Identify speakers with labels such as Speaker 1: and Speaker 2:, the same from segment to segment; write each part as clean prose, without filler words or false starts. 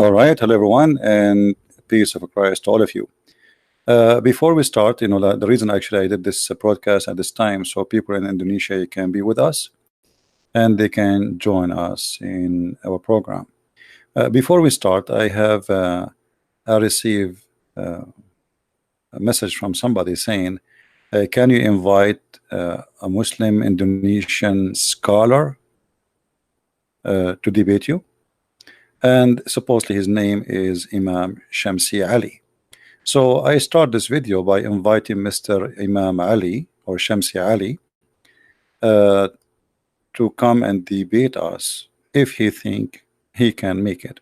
Speaker 1: All right, hello everyone, and peace of Christ to all of you. Before we start, the reason actually I did this broadcast at this time, so people in Indonesia can be with us and they can join us in our program. Before we start, I received a message from somebody saying, can you invite a Muslim Indonesian scholar to debate you? And supposedly his name is Imam Shamsi Ali. So I start this video by inviting Mr. Imam Ali or Shamsi Ali to come and debate us if he think he can make it.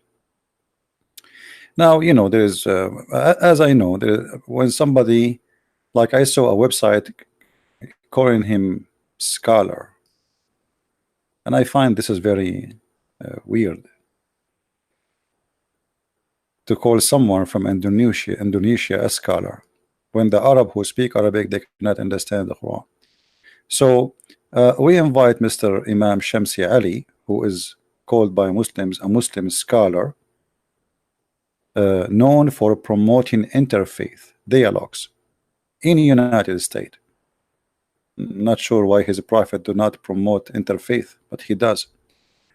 Speaker 1: Now, there is, as I know, when somebody, like I saw a website calling him scholar, and I find this is very weird. To call someone from Indonesia a scholar, when the Arab who speak Arabic, they cannot understand the Quran. So we invite Mr. Imam Shamsi Ali, who is called by Muslims a Muslim scholar, known for promoting interfaith dialogues in the United States. Not sure why his prophet do not promote interfaith, but he does.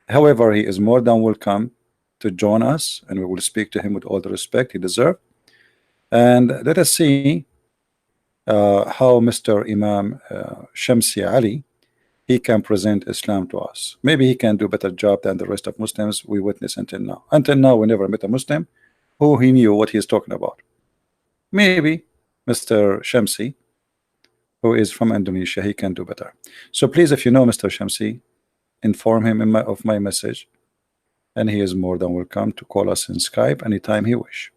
Speaker 1: However, he is more than welcome to join us, and we will speak to him with all the respect he deserves. And let us see how Mr. Imam Shamsi Ali, he can present Islam to us. Maybe he can do a better job than the rest of Muslims we witness until now. Until now, we never met a Muslim who he knew what he's talking about. Maybe Mr. Shamsi, who is from Indonesia, he can do better. So please, if you know Mr. Shamsi, inform him of my message, and he is more than welcome to call us in Skype anytime he wish.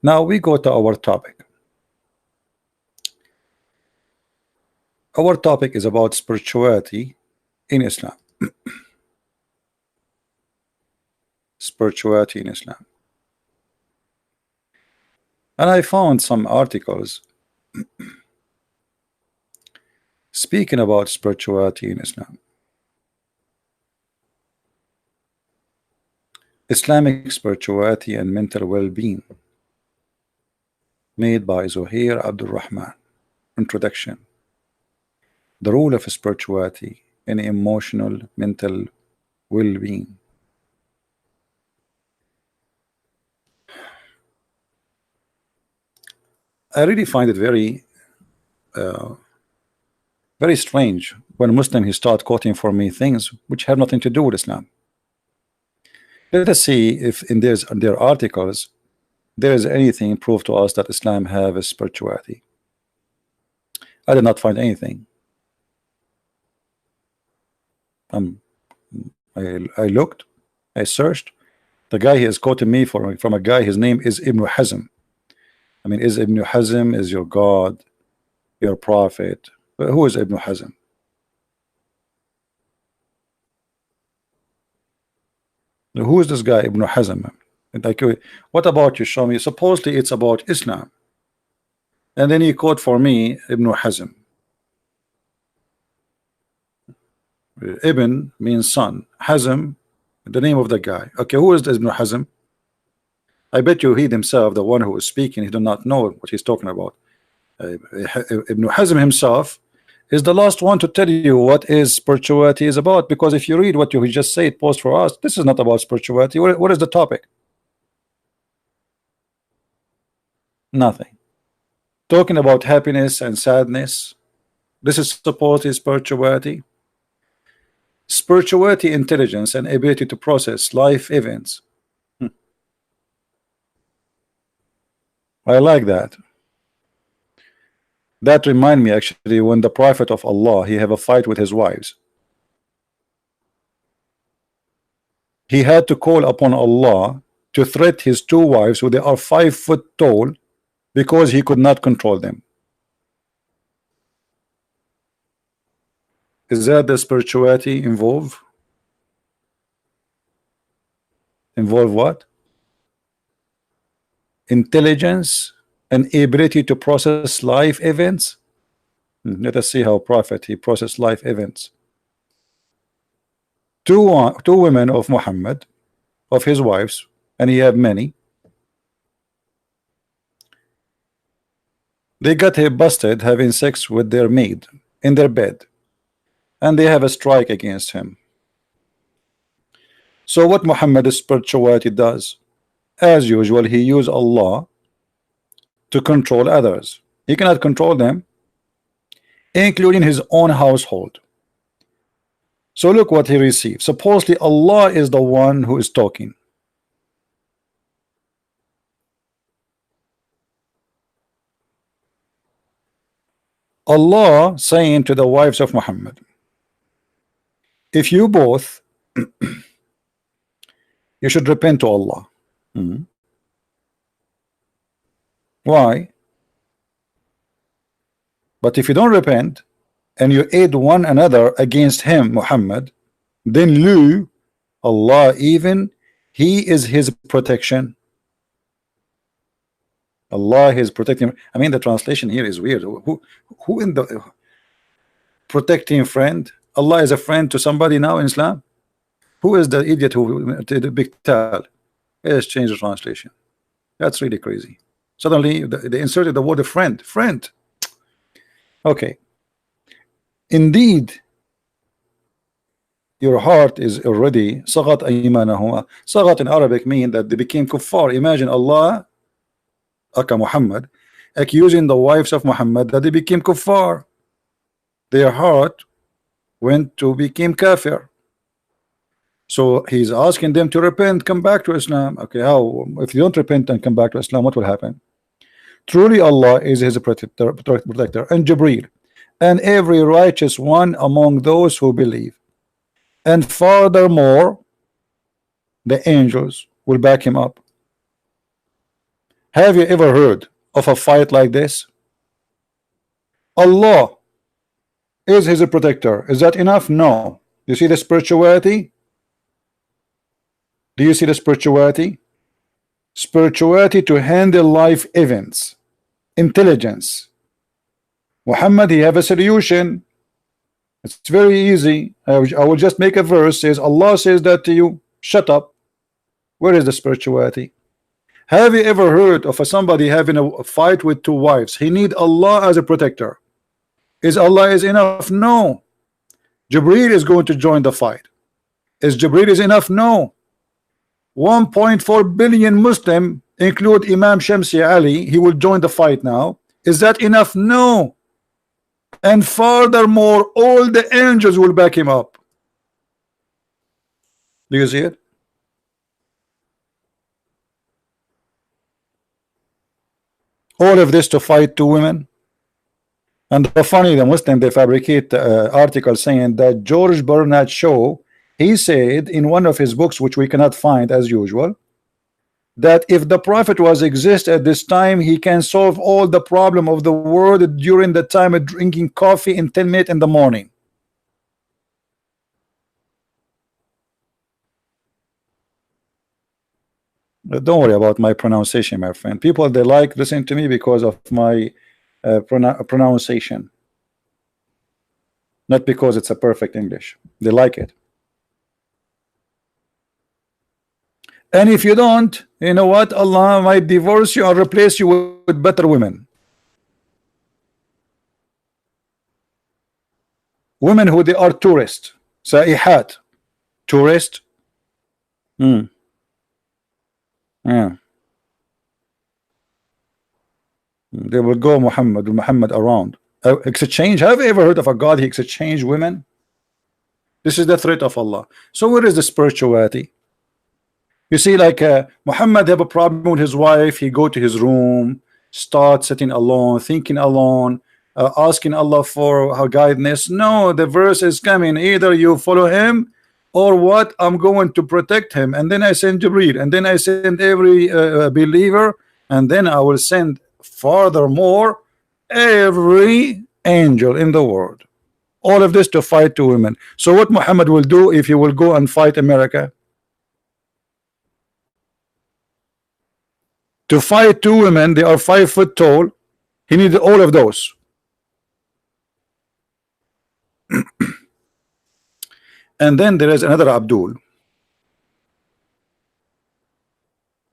Speaker 1: Now we go to our topic. Our topic is about spirituality in Islam. Spirituality in Islam. And I found some articles speaking about spirituality in Islam. Islamic spirituality and mental well-being, made by Zuhair Abdul Rahman. Introduction. The role of spirituality in emotional mental well-being. I really find it very very strange when Muslim he start quoting for me things which have nothing to do with Islam. Let us see if in their articles there is anything proof to us that Islam have a spirituality. I did not find anything. I looked, I searched. The guy he is quoting me from a guy, his name is Ibn Hazm. I mean, is Ibn Hazm is your God, your prophet? Who is Ibn Hazm? Who is this guy Ibn Hazm? Like, what about you? Show me. Supposedly it's about Islam, and then he quote for me Ibn Hazm. Ibn means son. Hazm, the name of the guy. Okay, who is this Ibn Hazm? I bet you he himself, the one who is speaking, he do not know what he's talking about. Ibn Hazm himself is the last one to tell you what is spirituality is about, because if you read what you just said, post for us, this is not about spirituality. What is the topic? Nothing. Talking about happiness and sadness. This is supposedly spirituality. Spirituality, intelligence, and ability to process life events. I like that. That remind me actually when the Prophet of Allah, he have a fight with his wives. He had to call upon Allah to threat his two wives who they are 5 foot tall because he could not control them. Is that the spirituality involved? Involve what? Intelligence and ability to process life events. Let us see how Prophet he processed life events. Two women of Muhammad, of his wives, and he have many. They got him busted having sex with their maid in their bed, and they have a strike against him. So what Muhammad's spirituality does, as usual, he use Allah to control others. He cannot control them, including his own household. So look what he received. Supposedly Allah is the one who is talking. Allah saying to the wives of Muhammad, if you both you should repent to Allah. Why? But if you don't repent and you aid one another against him, Muhammad, then you, Allah, even he is his protection. Allah is protecting. I mean, the translation here is weird. Who in the protecting friend? Allah is a friend to somebody now in Islam? Who is the idiot who did a big tell? Let's change the translation. That's really crazy. Suddenly they inserted the word friend. Friend. Okay. Indeed, your heart is already sagat aymanahuma. Sagat in Arabic mean that they became kuffar. Imagine Allah, Aka Muhammad, accusing the wives of Muhammad that they became kuffar. Their heart went to became kafir. So he's asking them to repent, come back to Islam. Okay, how? If you don't repent and come back to Islam, what will happen? Truly Allah is his protector, and Jibreel, and every righteous one among those who believe. And furthermore, the angels will back him up. Have you ever heard of a fight like this? Allah is his protector. Is that enough? No. You see the spirituality? Do you see the spirituality? Spirituality to handle life events. Intelligence. Muhammad, he have a solution. It's very easy. I will just make a verse. Says Allah says that to you. Shut up. Where is the spirituality? Have you ever heard of somebody having a fight with two wives? He need Allah as a protector. Is Allah is enough? No. Jibreel is going to join the fight. Is Jibreel is enough? No. 1.4 billion Muslim, include Imam Shamsi Ali, he will join the fight now. Is that enough? No. And furthermore, all the angels will back him up. Do you see it? All of this to fight two women. And the funny, the Muslim, they fabricate articles saying that George Bernard Shaw, he said in one of his books, which we cannot find as usual, that if the Prophet was exist at this time, he can solve all the problem of the world during the time of drinking coffee in 10 minutes in the morning. Don't worry about my pronunciation, my friend. People, they like listening to me because of my pronunciation, not because it's a perfect English. They like it. And if you don't, you know what? Allah might divorce you or replace you with better women. Women who they are tourists. Sa'ihat. Tourist. Yeah. They will go Muhammad around. Exchange. Have you ever heard of a God he exchanged women? This is the threat of Allah. So where is the spirituality? You see, like Muhammad have a problem with his wife. He go to his room, start sitting alone, thinking alone, asking Allah for her guidance. No, the verse is coming. Either you follow him or what? I'm going to protect him. And then I send Jibreel, and then I send every believer, and then I will send furthermore every angel in the world. All of this to fight two women. So what Muhammad will do if he will go and fight America? To fight two women, they are 5 foot tall. He needed all of those. And then there is another Abdul.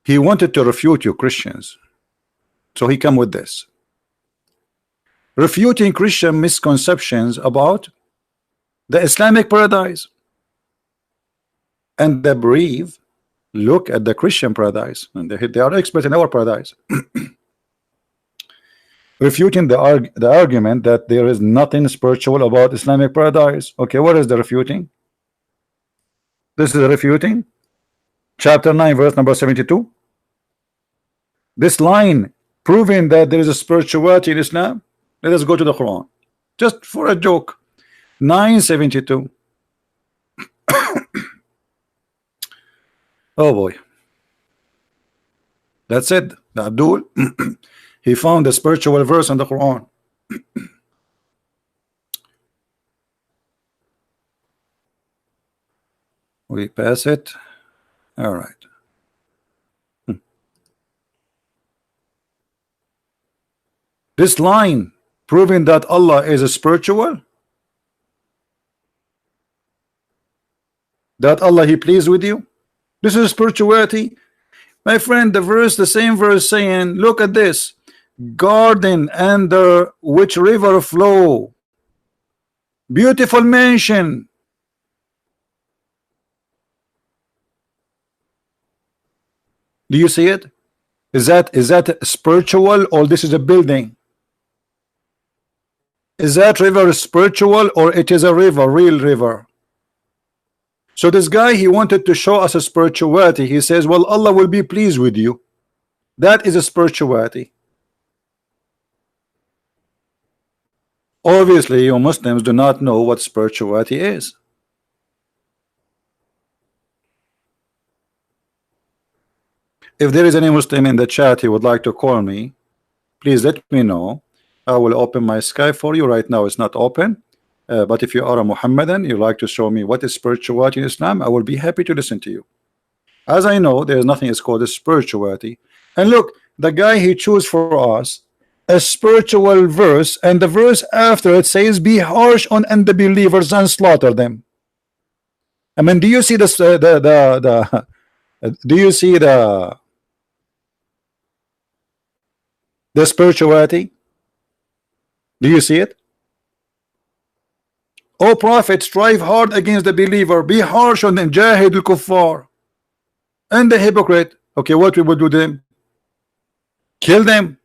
Speaker 1: He wanted to refute you Christians, so he come with this. Refuting Christian misconceptions about the Islamic paradise. And the brave look at the Christian paradise, and they are experts in our paradise. Refuting the argument that there is nothing spiritual about Islamic paradise. Okay, what is the refuting? This is the refuting. Chapter 9, verse number 72. This line proving that there is a spirituality in Islam. Let us go to the Quran, just for a joke. 972. Oh boy, that's it. Abdul he found a spiritual verse in the Quran. We pass it. All right. This line proving that Allah is a spiritual, that Allah he pleased with you. This is spirituality, my friend. The same verse saying, look at this garden under which river flow, beautiful mansion. Do you see it? Is that spiritual, or this is a building? Is that river spiritual, or it is a river, real river? So this guy, he wanted to show us a spirituality. He says, well, Allah will be pleased with you. That is a spirituality. Obviously, you Muslims do not know what spirituality is. If there is any Muslim in the chat he would like to call me, please let me know. I will open my Skype for you. Right now it's not open. But if you are a Muhammadan, you like to show me what is spirituality in Islam, I will be happy to listen to you. As I know, there is nothing is called a spirituality. And look, the guy he chose for us a spiritual verse, and the verse after it says, "Be harsh on unbelievers and slaughter them." I mean, do you see this? Do you see the spirituality? Do you see it? O Prophet, strive hard against the believer, be harsh on them, jahid al-kuffar, and the hypocrite. Okay, what we would do them? Kill them.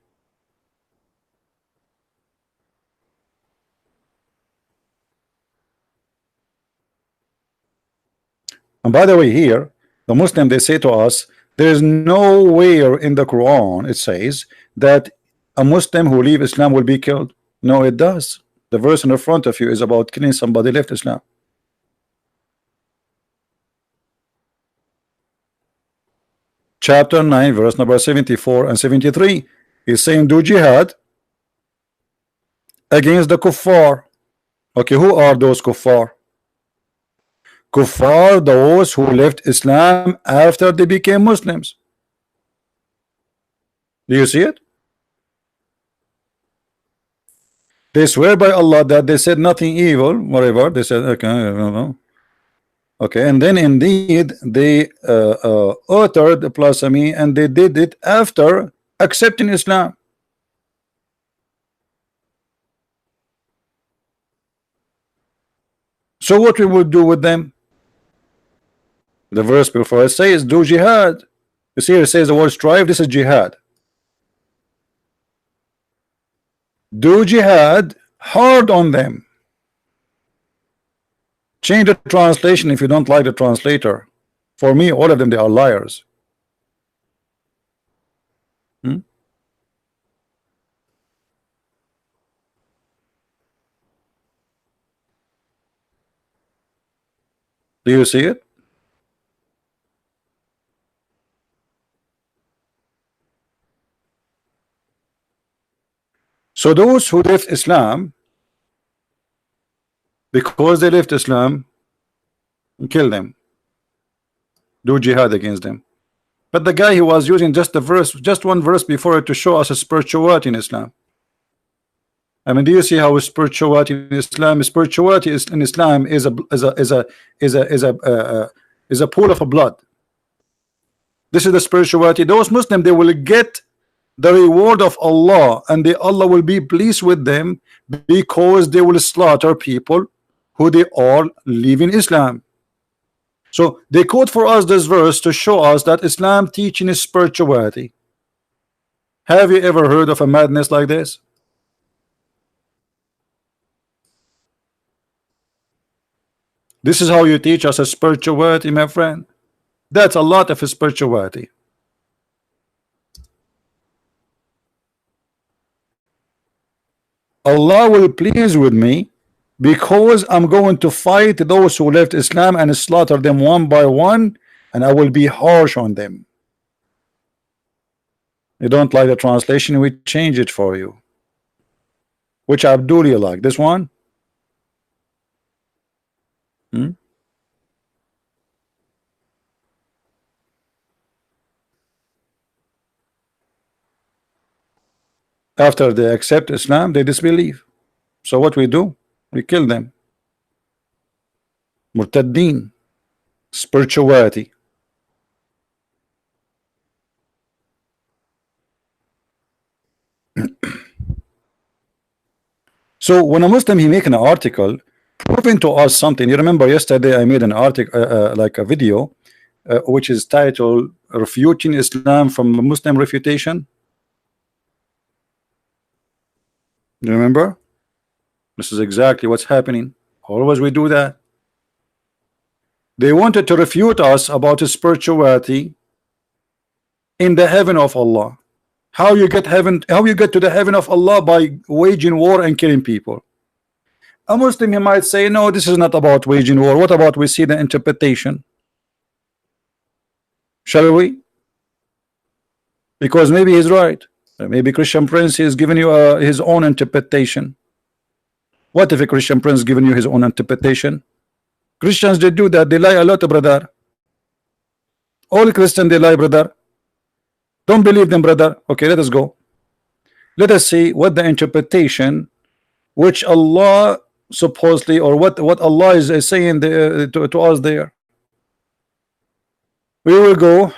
Speaker 1: And by the way, here the Muslim, they say to us, there is nowhere in the Quran it says that a Muslim who leave Islam will be killed. No, it does. The verse in the front of you is about killing somebody left Islam. Chapter 9, verse number 74 and 73 is saying, do jihad against the kuffar. Okay, who are those kuffar? Kuffar, those who left Islam after they became Muslims. Do you see it? They swear by Allah that they said nothing evil, whatever. They said, okay, I don't know. Okay, and then indeed they uttered blasphemy, and they did it after accepting Islam. So what we would do with them? The verse before it says, do jihad. You see, it says the word strive. This is jihad. Do jihad hard on them. Change the translation if you don't like the translator. For me, all of them, they are liars. Do you see it? So those who left Islam, because they left Islam, kill them, do jihad against them. But the guy, he was using just the verse, just one verse before it, to show us a spirituality in Islam. I mean, do you see how spirituality in Islam? Spirituality in Islam is a pool of blood. This is the spirituality. Those Muslims, they will get the reward of Allah, and Allah will be pleased with them because they will slaughter people who they all live in Islam. So they quote for us this verse to show us that Islam teaching is spirituality. Have you ever heard of a madness like this? This is how you teach us a spirituality, my friend. That's a lot of spirituality. Allah will please with me because I'm going to fight those who left Islam and slaughter them one by one, and I will be harsh on them. You don't like the translation, we change it for you. Which Abdul you like? This one? After they accept Islam, they disbelieve. So what we do? We kill them. Murtaddeen. Spirituality. So when a Muslim he make an article proving to us something, you remember yesterday I made an article like a video which is titled Refuting Islam from Muslim Refutation. You remember? This is exactly what's happening. Always we do that. They wanted to refute us about spirituality in the heaven of Allah. How you get heaven? How you get to the heaven of Allah? By waging war and killing people. A Muslim he might say, no, this is not about waging war. What about we see the interpretation? Shall we? Because maybe he's right. Maybe Christian Prince is giving you his own interpretation. What if a Christian Prince giving you his own interpretation? Christians, they do that. They lie a lot, brother. All Christians, they lie, brother. Don't believe them, brother. Okay, let us go. Let us see what the interpretation which Allah supposedly, or what Allah is saying to us there. We will go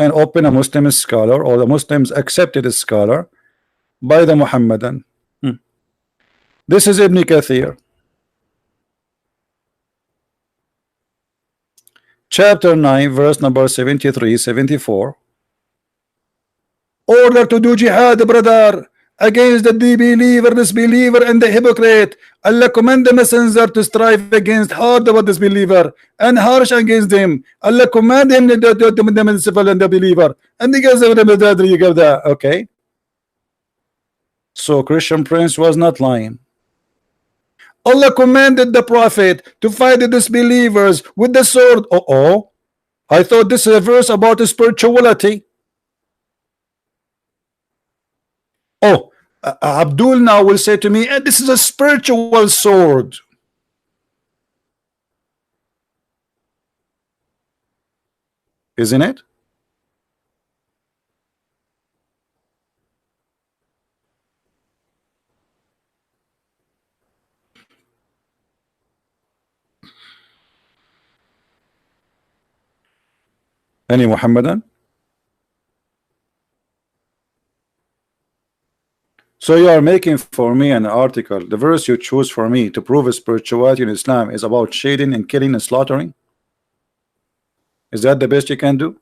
Speaker 1: and open a Muslim scholar, or the Muslims accepted a scholar by the Muhammadan. This is Ibn Kathir, chapter 9, verse number 73, 74. Order to do jihad, brother, against the disbeliever, and the hypocrite. Allah command the messenger to strive against hard about disbeliever and harsh against them. Allah command him to the civil and the believer, and the guys of that. Okay. So Christian Prince was not lying. Allah commanded the Prophet to fight the disbelievers with the sword. I thought this is a verse about spirituality. Abdul now will say to me, this is a spiritual sword. Isn't it? Any Muhammadan? So you are making for me an article. The verse you choose for me to prove spirituality in Islam is about shading and killing and slaughtering. Is that the best you can do?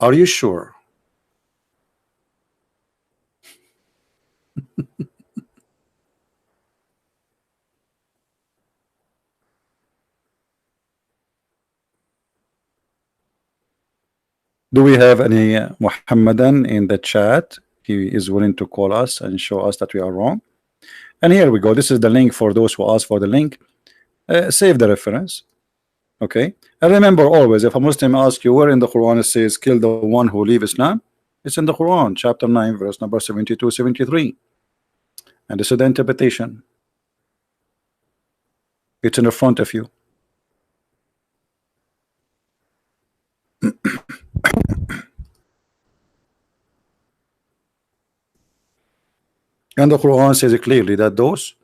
Speaker 1: Are you sure? Do we have any Muhammadan in the chat? He is willing to call us and show us that we are wrong. And here we go. This is the link for those who ask for the link. Save the reference. Okay. And remember always, if a Muslim asks you where in the Quran it says kill the one who leave Islam, it's in the Quran, chapter 9, verse number 72, 73. And this is the interpretation. It's in the front of you. And the Quran says clearly that those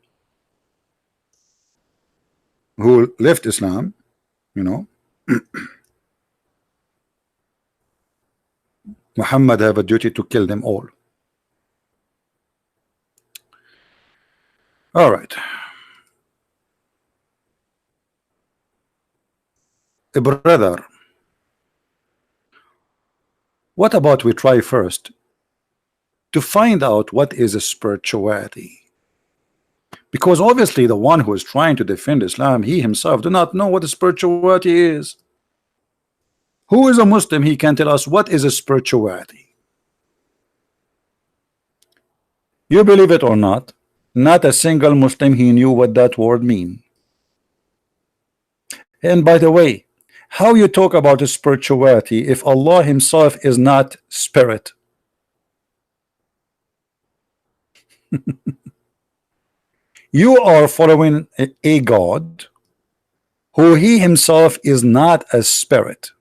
Speaker 1: who left Islam, you know, Muhammad have a duty to kill them all. All right. Brother, what about we try first to find out what is a spirituality? Because obviously the one who is trying to defend Islam, he himself do not know what a spirituality is. Who is a Muslim? He can tell us what is a spirituality. You believe it or not a single Muslim he knew what that word mean. And by the way, how you talk about a spirituality if Allah himself is not spirit? You are following a God who he himself is not a spirit.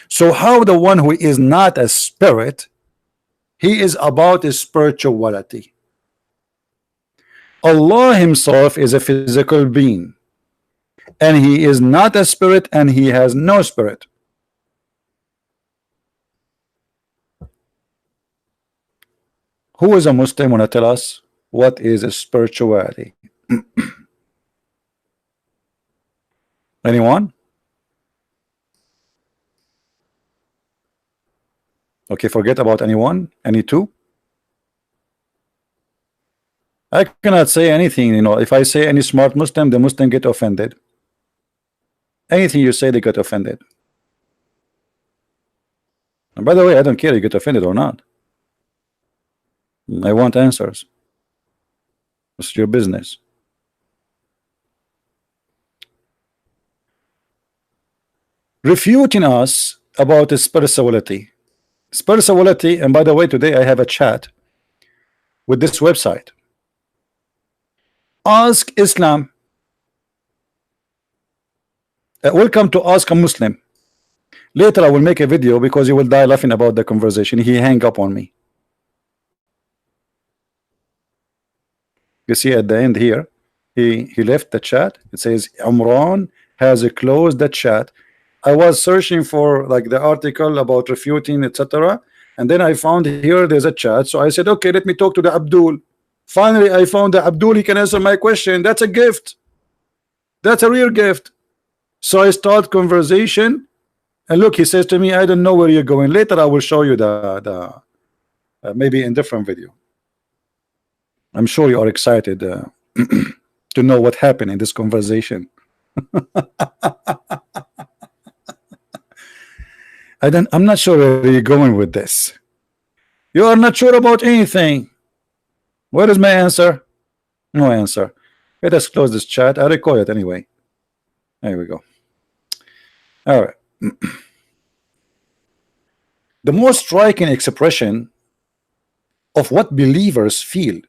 Speaker 1: So how the one who is not a spirit, he is about a spirituality? Allah himself is a physical being, and he is not a spirit, and he has no spirit. Who is a Muslim want to tell us what is a spirituality? Anyone? Okay, forget about anyone. Any two? I cannot say anything, you know. If I say any smart Muslim, the Muslim get offended. Anything you say, they get offended. And by the way, I don't care if you get offended or not. I want answers. It's your business. Refuting us about the spirituality. Spirituality, and by the way, today I have a chat with this website. Ask Islam. Welcome to Ask a Muslim. Later I will make a video because you will die laughing about the conversation. He hang up on me. You see at the end here, he left the chat. It says Umran has closed the chat. I was searching for like the article about refuting, etc. And then I found here there's a chat. So I said, okay, let me talk to the Abdul. Finally, I found the Abdul. He can answer my question. That's a gift. That's a real gift. So I start conversation, and look, he says to me, I don't know where you're going. Later, I will show you the maybe in different video. I'm sure you are excited to know what happened in this conversation. I'm not sure where you're going with this. You are not sure about anything. What is my answer? No answer. Let us close this chat. I record it anyway. There we go. All right. The most striking expression of what believers feel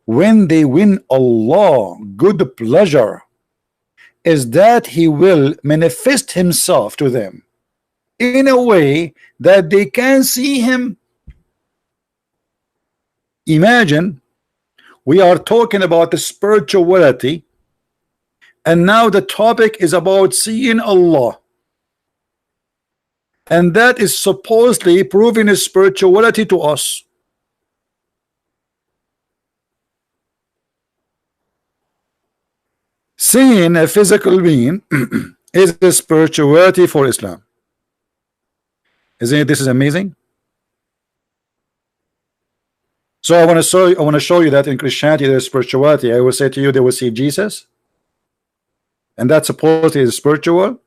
Speaker 1: when they win Allah good pleasure is that he will manifest himself to them in a way that they can see him. Imagine we are talking about the spirituality, and now the topic is about seeing Allah, and that is supposedly proving his spirituality to us. Seeing a physical being is the spirituality for Islam. Isn't it? This is amazing. So I want to show you that in Christianity there's spirituality. I will say to you, they will see Jesus, and that supposedly is spiritual.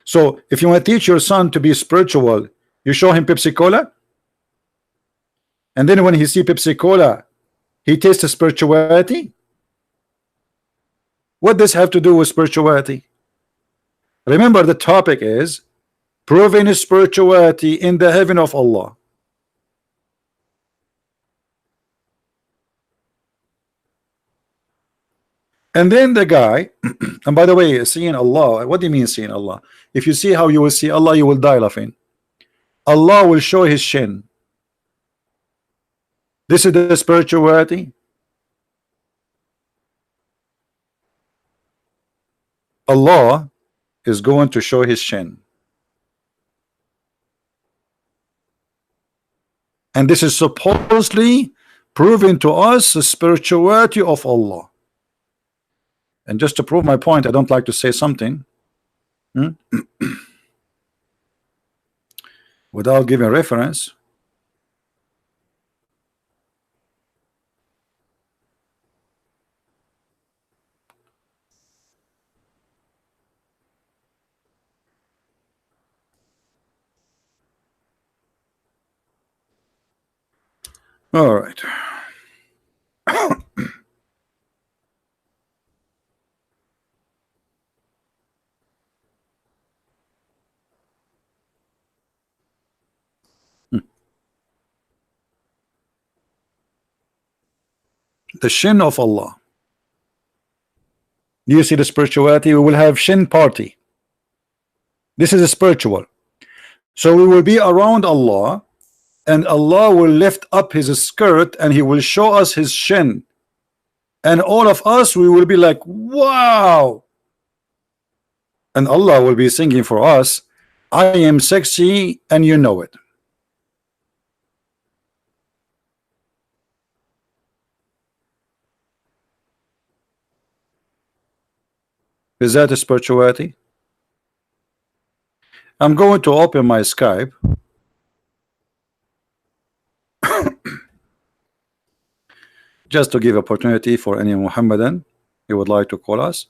Speaker 1: So if you want to teach your son to be spiritual, you show him Pepsi Cola, and then when he see Pepsi Cola, he tastes the spirituality. What does this have to do with spirituality? Remember, the topic is proving spirituality in the heaven of Allah. And then the guy, and by the way, seeing Allah, what do you mean seeing Allah? If you see how you will see Allah, you will die laughing. Allah will show his shin. This is the spirituality. Allah is going to show his shin. And this is supposedly proving to us the spirituality of Allah. And just to prove my point, I don't like to say something without giving reference. All right. The shin of Allah. Do you see the spirituality? We will have shin party. This is a spiritual. So we will be around Allah, and Allah will lift up his skirt and he will show us his shin. And all of us, we will be like, wow. And Allah will be singing for us, I am sexy and you know it. Is that a spirituality? I'm going to open my Skype. Just to give opportunity for any Muhammadan who would like to call us.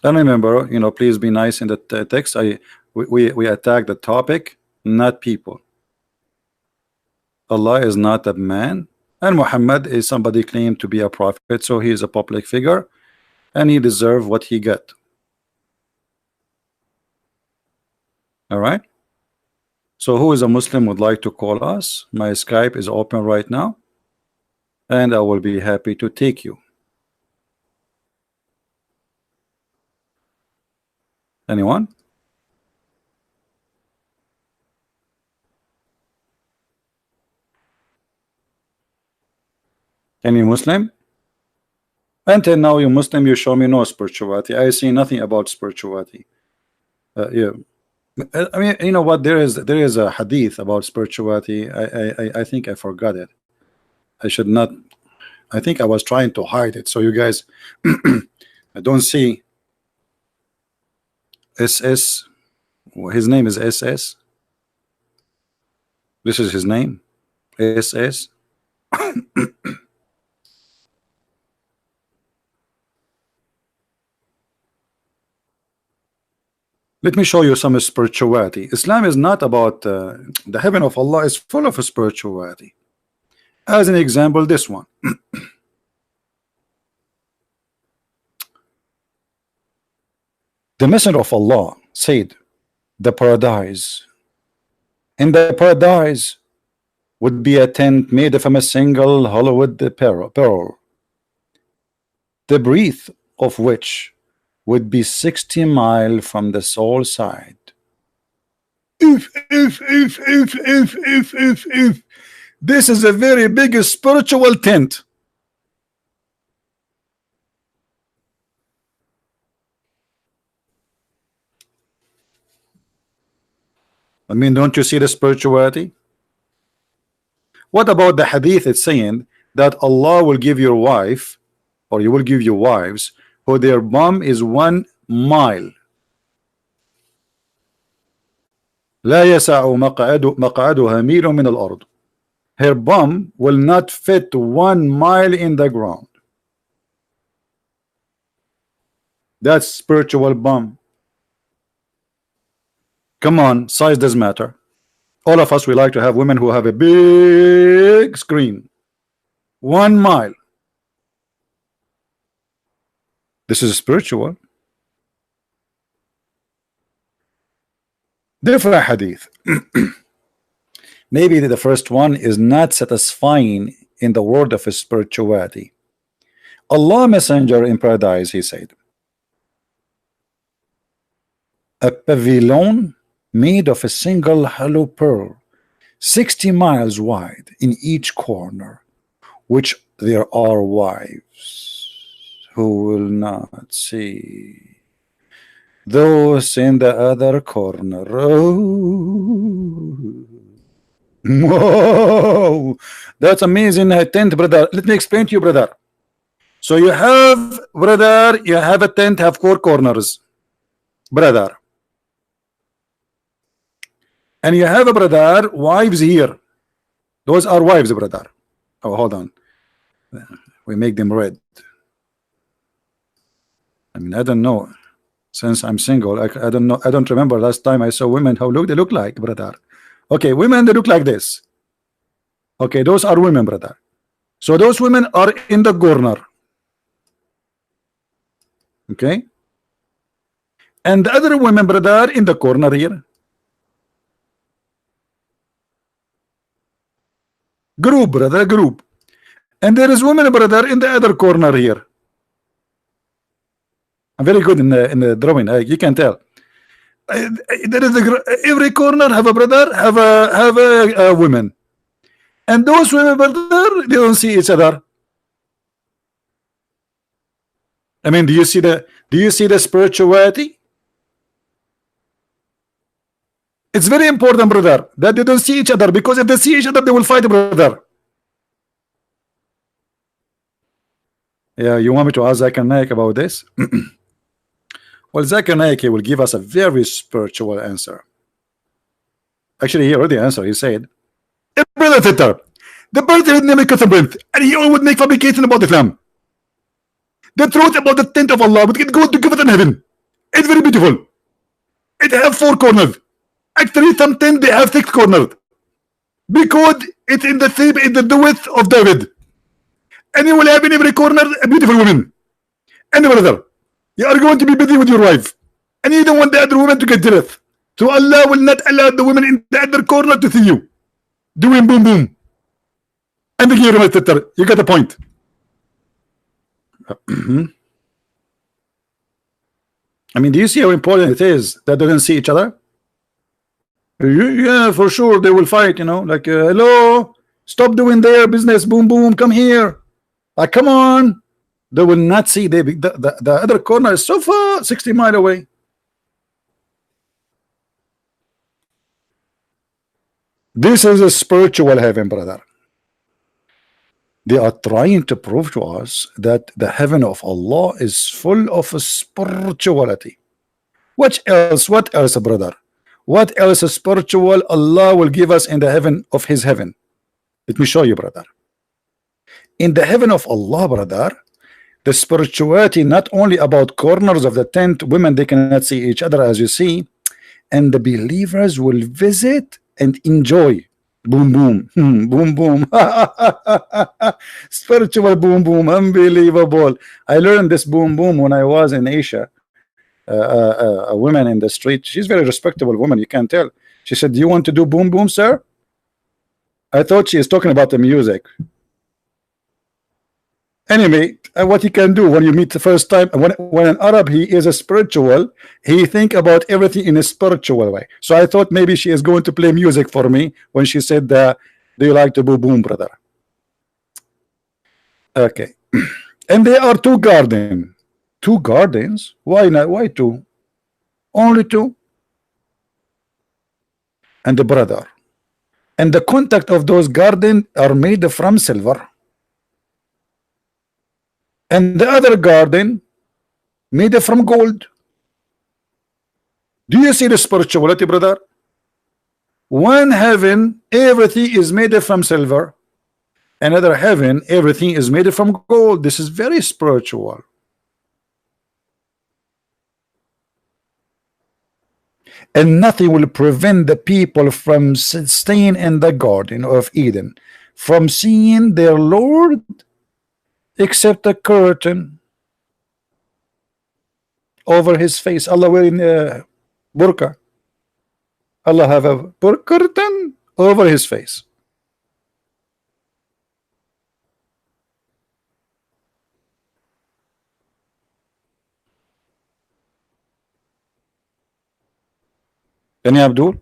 Speaker 1: And remember, you know, please be nice in the text. We attack the topic, not people. Allah is not a man, and Muhammad is somebody claimed to be a prophet, so he is a public figure, and he deserves what he get. All right. So who is a Muslim would like to call us? My Skype is open right now, and I will be happy to take you. Anyone? Any Muslim? Until now, you Muslim, you show me no spirituality. I see nothing about spirituality. Yeah. I mean, you know what? There is a hadith about spirituality. I think I forgot it. I should not. I think I was trying to hide it, so you guys I don't see. SS. His name is SS. This is his name. SS. Let me show you some spirituality. Islam is not about the heaven of Allah is full of spirituality. As an example, this one. The Messenger of Allah said, the paradise. In the paradise would be a tent made from a single hollowed pearl, the breadth of which would be 60 miles from the soul side. If this is a very big spiritual tent. I mean, don't you see the spirituality? What about the hadith? It's saying that Allah will give your wife, or you will give your wives, who their bum is 1 mile. لا يسع مقعدها ميل من الأرض. Her bum will not fit 1 mile in the ground. That's spiritual bum. Come on, size does matter. All of us, we like to have women who have a big screen. 1 mile. This is spiritual. Different hadith. Maybe the first one is not satisfying in the word of spirituality. Allah Messenger in paradise, he said, a pavilion made of a single hollow pearl, 60 miles wide in each corner, which there are wives who will not see those in the other corner. Oh, whoa, that's amazing. A tent, brother. Let me explain to you, brother. So you have, brother, you have a tent, have four corners, brother, and you have a brother, wives here. Those are wives, brother. Oh, hold on. We make them red. I mean, I don't know. Since I'm single, I don't know. I don't remember last time I saw women how they look like, brother. Okay, women, they look like this. Okay, those are women, brother. So those women are in the corner. Okay, and the other women, brother, in the corner here. Group, brother, group. And there is women, brother, in the other corner here. I'm very good in the drawing. You can tell. There is every corner have a brother, have a women, and those women, brother, they don't see each other. I mean, do you see the spirituality? It's very important, brother, that they don't see each other, because if they see each other, they will fight, brother. Yeah, you want me to ask Zakir Naik about this? Well, Zakir Naik will give us a very spiritual answer. Actually, he already answered. He said, brother Twitter, the birthday name is Catherine, and he would make fabrication about Islam. The truth about the tent of Allah would get God to give it in heaven. It's very beautiful. It have four corners. Actually, some tent they have six corners, because it's in the same in the width of David. And you will have in every corner a beautiful woman. And brother, you are going to be busy with your wife, and you don't want the other woman to get jealous. So Allah will not allow the women in the other corner to see you doing boom boom. And the hero, Twitter, you got the point. I mean, do you see how important it is that they don't see each other? Yeah, for sure they will fight. You know, like hello, stop doing their business. Boom boom, come here. Like, come on. They will not see. The other corner is so far, 60 miles away. This is a spiritual heaven, brother. They are trying to prove to us that the heaven of Allah is full of spirituality. What else? What else, brother? What else spiritual Allah will give us in the heaven of His heaven? Let me show you, brother. In the heaven of Allah, brother, the spirituality not only about corners of the tent, women they cannot see each other, as you see, and the believers will visit and enjoy. Boom boom, boom boom, spiritual boom boom, unbelievable. I learned this boom boom when I was in Asia. A woman in the street, she's very respectable woman, you can tell. She said, "Do you want to do boom boom, sir?" I thought she is talking about the music. Anyway, what you can do when you meet the first time, when an Arab, he is a spiritual, he think about everything in a spiritual way. So I thought maybe she is going to play music for me when she said, "Do you like to boom boom, brother?" Okay. And there are two gardens. Two gardens? Why not? Why two? Only two. And the brother. And the contact of those gardens are made from silver. And the other garden made from gold. Do you see the spirituality, brother? One heaven, everything is made from silver. Another heaven, everything is made from gold. This is very spiritual. And nothing will prevent the people from staying in the Garden of Eden, from seeing their Lord, except a curtain over his face. Allah wearing a burqa. Allah have a curtain over his face. Any Abdul?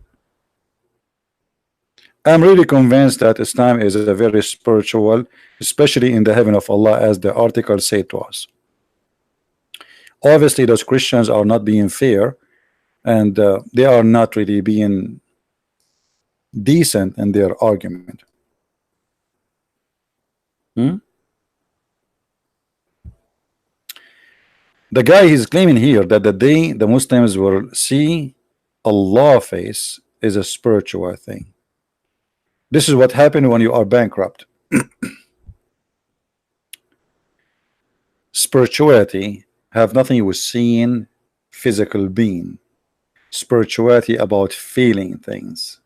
Speaker 1: I'm really convinced that Islam is a very spiritual, especially in the heaven of Allah, as the article said to us. Obviously, those Christians are not being fair, and they are not really being decent in their argument. Hmm? The guy is claiming here that the day the Muslims will see Allah face is a spiritual thing. This is what happened when you are bankrupt. Spirituality have nothing with seeing physical being. Spirituality about feeling things,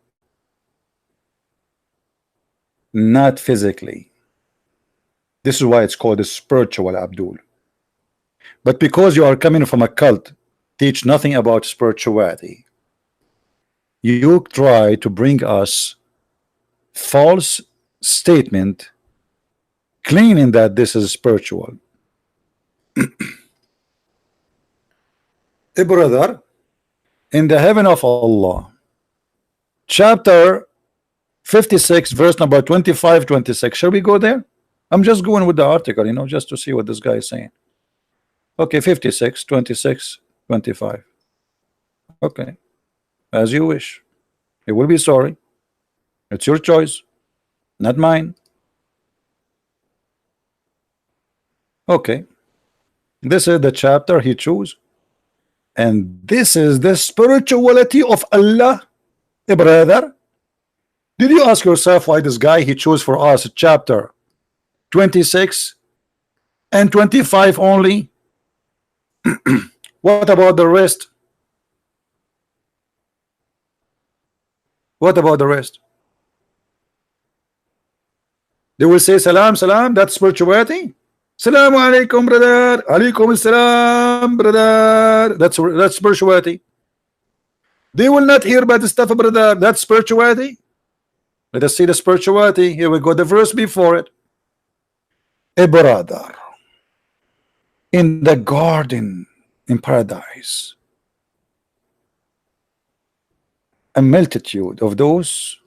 Speaker 1: not physically. This is why it's called a spiritual, Abdul. But because you are coming from a cult, teach nothing about spirituality, you try to bring us false statement claiming that this is spiritual. A brother, in the heaven of Allah, chapter 56, verse number 25, 26. Shall we go there? I'm just going with the article, you know, just to see what this guy is saying. Okay, 56, 26, 25. Okay, as you wish. He will be sorry. It's your choice, not mine. Okay, this is the chapter he chose, and this is the spirituality of Allah. Brother, did you ask yourself why this guy he chose for us chapter 26 and 25 only? What about the rest? What about the rest? They will say salam, salam, that's spirituality. Salamu alaikum, brother. Alaikum salam, brother. That's spirituality. They will not hear about the stuff, brother. That's spirituality. Let us see the spirituality. Here we go, the verse before it. A brother in the garden in paradise, a multitude of those,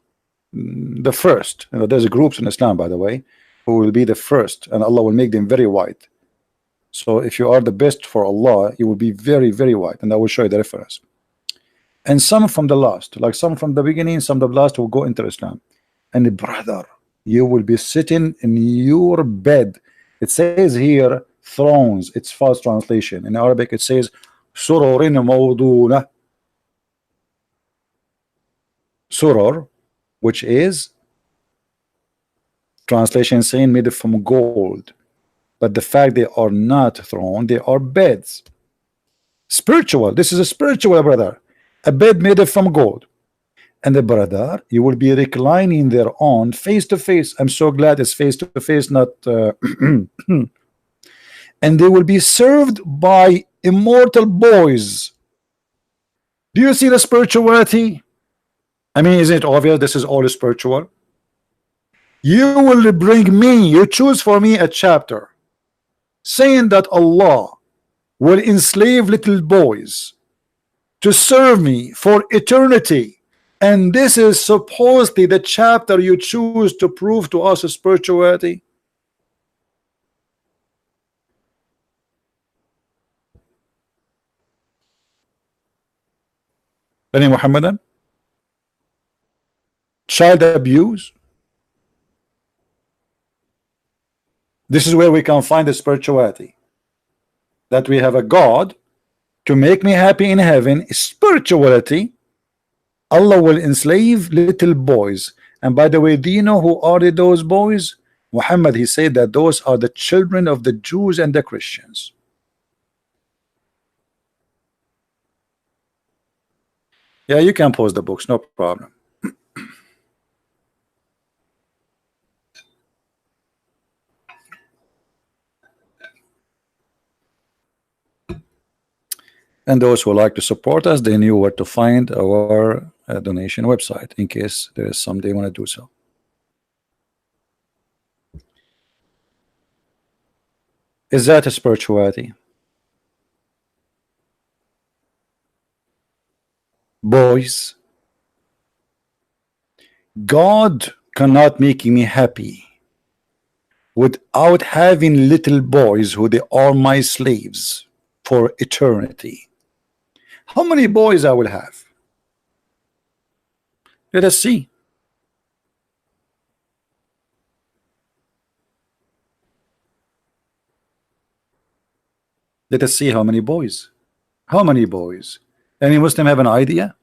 Speaker 1: the first, you know, there's groups in Islam, by the way, who will be the first, and Allah will make them very white. So if you are the best for Allah, you will be very, very white, and I will show you the reference. And some from the last, like some from the beginning, some the last will go into Islam. And brother, you will be sitting in your bed. It says here thrones. It's false translation. In Arabic it says sururin mawduna. Surur, which is translation saying made from gold, but the fact they are not throne, they are beds. Spiritual. This is a spiritual, brother. A bed made from gold. And the brother, you will be reclining there on face to face. I'm so glad it's face to face, not and they will be served by immortal boys. Do you see the spirituality? I mean, isn't it obvious this is all spiritual? You will bring me, you choose for me a chapter saying that Allah will enslave little boys to serve me for eternity. And this is supposedly the chapter you choose to prove to us spirituality. Any Muhammadan? Child abuse. This is where we can find the spirituality. That we have a God to make me happy in heaven. Spirituality. Allah will enslave little boys. And by the way, do you know who are those boys? Muhammad, he said that those are the children of the Jews and the Christians. Yeah, you can post the books, no problem. And those who like to support us, they knew where to find our donation website in case there is some they want to do so. Is that a spirituality? Boys, God cannot make me happy without having little boys who they are my slaves for eternity. How many boys I will have? Let us see. Let us see how many boys. How many boys? Any Muslim have an idea?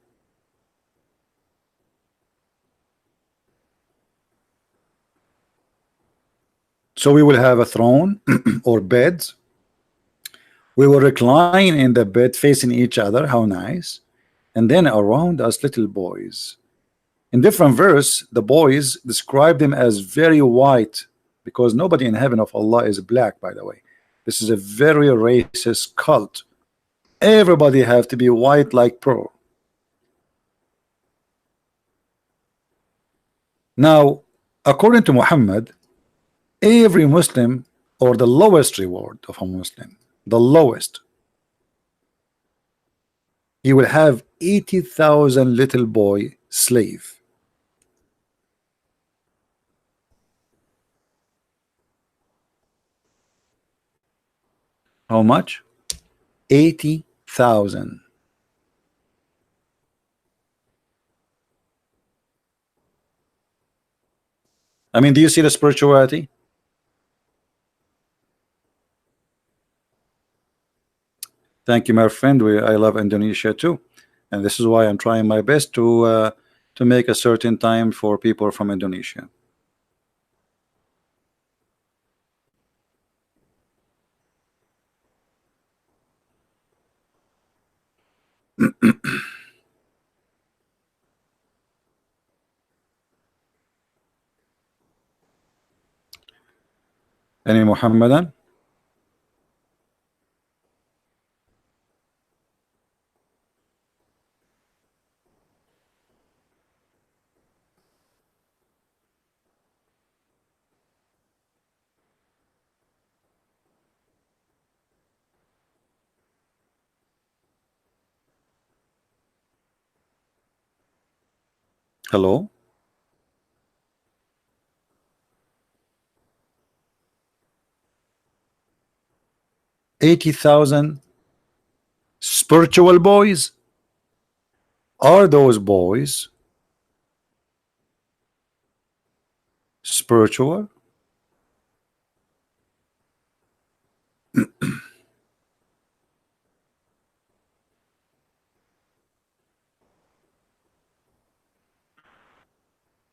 Speaker 1: So we will have a throne or beds. We will recline in the bed facing each other. How nice. And then around us little boys. In different verse, the boys describe them as very white, because nobody in heaven of Allah is black, by the way. This is a very racist cult. Everybody have to be white like pearl. Now, according to Muhammad, every Muslim, or the lowest reward of a Muslim, the lowest, he will have 80,000 little boy slave. How much? 80,000. I mean, do you see the spirituality? Thank you, my friend. I love Indonesia too, and this is why I'm trying my best to make a certain time for people from Indonesia. Any Muhammadan? Hello? 80,000 spiritual boys? Are those boys spiritual?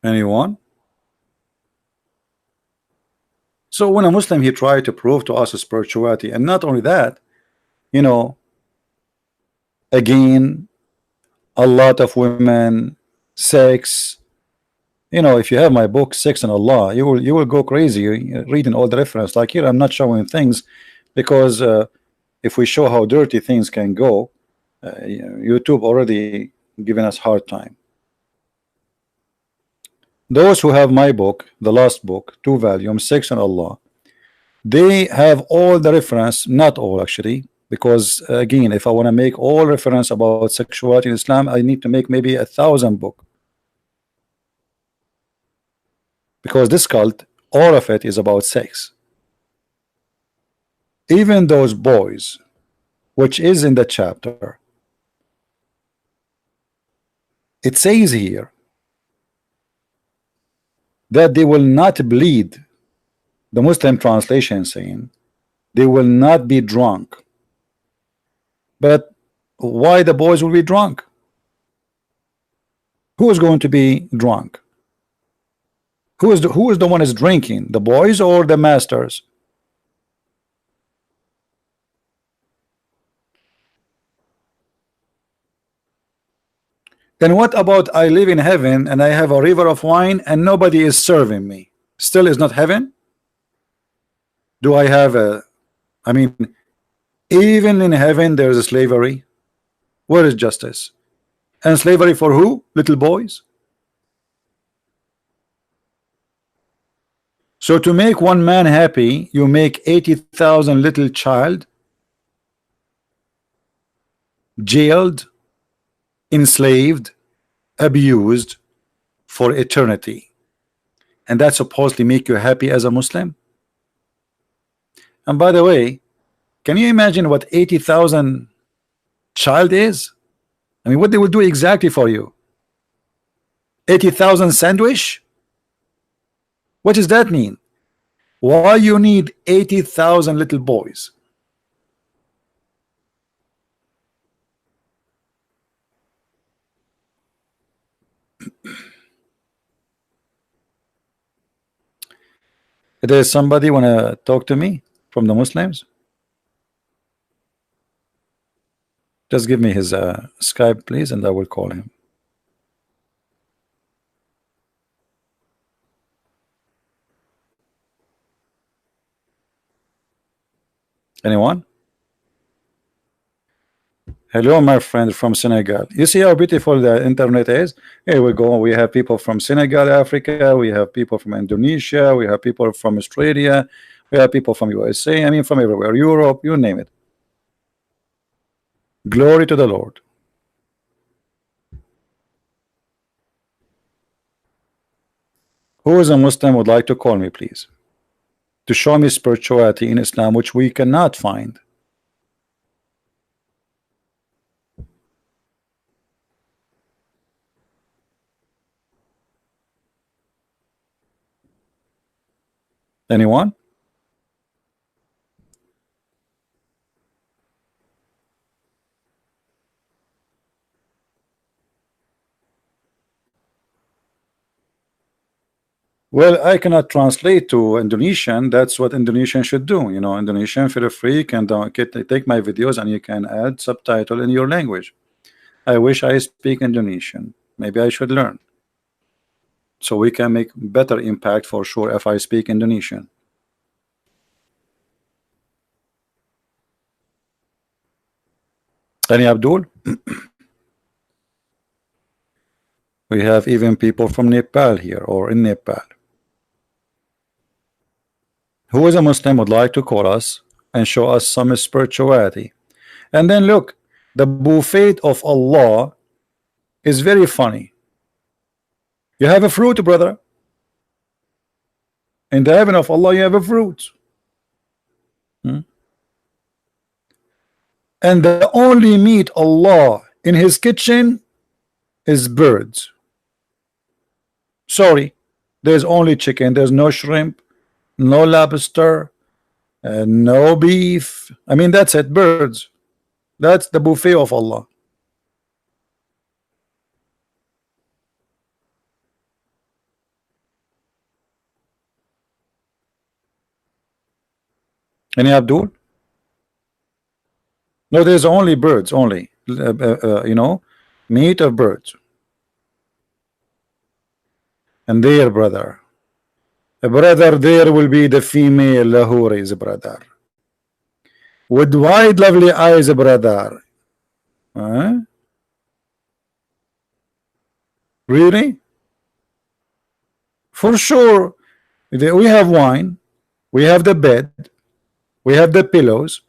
Speaker 1: Anyone? So when a Muslim he tried to prove to us spirituality, and not only that, you know, again, a lot of women, sex. You know, if you have my book Sex and Allah, you will go crazy reading all the reference. Like here, I'm not showing things because if we show how dirty things can go, YouTube already given us hard time. Those who have my book, the last book, 2 volumes, Sex and Allah, they have all the reference, not all actually, because again, if I want to make all reference about sexuality in Islam, I need to make maybe 1,000 book, because this cult, all of it is about sex. Even those boys, which is in the chapter, it says here that they will not bleed. The Muslim translation saying they will not be drunk. But why the boys will be drunk? Who is going to be drunk? Who is the one is drinking? The boys or the masters? And what about I live in heaven and I have a river of wine and nobody is serving me? Still is not heaven? Do I have a, I mean, even in heaven there is a slavery. Where is justice? And slavery for who? Little boys. So to make one man happy, you make 80,000 little child jailed, enslaved, abused for eternity, and that supposedly make you happy as a Muslim? And by the way, can you imagine what 80,000 child is? I mean, what they will do exactly for you? 80,000 sandwich? What does that mean? Why you need 80,000 little boys? There's somebody wanna talk to me from the Muslims? Just give me his Skype, please, and I will call him. Anyone? Hello, my friend from Senegal. You see how beautiful the internet is? Here we go. We have people from Senegal, Africa. We have people from Indonesia. We have people from Australia. We have people from USA. I mean, from everywhere. Europe, you name it. Glory to the Lord. Who is a Muslim would like to call me, please, to show me spirituality in Islam, which we cannot find? Anyone? Well, I cannot translate to Indonesian. That's what Indonesian should do. You know, Indonesian, feel free, can take my videos and you can add subtitle in your language. I wish I speak Indonesian. Maybe I should learn, so we can make better impact for sure if I speak Indonesian. Any Abdul? We have even people from Nepal here, or in Nepal. Who is a Muslim would like to call us and show us some spirituality? And then look, the buffet of Allah is very funny. You have a fruit, brother. In the heaven of Allah, you have a fruit. And the only meat Allah in his kitchen is birds. Sorry, there's only chicken. There's no shrimp, no lobster, no beef. I mean, that's it, birds. That's the buffet of Allah. Any Abdul? No, there's only birds, only. You know, meat of birds. And there, brother, there will be the female Lahoris, brother, with wide, lovely eyes, brother. Really? For sure. We have wine, we have the bed, we have the pillows,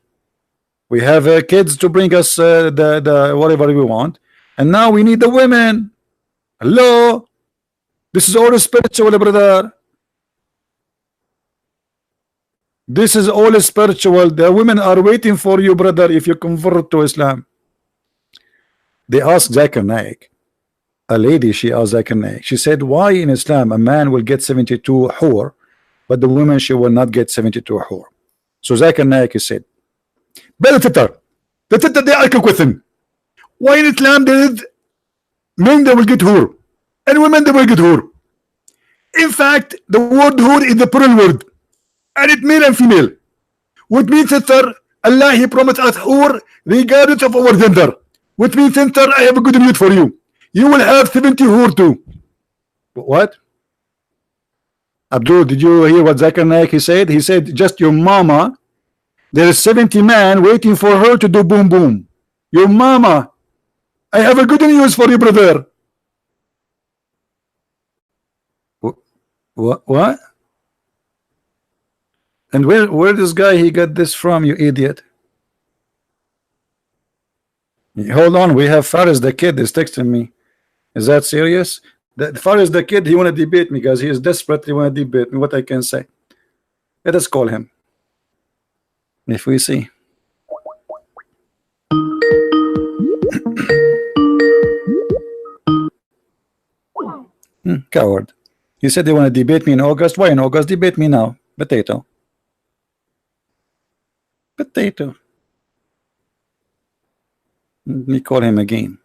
Speaker 1: we have kids to bring us the whatever we want, and now we need the women. Hello, this is all spiritual, brother. This is all spiritual. The women are waiting for you, brother, if you convert to Islam. They asked Zakir Naik, a lady, she asked Zakir Naik, she said, why in Islam a man will get 72 hur, but the woman, she will not get 72 hur? So Zakir Naik, he said, the titter they are with him. Why in Islam there is men that will get hur and women that will get hur? In fact, the word hur is the plural word, and it's male and female, which means, sister, Allah, he promised us hur regardless of our gender, which means, sister, I have a good news for you. You will have 70 hur too. What? Abdul, did you hear what Zakir Naik he said? He said, just your mama, there is 70 men waiting for her to do boom boom. Your mama, I have a good news for you, brother. What? And where this guy he got this from, you idiot? Hold on, we have Faris the kid is texting me. Is that serious? As far as the kid, he want to debate me, guys. He is desperately want to debate me. What I can say? Let us call him. If we see. Coward. He said they want to debate me in August. Why in August? Debate me now. Potato. Potato. Let me call him again.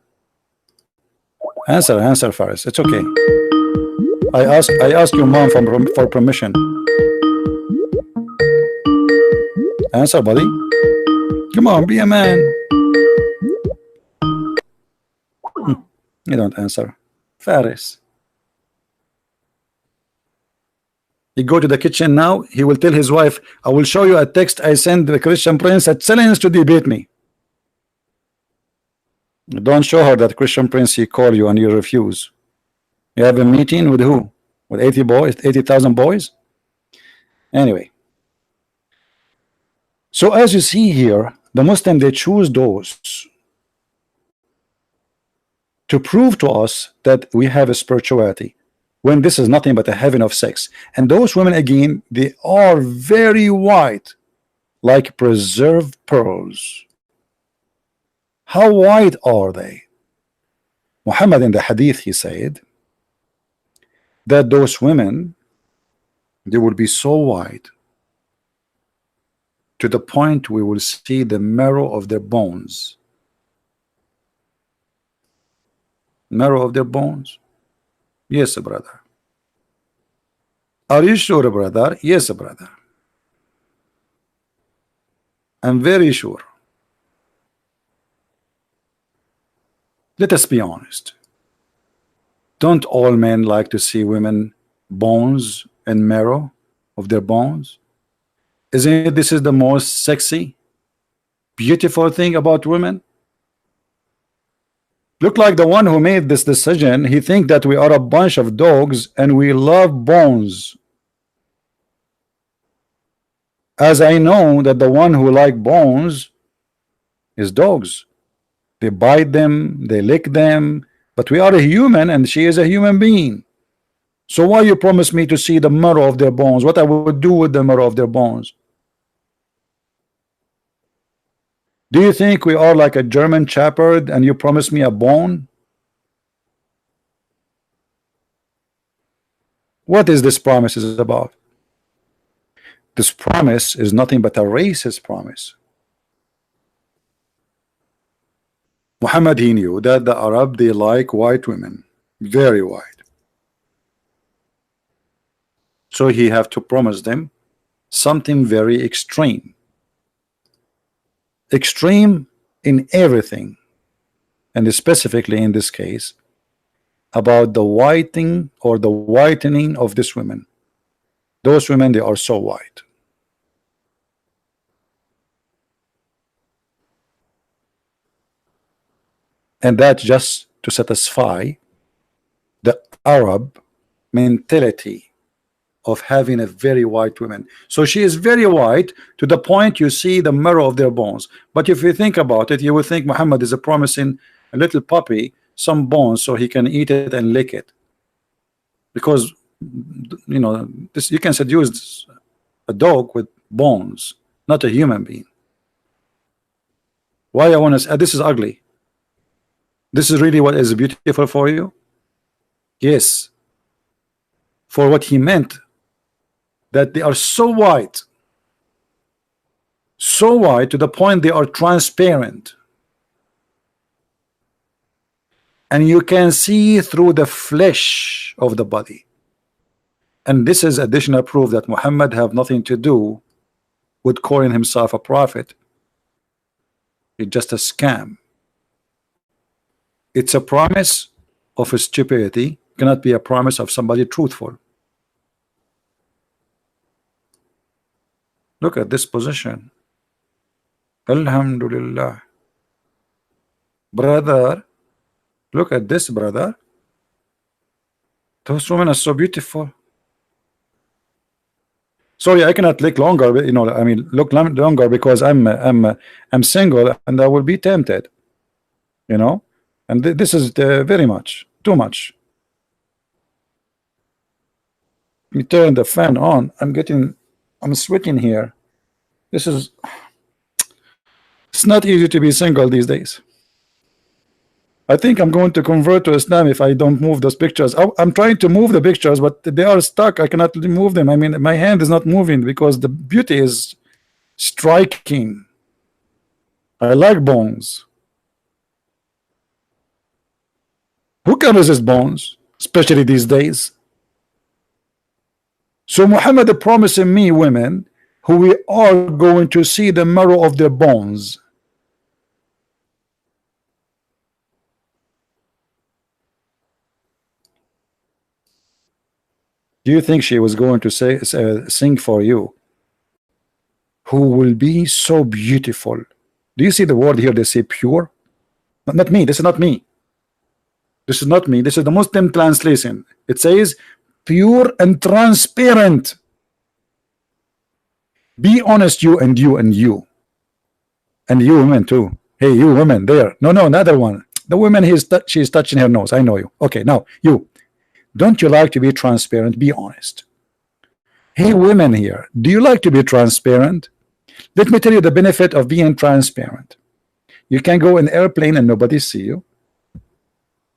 Speaker 1: Answer, Faris. It's okay. I ask your mom for permission. Answer, buddy. Come on, be a man. You don't answer. Faris. He go to the kitchen now. He will tell his wife, I will show you a text I sent the Christian Prince at challenge to debate me. Don't show her that Christian Prince he called you and you refuse. You have a meeting with who? With 80 boys, 80,000 boys? Anyway. So as you see here, the Muslim, they choose those to prove to us that we have a spirituality, when this is nothing but a heaven of sex. And those women, again, they are very white, like preserved pearls. How white are they? Muhammad in the hadith, he said that those women, they will be so white to the point we will see the marrow of their bones. Marrow of their bones? Yes, brother. Are you sure, brother? Yes, brother. I'm very sure. Let us be honest. Don't all men like to see women bones and marrow of their bones? Isn't it this is the most sexy, beautiful thing about women? Look like the one who made this decision, he think that we are a bunch of dogs and we love bones. As I know that the one who like bones is dogs. They bite them, they lick them, but we are a human and she is a human being. So why you promise me to see the marrow of their bones? What I would do with the marrow of their bones? Do you think we are like a German shepherd and you promise me a bone? What is this promise is about? This promise is nothing but a racist promise. Muhammad, he knew that the Arab, they like white women, very white. So he have to promise them something very extreme. Extreme in everything, and specifically in this case about the whitening or the whitening of this women. Those women, they are so white. And that's just to satisfy the Arab mentality of having a very white woman. So she is very white to the point you see the marrow of their bones. But if you think about it, you will think Muhammad is promising a little puppy some bones so he can eat it and lick it. Because you know this, you can seduce a dog with bones, not a human being. Why I want to say this is ugly. This is really what is beautiful for you? Yes. For what he meant, that they are so white to the point they are transparent, and you can see through the flesh of the body. And this is additional proof that Muhammad have nothing to do with calling himself a prophet. It's just a scam. It's a promise of a stupidity, cannot be a promise of somebody truthful. Look at this position. Alhamdulillah. Brother, look at this, brother. Those women are so beautiful. Sorry, I cannot look longer, but, you know, I mean, look longer because I'm single and I will be tempted, you know. And this is very much too much. You turn the fan on. I'm sweating here. This is. It's not easy to be single these days. I think I'm going to convert to Islam if I don't move those pictures. I'm trying to move the pictures, but they are stuck. I cannot move them. I mean, my hand is not moving because the beauty is striking. I like bones. Who can resist bones, especially these days? So Muhammad promising me women who we are going to see the marrow of their bones. Do you think she was going to sing for you? Who will be so beautiful? Do you see the word here? They say pure. Not me. This is not me. This is not me. This is the Muslim translation. It says pure and transparent. Be honest, you and you and you. And you women too. Hey, you women there. No, another one. The woman she's touching her nose. I know you. Okay, now you. Don't you like to be transparent? Be honest. Hey, women here. Do you like to be transparent? Let me tell you the benefit of being transparent. You can go in an airplane and nobody see you.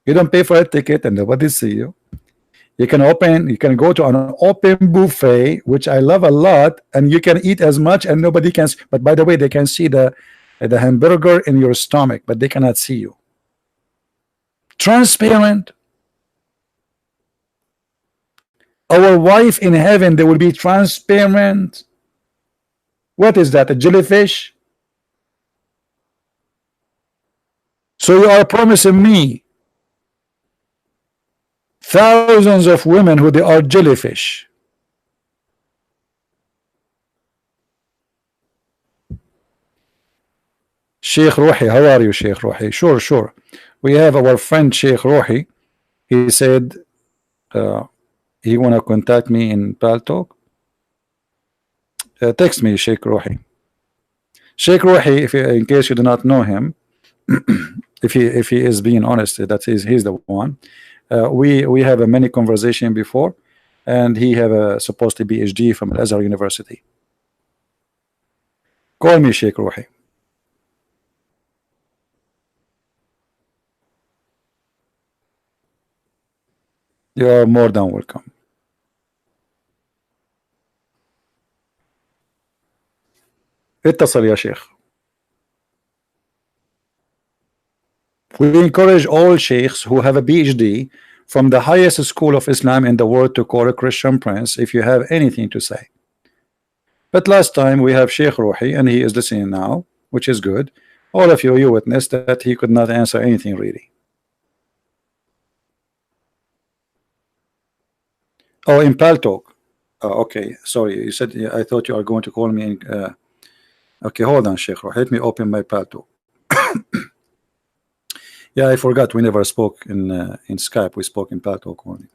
Speaker 1: You don't pay for a ticket and nobody see you. You can go to an open buffet, which I love a lot, and you can eat as much and nobody can. But by the way, they can see the hamburger in your stomach, but they cannot see you. Transparent. Our wife in heaven, they will be transparent. What is that? A jellyfish? So you are promising me thousands of women who they are jellyfish. Sheikh Ruhi, how are you, Sheikh Ruhi? Sure. We have our friend Sheikh Ruhi. He said he wanna contact me in Paltalk. Text me, Sheikh Ruhi. Sheikh Ruhi, in case you do not know him, if he is being honest, he's the one. We have a many conversation before, and he have a supposed to PhD from Al-Azhar University. Call me, Sheikh Ruhi. You are more than welcome. اتصل يا شيخ. We encourage all sheikhs who have a PhD from the highest school of Islam in the world to call a Christian prince if you have anything to say. But last time we have Sheikh Ruhi, and he is listening now, which is good. All of you witnessed that he could not answer anything really. Oh, in Paltalk. Okay, sorry. You said, I thought you are going to call me in. Okay, hold on, Sheikh Ruhi. Let me open my Paltalk. Yeah, I forgot we never spoke in Skype. We spoke in Paltalk only.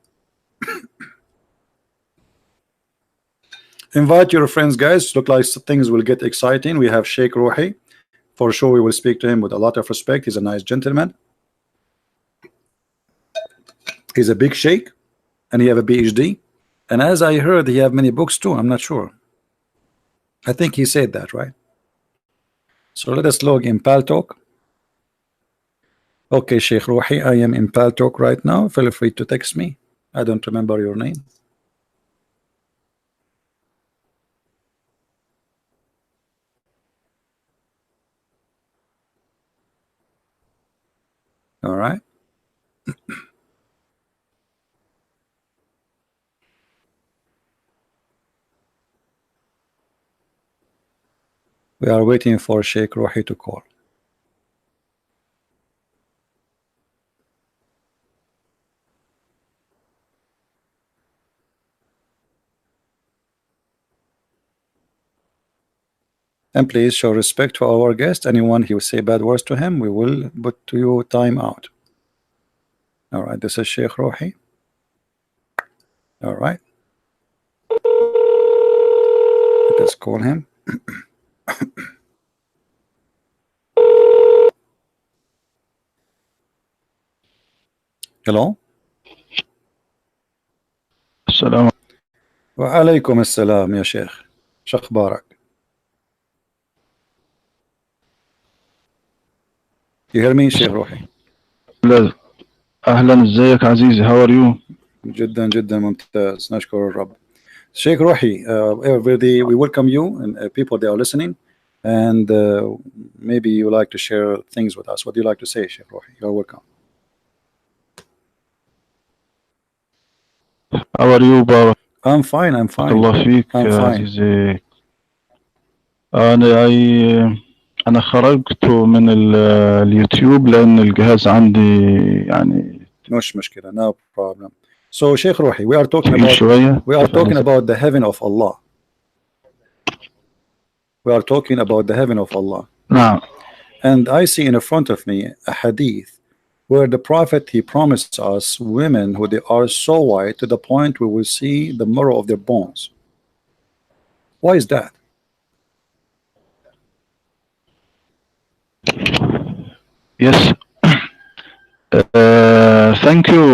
Speaker 1: Invite your friends, guys. Look like things will get exciting. We have Sheikh Ruhi. For sure, we will speak to him with a lot of respect. He's a nice gentleman. He's a big sheikh, and he have a PhD. And as I heard, he have many books too. I'm not sure. I think he said that, right? So let us log in Paltalk. Okay, Sheikh Ruhi, I am in Paltalk right now. Feel free to text me. I don't remember your name. All right. We are waiting for Sheikh Ruhi to call. And please show respect to our guest. Anyone who say bad words to him, we will put to you time out. All right, this is Sheikh Ruhi. All right. Let us call him. Hello.
Speaker 2: Salam.
Speaker 1: وعليكم السلام يا شيخ، شخبارك؟ You hear me شيخ روحي؟
Speaker 2: لا. اهلا، ازيك عزيزي؟ هاو ار يو؟
Speaker 1: جدا جدا ممتاز، نشكر الرب. Sheikh Rohi, we welcome you and people that are listening, and maybe you like to share things with us. What do you like to say, Sheikh Rohi? You're welcome.
Speaker 2: هاو ار يو؟ بارك
Speaker 1: I'm fine. I'm fine.
Speaker 2: الله فيك
Speaker 1: I'm
Speaker 2: يا
Speaker 1: fine.
Speaker 2: عزيزي. انا انا خرجت من اليوتيوب لان الجهاز عندي يعني
Speaker 1: مش مشكلة. No problem. So, Sheikh Rohi, we are talking
Speaker 2: تقيل
Speaker 1: about
Speaker 2: شوية.
Speaker 1: the heaven of Allah. We are talking about the heaven of Allah.
Speaker 2: نعم.
Speaker 1: And I see in front of me a hadith where the Prophet he promised us women who they are so white to the point we will see the marrow of their bones. Why is that?
Speaker 2: Yes. Thank you,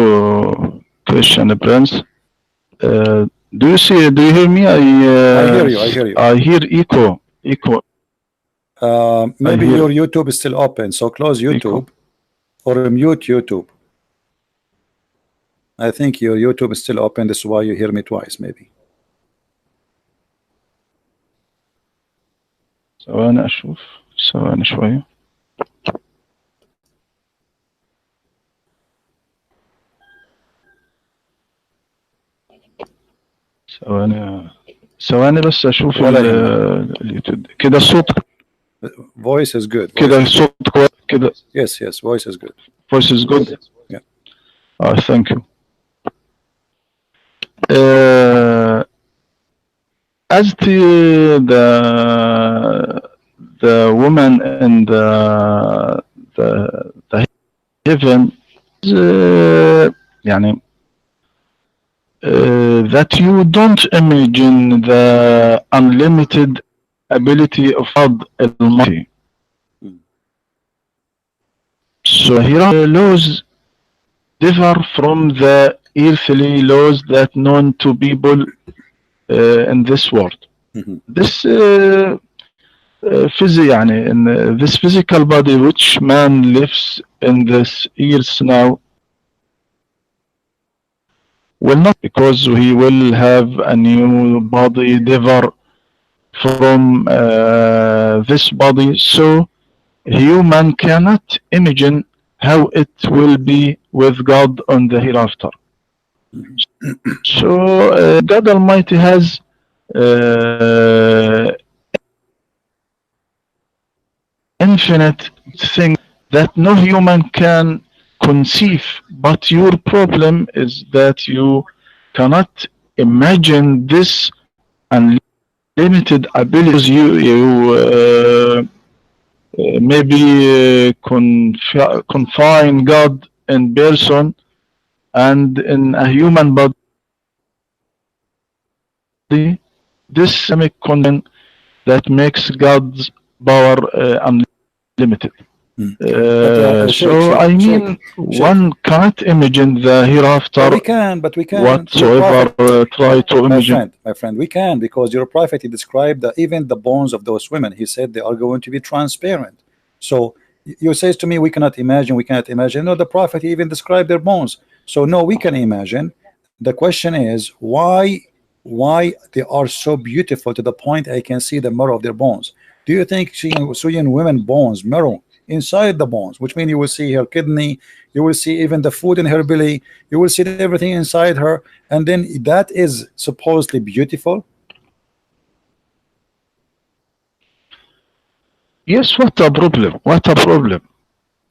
Speaker 2: Christian Prince. Do you see? Do you hear me?
Speaker 1: I hear you. I hear you.
Speaker 2: I hear echo. Echo.
Speaker 1: Maybe your YouTube is still open, so close YouTube or mute YouTube. I think your YouTube is still open. This is why you hear me twice, maybe.
Speaker 2: ثواني أشوف. ثواني شوية. ثواني بس أشوف اليوتيوب. كده الصوت.
Speaker 1: Voice is good.
Speaker 2: كده الصوت كويس كده.
Speaker 1: Yes, yes, voice is good.
Speaker 2: Voice is good.
Speaker 1: Yeah.
Speaker 2: Thank you. As the woman in the heaven, يعني that you don't imagine the unlimited ability of God Almighty. So here laws differ from the earthly laws that known to people in this world. This يعني in this physical body which man lives in this earth now will not, because he will have a new body differ from this body, so human cannot imagine how it will be with God on the hereafter. So God Almighty has infinite things that no human can conceive, but your problem is that you cannot imagine this unlimited abilities. You maybe confine God in person and in a human body. This systemic condition that makes God's power unlimited. So I mean, one can't imagine the hereafter.
Speaker 1: We can, but we can
Speaker 2: whatsoever try to imagine.
Speaker 1: My friend, we can, because your prophet he described even the bones of those women. He said they are going to be transparent. So you say to me we cannot imagine. We cannot imagine. No, the prophet even described their bones. So no, we can imagine. The question is why they are so beautiful to the point I can see the marrow of their bones. Do you think seeing women bones, marrow inside the bones, which means you will see her kidney, you will see even the food in her belly, you will see everything inside her, and then that is supposedly beautiful?
Speaker 2: Yes, what a problem. What a problem.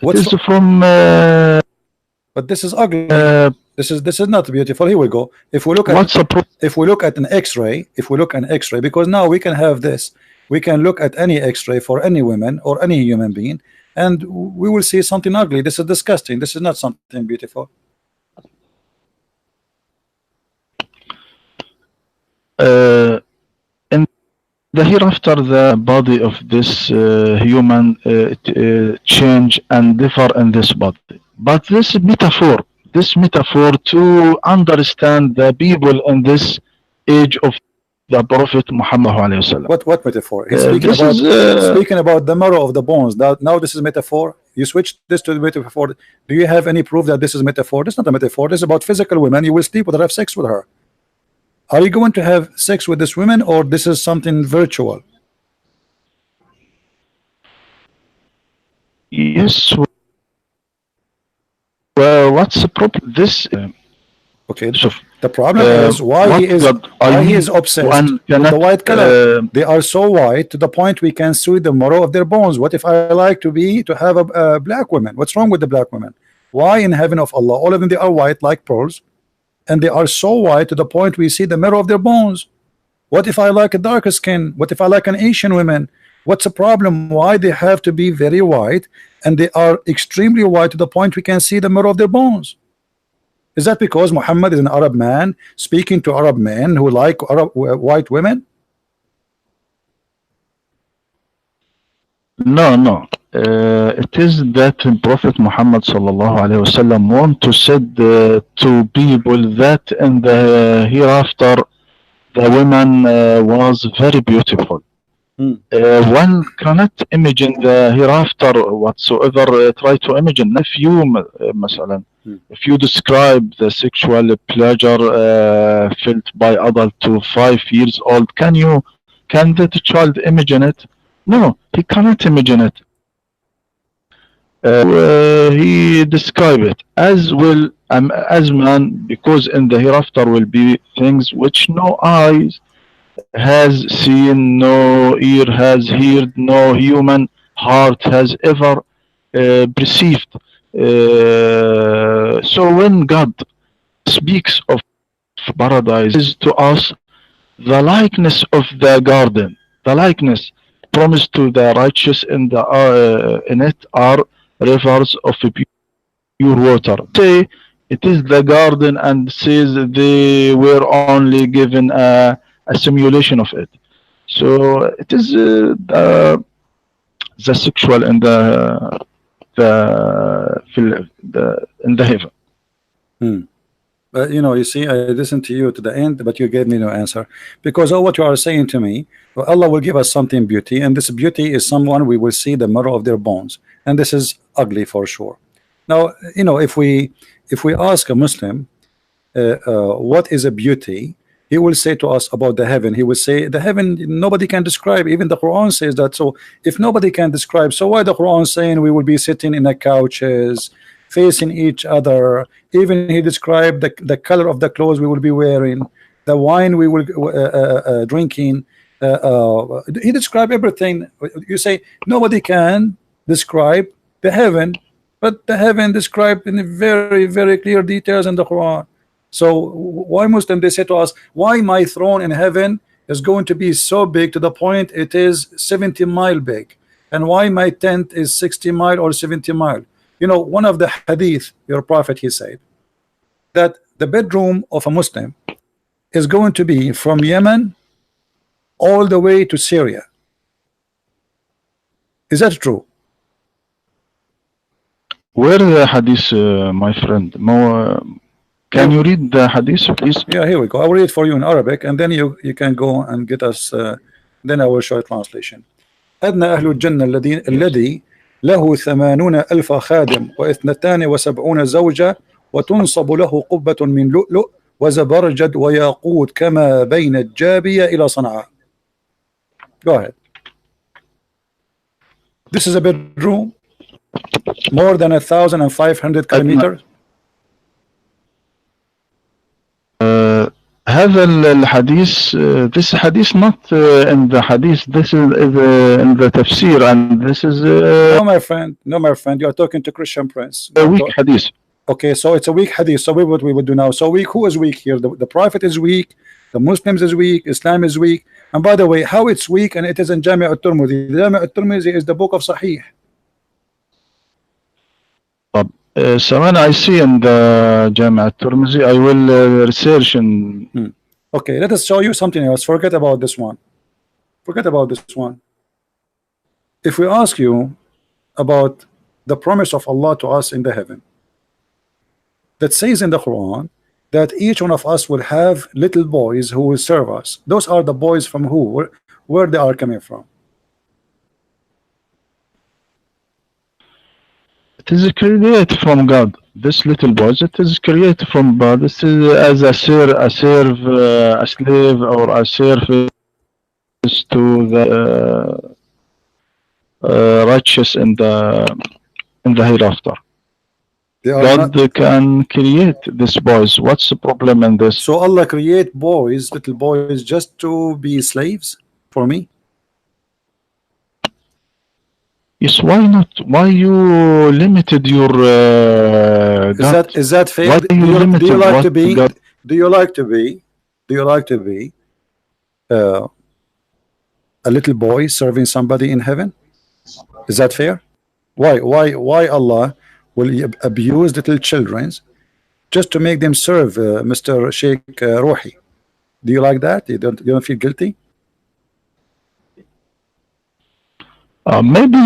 Speaker 2: It is from
Speaker 1: but this is ugly. This is not beautiful. Here we go. If we look at an X-ray, because now we can have this, we can look at any X-ray for any woman or any human being, and we will see something ugly. This is disgusting. This is not something beautiful.
Speaker 2: In the hereafter, the body of this human change and differ in this body. But this metaphor to understand the people in this age of the Prophet Muhammad.
Speaker 1: What metaphor? He's
Speaker 2: This is
Speaker 1: speaking about the marrow of the bones. Now this is metaphor. You switch this to the metaphor. Do you have any proof that this is metaphor? This is not a metaphor. This is about physical women. You will sleep with her, have sex with her. Are you going to have sex with this woman, or this is something virtual?
Speaker 2: yes. Well, what's the problem? This
Speaker 1: Okay.
Speaker 2: so
Speaker 1: The problem is why
Speaker 2: what
Speaker 1: he is
Speaker 2: God
Speaker 1: why
Speaker 2: I
Speaker 1: he
Speaker 2: mean
Speaker 1: is obsessed
Speaker 2: one
Speaker 1: with the
Speaker 2: cannot
Speaker 1: white color. They are so white to the point we can see the marrow of their bones. What if I like to have a black woman? What's wrong with the black women? Why in heaven of Allah, all of them they are white like pearls, and they are so white to the point we see the marrow of their bones? What if I like a darker skin? What if I like an Asian woman? What's the problem? Why they have to be very white, and they are extremely white to the point we can see the marrow of their bones? Is that because Muhammad is an Arab man speaking to Arab men who like white women?
Speaker 2: no. It is that Prophet Muhammad sallallahu alaihi wasallam want to said to people that in the hereafter the woman was very beautiful. One cannot imagine the hereafter whatsoever. Try to imagine if you, مثلا, if you describe the sexual pleasure felt by adult to 5 years old, can that child imagine it? No, he cannot imagine it. He describe it as well as man, because in the hereafter will be things which no eyes has seen, no ear has heard, no human heart has ever perceived. So when God speaks of paradise, is to us the likeness of the garden, the likeness promised to the righteous in it are rivers of pure water. Say it is the garden and says they were only given a simulation of it. So it is the sexual in the heaven.
Speaker 1: But you see, I listened to you to the end, but you gave me no answer, because all what you are saying to me, well, Allah will give us something beauty, and this beauty is someone we will see the marrow of their bones, and this is ugly for sure. Now, if we ask a Muslim what is a beauty, he will say to us about the heaven. He will say the heaven nobody can describe. Even the Quran says that. So if nobody can describe, so why the Quran saying we will be sitting in the couches facing each other? Even he described the color of the clothes we will be wearing, the wine we will drinking. He described everything. You say nobody can describe the heaven, but the heaven described in very, very clear details in the Quran. So why Muslim they say to us, why my throne in heaven is going to be so big to the point it is 70 mile big, and why my tent is 60 mile or 70 mile? One of the hadith, your prophet, he said that the bedroom of a Muslim is going to be from Yemen all the way to Syria. Is that true?
Speaker 2: Where the hadith, my friend? Can you read the hadith, please?
Speaker 1: Yeah, here we go. I will read it for you in Arabic, and then you can go and get us. Then I will show a translation. أدنى أهل الجنة الذي له 80,000 خادم و72 زوجة وتنصب له قبة من لؤلؤ وزبرجد وياقوت كما بين الجابية إلى صنعاء. Go ahead. This is a bedroom more than 1,500 kilometers.
Speaker 2: هذا الحديث this hadith not in the hadith, this is in the tafsir, and this is
Speaker 1: no my friend, you are talking to Christian Prince.
Speaker 2: A weak hadith.
Speaker 1: Okay, so it's a weak hadith. So what we would do now, so weak, who is weak here? The Prophet is weak, the Muslims is weak, Islam is weak. And by the way, how it's weak, and it is in Jami' al-Tirmidhi. Jami' al-Tirmidhi is the book of Sahih.
Speaker 2: Someone I see in the Jami' al-Tirmidhi, I will research and
Speaker 1: Okay, let us show you something else. Forget about this one. If we ask you about the promise of Allah to us in the heaven, that says in the Quran that each one of us will have little boys who will serve us. Those are the boys from who? Where they are coming from?
Speaker 2: It is created from God. This little boys, it is created from God. This is as a slave, or a service to the righteous in the hereafter.
Speaker 1: They are
Speaker 2: God
Speaker 1: not.
Speaker 2: can create these boys. What's the problem in this?
Speaker 1: So Allah create boys, little boys, just to be slaves for me?
Speaker 2: Yes, why not? Why you limited your God?
Speaker 1: Is that fair?
Speaker 2: Why you
Speaker 1: Do you
Speaker 2: limited
Speaker 1: like
Speaker 2: what
Speaker 1: to be?
Speaker 2: God?
Speaker 1: Do you like to be? Do you like to be uh, a little boy serving somebody in heaven? Is that fair? Why Allah will abuse little children just to make them serve Mr. Sheikh Ruhi? Do you like that? You don't feel guilty?
Speaker 2: Maybe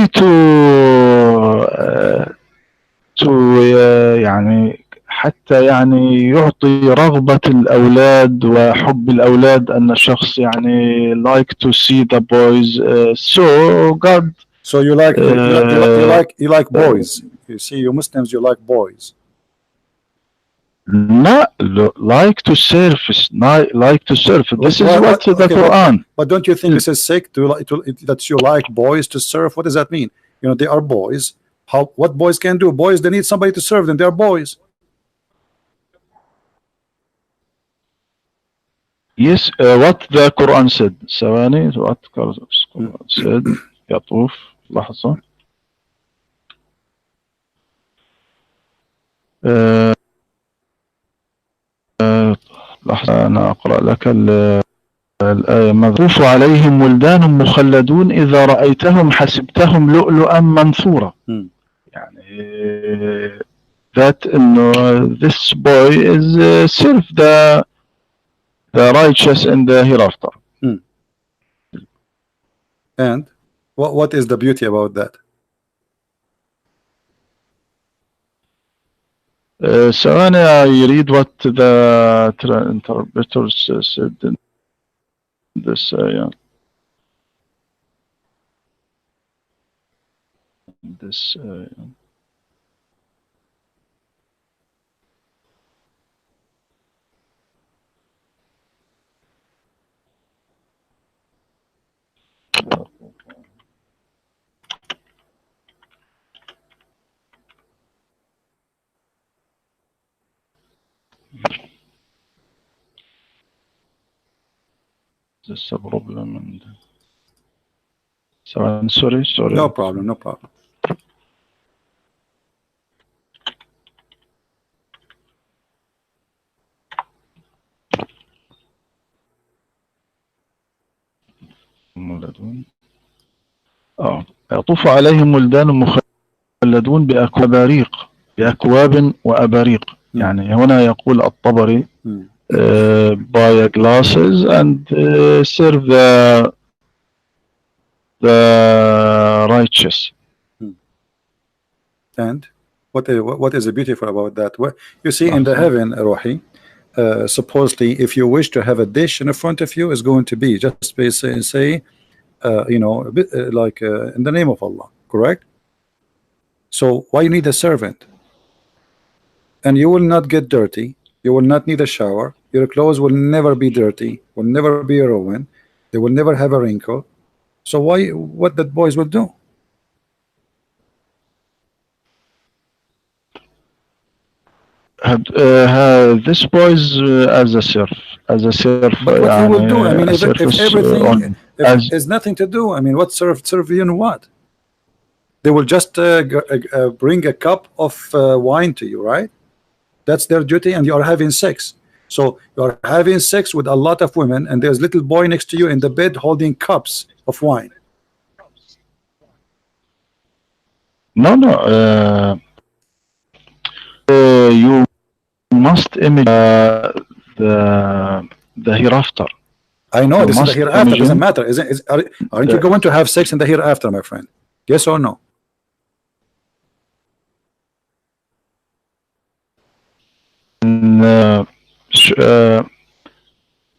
Speaker 2: يعني حتى يعني يعطي رغبة الأولاد وحب الأولاد أن الشخص يعني like to see the boys. So God.
Speaker 1: So you like boys. You see, you Muslims, you like boys.
Speaker 2: Not like to serve. Like to serve. This is what the Quran.
Speaker 1: But don't you think this is sick that you like boys to serve? What does that mean? You know, they are boys. What boys can do? Boys, they need somebody to serve them. They are boys.
Speaker 2: Yes, what the Quran said. ثواني, what the Quran said. يطوف لحظة. لحظة أنا أقرأ لك الآية. يطوف عليهم ولدان مخلدون إذا رأيتهم حسبتهم لؤلؤا منثورا. يعني that this boy is serve the righteous in the hereafter.
Speaker 1: And what is the beauty about that?
Speaker 2: ثواني, I read what the interpreters said in this ayah. This This a problem. And so I'm sorry.
Speaker 1: No problem.
Speaker 2: يطوف عليهم ولدان مخلدون بأكواب وأباريق. يعني هنا يقول الطبري buy glasses and serve the righteous.
Speaker 1: And what is beautiful about that? You see, in the heaven, Ruhi, supposedly, if you wish to have a dish in front of you, is going to be just say, you know, a bit, like in the name of Allah, correct? So why you need a servant? And you will not get dirty. You will not need a shower. Your clothes will never be dirty, will never be ruined. They will never have a wrinkle. So what that boys will do?
Speaker 2: This boys as a serf.
Speaker 1: But what he will do? I mean, if everything is nothing to do, I mean, what serve you know what? They will just bring a cup of wine to you, right? That's their duty, and you are having sex. So you are having sex with a lot of women, and there's little boy next to you in the bed holding cups of wine.
Speaker 2: No. You must image the hereafter.
Speaker 1: I know this is the hereafter. Doesn't matter. Aren't you going to have sex in the hereafter, my friend? Yes or no?
Speaker 2: sh- uh,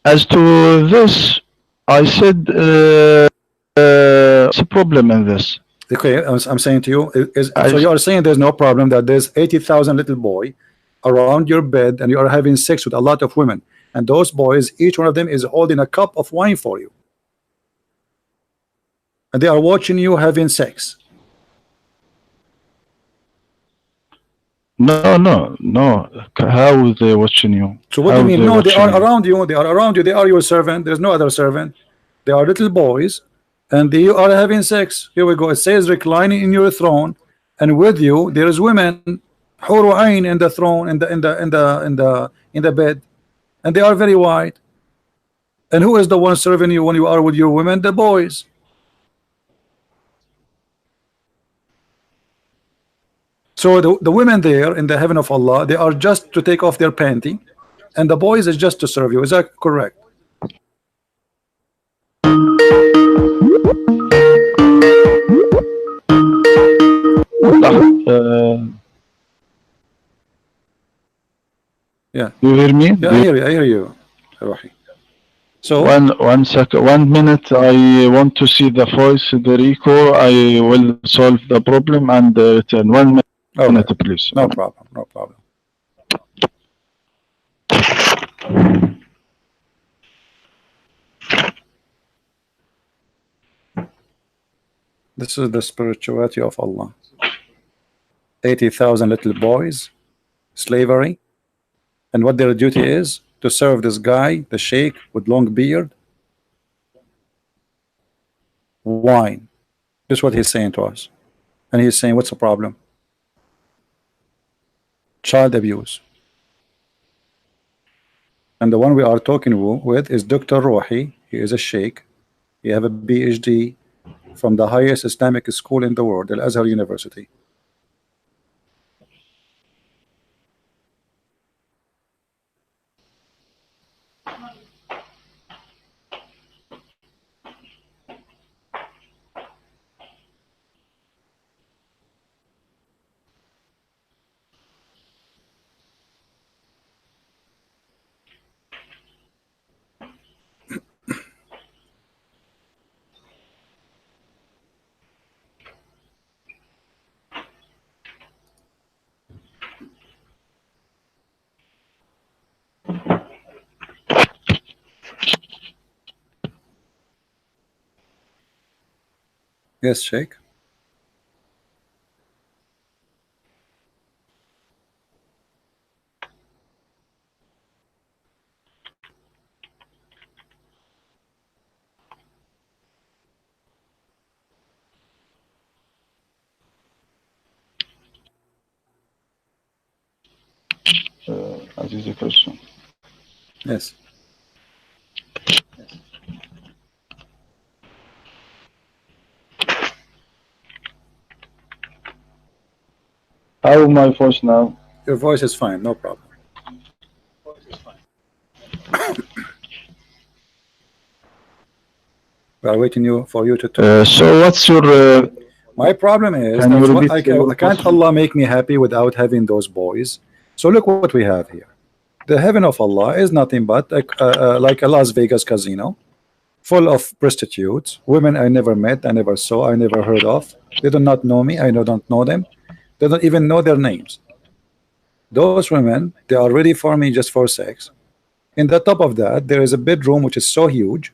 Speaker 2: as to this, I said what's the problem in this?
Speaker 1: Okay, I'm saying to you, so
Speaker 2: I
Speaker 1: you are saying there's no problem that there's 80,000 little boy around your bed and you are having sex with a lot of women, and those boys, each one of them is holding a cup of wine for you, and they are watching you having sex.
Speaker 2: no. How they watching you?
Speaker 1: So what do you
Speaker 2: How
Speaker 1: mean?
Speaker 2: they
Speaker 1: No, they
Speaker 2: watching
Speaker 1: are
Speaker 2: you?
Speaker 1: around you. They are around you. They are your servant. There's no other servant. They are little boys, and you are having sex. Here we go. It says reclining in your throne, and with you there is women, hur ain in the throne, in the bed, and they are very white. And who is the one serving you when you are with your women? The boys. So the women there in the heaven of Allah, they are just to take off their panty, and the boys is just to serve you. Is that correct?
Speaker 2: Uh,
Speaker 1: Yeah.
Speaker 2: you hear me?
Speaker 1: Yeah, I hear you. I hear you, Ruhi. So
Speaker 2: One second, 1 minute. I want to see the voice, Rico. I will solve the problem and return. 1 minute,
Speaker 1: all right,
Speaker 2: please.
Speaker 1: no problem, no problem. This is the spirituality of Allah. 80,000 little boys, slavery, and what their duty is to serve this guy, the sheikh with long beard, wine. This is what he's saying to us, and he's saying, what's the problem? Child abuse. And the one we are talking with is Dr. Rohi. He is a sheikh. He have a PhD from the highest Islamic school in the world, Al Azhar University. Yes, sheikh.
Speaker 2: This is a question.
Speaker 1: Yes.
Speaker 2: How my voice now?
Speaker 1: Your voice is fine, no problem. We are waiting for you to talk.
Speaker 2: So what's your?
Speaker 1: My problem is
Speaker 2: Can you
Speaker 1: that's what
Speaker 2: repeat your
Speaker 1: can't
Speaker 2: question?
Speaker 1: Allah make me happy without having those boys. So look what we have here. The heaven of Allah is nothing but like a Las Vegas casino, full of prostitutes, women I never met, I never saw, I never heard of. They do not know me, I don't know them. They don't even know their names. Those women, they are ready for me just for sex. In the top of that, there is a bedroom which is so huge,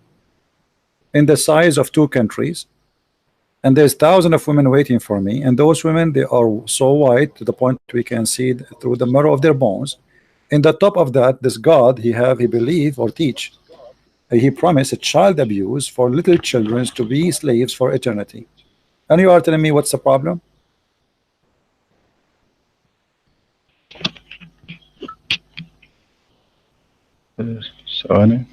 Speaker 1: in the size of 2 countries, and there's thousands of women waiting for me. And those women, they are so white to the point we can see through the marrow of their bones. In the top of that, this God he believe or teach, he promised a child abuse for little children to be slaves for eternity. And you are telling me what's the problem?
Speaker 2: ثواني.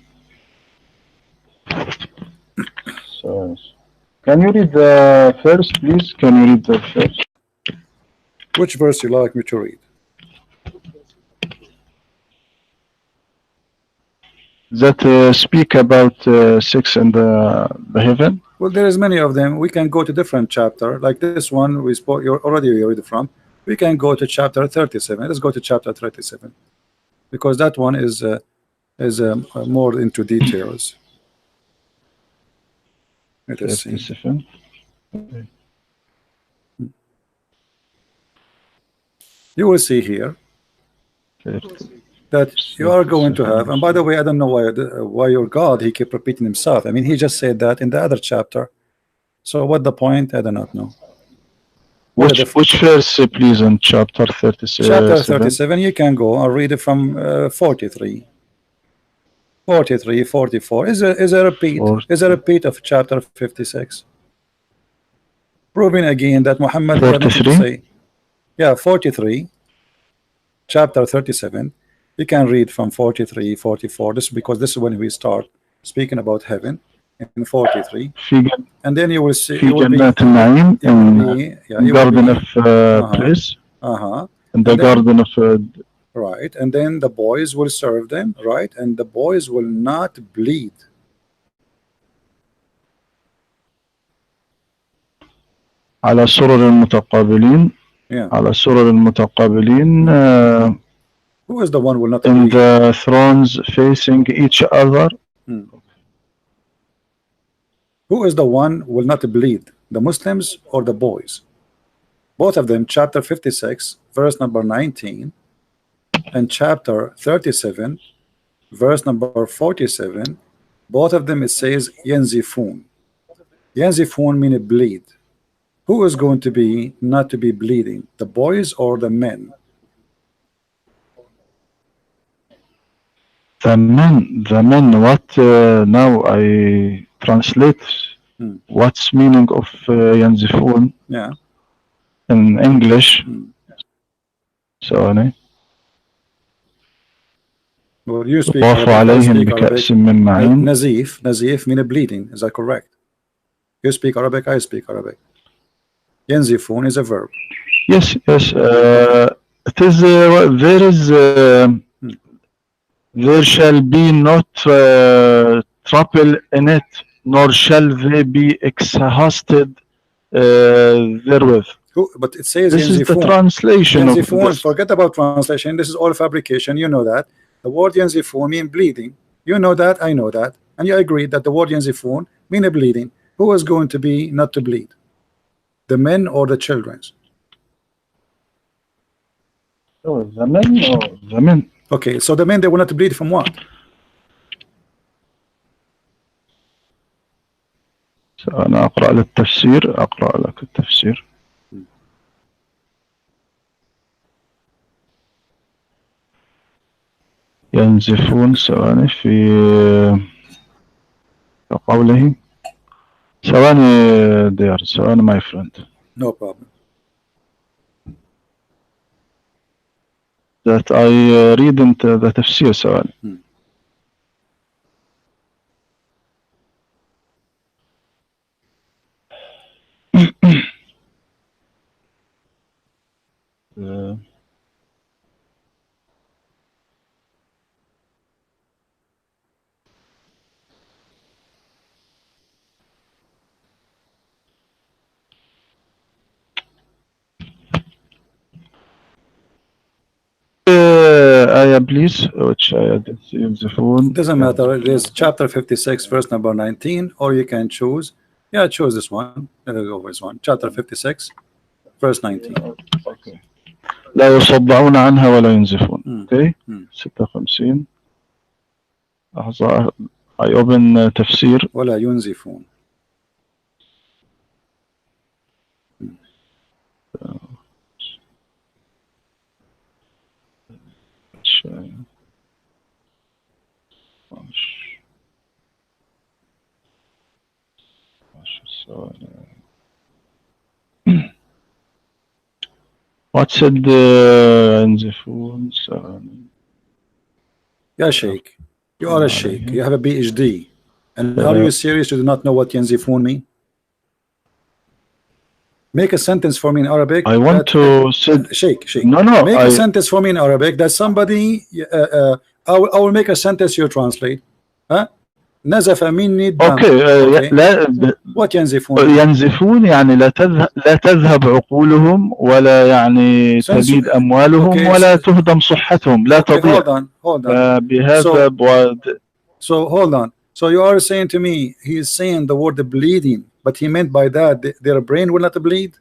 Speaker 2: So, can you read the first, please? Can you read the first?
Speaker 1: Which verse you like me to read?
Speaker 2: That speak about sex and the heaven.
Speaker 1: Well, there is many of them. We can go to different chapter, like this one we spoke. You already read it from. We can go to chapter 37. Let's go to chapter 37. because that one is more into details. Let us see.
Speaker 2: 37.
Speaker 1: You will see here that you are going to have, and by the way, I don't know why your God, he kept repeating himself. I mean, he just said that in the other chapter. So what the point? I do not know.
Speaker 2: Which verse, please, in chapter 37?
Speaker 1: Chapter 37, you can go and read it from 43. 43, 44 is a repeat. Is a repeat of chapter 56, proving again that Muhammad had nothing to say. Yeah, 43, chapter 37. You can read from 43, 44. This is because this is when we start speaking about heaven in 43, and then you will see. You will be,
Speaker 2: Garden of Bliss. In the Garden of.
Speaker 1: Right, and then the boys will serve them, right, and the boys will not bleed.
Speaker 2: على سرر المتقابلين.
Speaker 1: Yeah.
Speaker 2: على سرر المتقابلين.
Speaker 1: Who is the one who will not
Speaker 2: in
Speaker 1: bleed?
Speaker 2: The thrones facing each other.
Speaker 1: Who is the one who will not bleed? The Muslims or the boys? Both of them, chapter 56, verse number 19. And chapter 37, verse number 47, both of them it says Yanzifun. Yanzifun mean bleed. Who is going to be not to be bleeding? The boys or the men?
Speaker 2: The men. What now I translate what's meaning of Yanzifun?
Speaker 1: Yeah.
Speaker 2: In English. Sorry.
Speaker 1: Well, you speak Arabic, I speak Arabic. Nazif mean bleeding. Is that correct? You speak Arabic, I speak Arabic. Yanzifun is a verb.
Speaker 2: Yes. It is. There shall be not trouble in it, nor shall they be exhausted therewith.
Speaker 1: But it says
Speaker 2: this is the translation of this.
Speaker 1: Forget about translation. This is all fabrication. You know that. The word Yanzifun mean bleeding. You know that, I know that. And you agree that the word Yanzifun mean a bleeding. Who is going to be not to bleed? The men or the children?
Speaker 2: Oh, the men or the men.
Speaker 1: Okay, so the men, they will not bleed from what?
Speaker 2: أنا أقرأ لك التفسير. ينزفون ثواني في قوله ثواني my friend.
Speaker 1: No problem.
Speaker 2: That I read into the تفسير ثواني. Please, which the phone.
Speaker 1: Doesn't matter. There's chapter 56, verse number 19, or you can choose. Yeah, choose this one. Let us go with this one. Chapter 56, verse 19.
Speaker 2: Okay. لا يصدعون عنها ولا ينزفون. Okay. 56. لحظة. I open تفسير.
Speaker 1: ولا ينزفون.
Speaker 2: What's it in the phone?
Speaker 1: Yeah, Sheikh. You are a Sheikh. You have a PhD. And are you serious? You do not know what Yanzifun mean? Make a sentence for me in Arabic.
Speaker 2: I want to say
Speaker 1: Sheikh.
Speaker 2: No.
Speaker 1: Make a sentence for me in Arabic that somebody I will make a sentence you translate. Huh? نزف مني الدم.
Speaker 2: اوكي
Speaker 1: Okay.
Speaker 2: لا
Speaker 1: What ينزفون؟
Speaker 2: ينزفون يعني لا تذهب عقولهم، ولا يعني
Speaker 1: Since
Speaker 2: تبيد أموالهم،
Speaker 1: okay,
Speaker 2: ولا تهدم صحتهم، لا
Speaker 1: okay,
Speaker 2: تضيع.
Speaker 1: hold on.
Speaker 2: فبهذا
Speaker 1: So hold on. So you are saying to me he is saying the word bleeding, but he meant by that their brain will not bleed,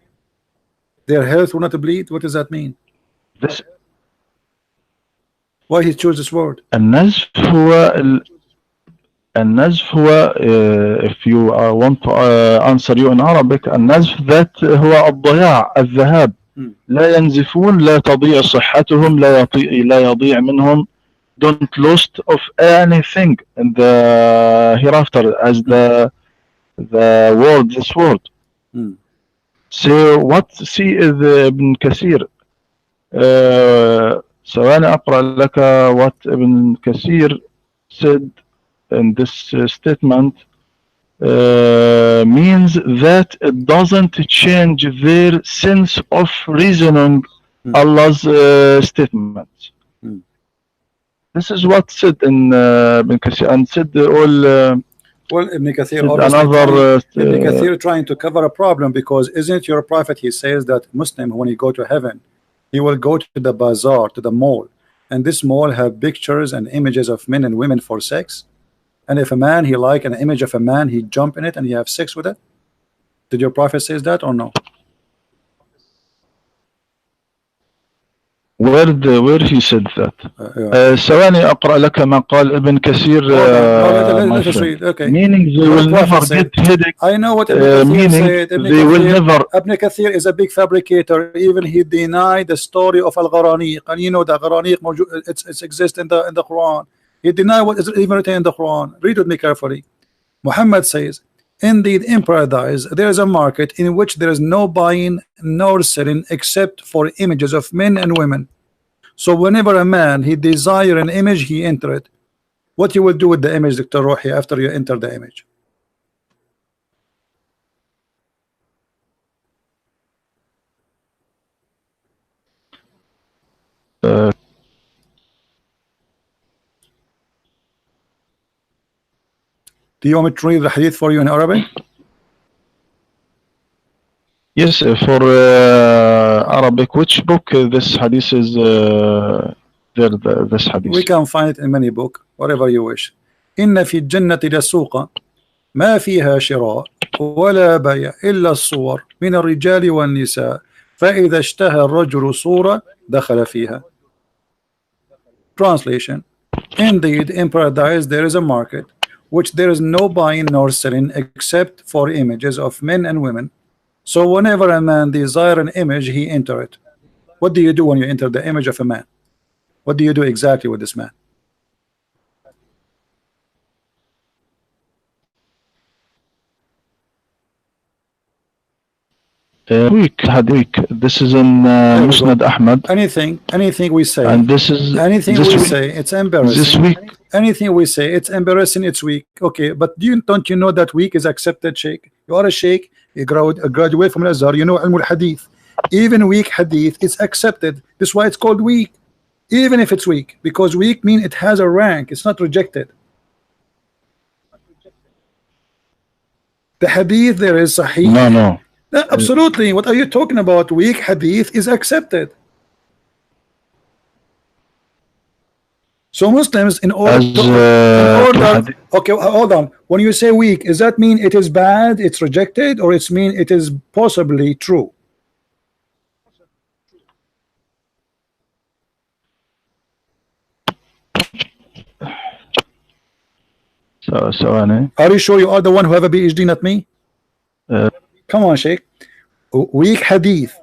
Speaker 1: their health will not bleed. What does that mean?
Speaker 2: this
Speaker 1: Why he chose this word?
Speaker 2: النزف هو النزف هو if you want to answer you in Arabic، النزف that هو الضياع، الذهاب. لا ينزفون، لا تضيع صحتهم، لا يضيع منهم. Don't lost of anything in the hereafter as the world, this world. So what see is ابن كثير. ثواني أقرأ لك what ابن كثير said in this statement. Means that it doesn't change their sense of reasoning Allah's statements. This is what said in Ibn Kathir, and said all.
Speaker 1: Well, Ibn Kathir Ibn Kathir trying to cover a problem, because isn't your prophet, he says that Muslim, when he go to heaven, he will go to the bazaar, to the mall, and this mall have pictures and images of men and women for sex. And if a man, he like an image of a man, he jump in it and he have sex with it. Did your prophet says that or no?
Speaker 2: Where he said that? ثواني أقرأ لك ما قال ابن كثير.
Speaker 1: Let us read. Okay.
Speaker 2: Meaning they will never get headache.
Speaker 1: I know what Ibn Kathir said.
Speaker 2: They will never.
Speaker 1: Ibn Kathir is a big fabricator. Even he denied the story of Al-Gharaniq, and you know the Gharaniq it's exists in the Quran. He denied what is even written in the Quran. Read with me carefully. Muhammad says, indeed in paradise there is a market in which there is no buying nor selling except for images of men and women. So whenever a man he desire an image, he enter it. What you will do with the image, Dr. Rohi, after you enter the image? Do you want me to read the hadith for you in Arabic?
Speaker 2: Yes, for Arabic. Which book this hadith is there? This hadith.
Speaker 1: We can find it in many books, whatever you wish. إن في الجنة لسوقا ما فيها شراء ولا بيع إلا الصور من الرجال والنساء فإذا اشتهى الرجل صورة دخل فيها. Translation: indeed in paradise there is a market which there is no buying nor selling except for images of men and women. So whenever a man desire an image, he enter it. What do you do when you enter the image of a man? What do you do exactly with this man?
Speaker 2: Week. This is in Musnad Ahmad.
Speaker 1: Anything we say,
Speaker 2: and this is
Speaker 1: anything we say, it's embarrassing.
Speaker 2: This week,
Speaker 1: anything we say, it's embarrassing. It's weak. Okay, but don't you know that weak is accepted, Sheikh? You are a Sheikh. You graduate from Al-Azhar. You know Ilm al-Hadith. Even weak Hadith is accepted. That's why it's called weak, even if it's weak, because weak means it has a rank. It's not rejected. The Hadith there is Sahih.
Speaker 2: No.
Speaker 1: Absolutely. What are you talking about? Weak Hadith is accepted. So Muslims, in order okay, hold on. When you say weak, does that mean it is bad, it's rejected, or it's mean it is possibly true?
Speaker 2: So
Speaker 1: are you sure you are the one who have a PhD, not me? Come on, Sheikh. Weak Hadith,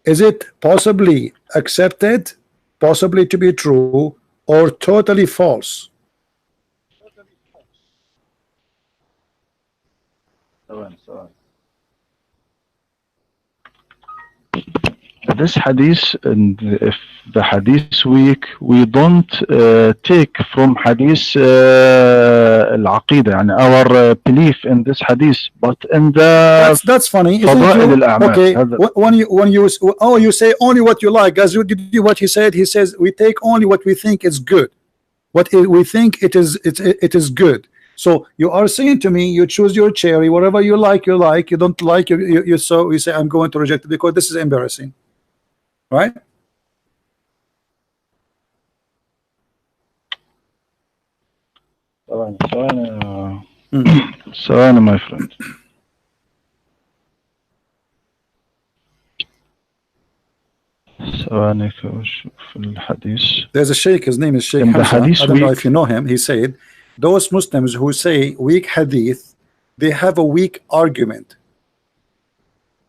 Speaker 1: is it possibly accepted, possibly to be true, or totally false?
Speaker 2: This hadith, and if the hadith weak, we don't take from hadith al-aqidah, and our belief in this hadith, but in the
Speaker 1: that's funny, isn't it? Okay, when you say only what you like, as you did what he said. He says we take only what we think is good, what we think it is good. So you are saying to me, you choose your cherry, whatever you like, you like. You don't like, you so you say I'm going to reject it because this is embarrassing, right?
Speaker 2: ثواني my friend. ثواني في الحديث.
Speaker 1: There's a sheikh, his name is Sheikh
Speaker 2: In the
Speaker 1: Hamza.
Speaker 2: hadith
Speaker 1: I don't know
Speaker 2: week-
Speaker 1: if you know him. He said those Muslims who say weak hadith, they have a weak argument.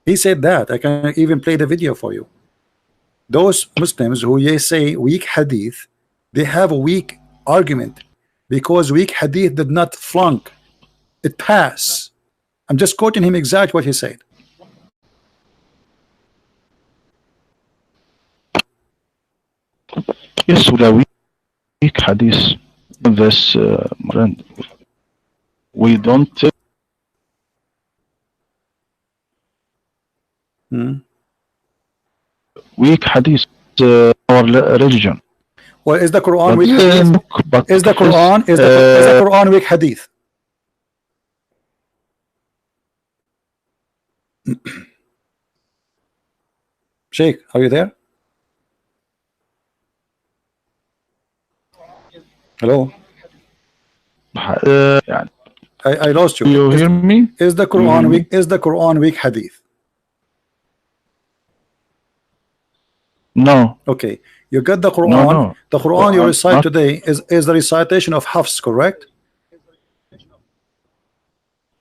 Speaker 1: He said that. I can even play the video for you. Those Muslims who say weak hadith, they have a weak argument because weak hadith did not flunk, it passed. I'm just quoting him exactly what he said.
Speaker 2: Yes, we weak hadith. This friend, we don't weak hadith our religion.
Speaker 1: Well, is the Quran
Speaker 2: But
Speaker 1: weak hadith?
Speaker 2: but
Speaker 1: Is the Quran is the Quran weak hadith? Sheikh, are you there? Hello?
Speaker 2: يعني,
Speaker 1: I lost you.
Speaker 2: do you hear me?
Speaker 1: Is the Quran weak? Is the Quran weak hadith?
Speaker 2: No.
Speaker 1: Okay, you got the Quran.
Speaker 2: No.
Speaker 1: The Quran you recite
Speaker 2: not-
Speaker 1: today is the recitation of Hafs, correct?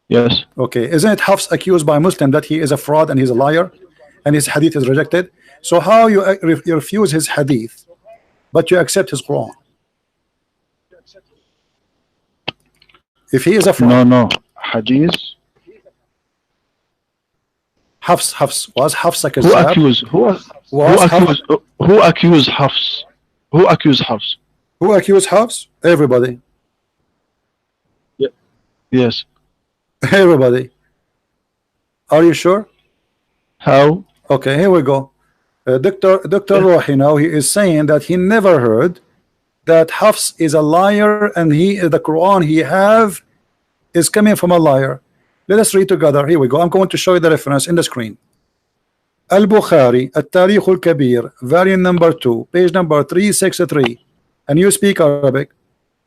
Speaker 2: Yes.
Speaker 1: Okay, isn't it Hafs accused by Muslim that he is a fraud and he's a liar, and his hadith is rejected? So how you refuse his hadith, but you accept his Quran? If he is a fraud,
Speaker 2: No. Hadith.
Speaker 1: Hafs was Hafs a
Speaker 2: Who
Speaker 1: kazzab?
Speaker 2: accused? Who accused Hafs? Who accused Hafs?
Speaker 1: Who accused Hafs? Everybody.
Speaker 2: Yes.
Speaker 1: Everybody. Are you sure?
Speaker 2: How?
Speaker 1: Okay, here we go. Dr. Rohi now, he is saying that he never heard that Hafs is a liar and the Quran he have is coming from a liar. Let us read together. Here we go. I'm going to show you the reference in the screen. Al-Bukhari, At-Tarikh al-Kabir, variant number 2, page number 363. And you speak Arabic.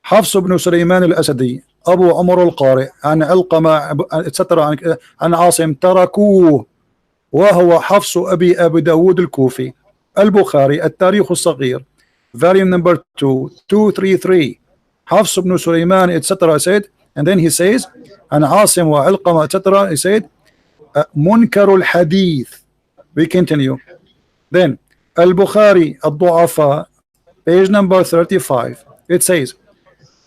Speaker 1: حفص بن سليمان الأسدي أبو عمر القارئ عن علقمة etc. عن عاصم تركوه وهو حفص أبي داود الكوفي. البخاري التاريخ الصغير volume number 2 233 حفص بن سليمان etc. said, and then he says عن عاصم وعلقمة etc. he said منكر الحديث. We continue. Then البخاري الضعفاء page number 35 it says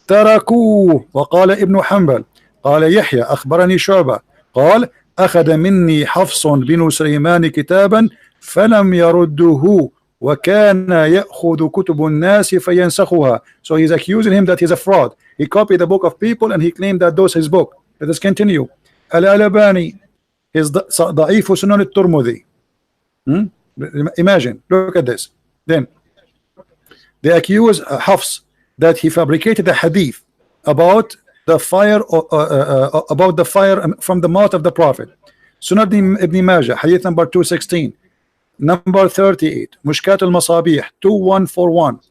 Speaker 1: تركوه وقال ابن حنبل قال يحيى أخبرني شعبة قال أخذ مني حفص بن سليمان كتابا فلم يرده وكان يأخذ كتب الناس فينسخها. So he's accusing him that he's a fraud. He copied the book of people and he claimed that those his book. Let us continue. Al-Albani is ضعيف سنن الترمذي. Imagine, look at this. Then they accuse Hafs that he fabricated a hadith about the fire from the mouth of the Prophet. Sunan Ibn Majah, hadith number 216, number 38, Mushkat al-Masabih 2141,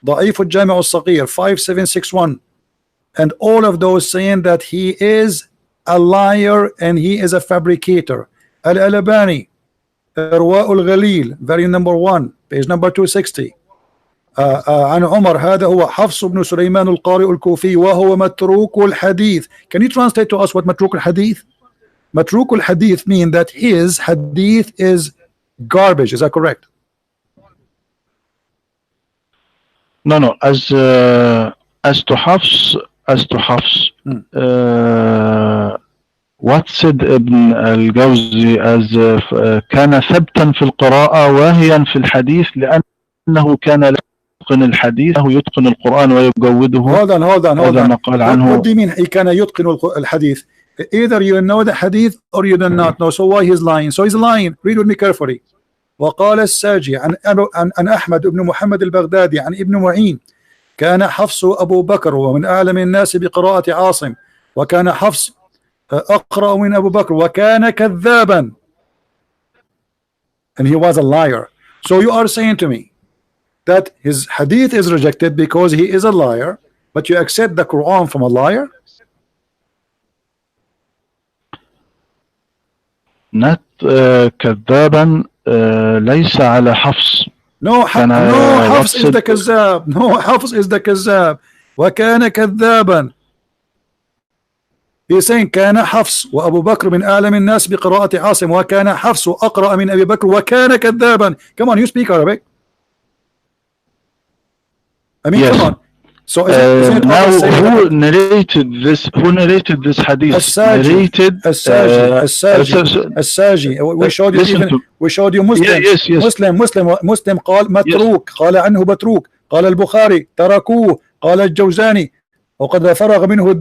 Speaker 1: Da'if al-Jami' al-Saghir 5761, and all of those saying that he is a liar and he is a fabricator. Al-Albani, Irwa al-Ghalil, variant number 1, page number 260. عن عمر هذا هو حفص بن سليمان القارئ الكوفي وهو متروك الحديث. Can you translate to us what متروك الحديث? متروك الحديث mean that his hadith is garbage. Is that correct?
Speaker 2: No. As to Hafs, what said Ibn al-Jawzi as كان ثبتا في القراءة واهيا في الحديث لأنه كان لا يتقن الحديث أو يتقن القرآن ويجوده.
Speaker 1: Hold on.
Speaker 2: قال عنه.
Speaker 1: What do you mean he كان يتقن الحديث? Either you know the hadith or you do not know. So why he's lying? So he's lying. Read with me carefully. وقال الساجي عن أحمد بن محمد البغدادي عن ابن معين كان حفص أبو بكر ومن أعلم الناس بقراءة عاصم وكان حفص أقرأ من أبو بكر وكان كذابا, and he was a liar. So you are saying to me that his hadith is rejected because he is a liar, but you accept the Quran from a liar?
Speaker 2: Not كذابا ليس على حفص.
Speaker 1: No, Hafs is the كذاب. No, Hafs is the كذاب. وكان كذابا. He's saying كان حفص وأبو بكر من أعلم الناس بقراءة عاصم وكان حفص أقرأ من أبي بكر وكان كذابا. Come on, you speak Arabic. I mean, yes. Come on. So is it
Speaker 2: now who narrated this? Who narrated this hadith?
Speaker 1: الساجي. We showed you Muslim.
Speaker 2: Yes.
Speaker 1: Muslim قال متروك, قال عنه متروك. قال البخاري تركوه. قال الجوزاني وقد فرغ منه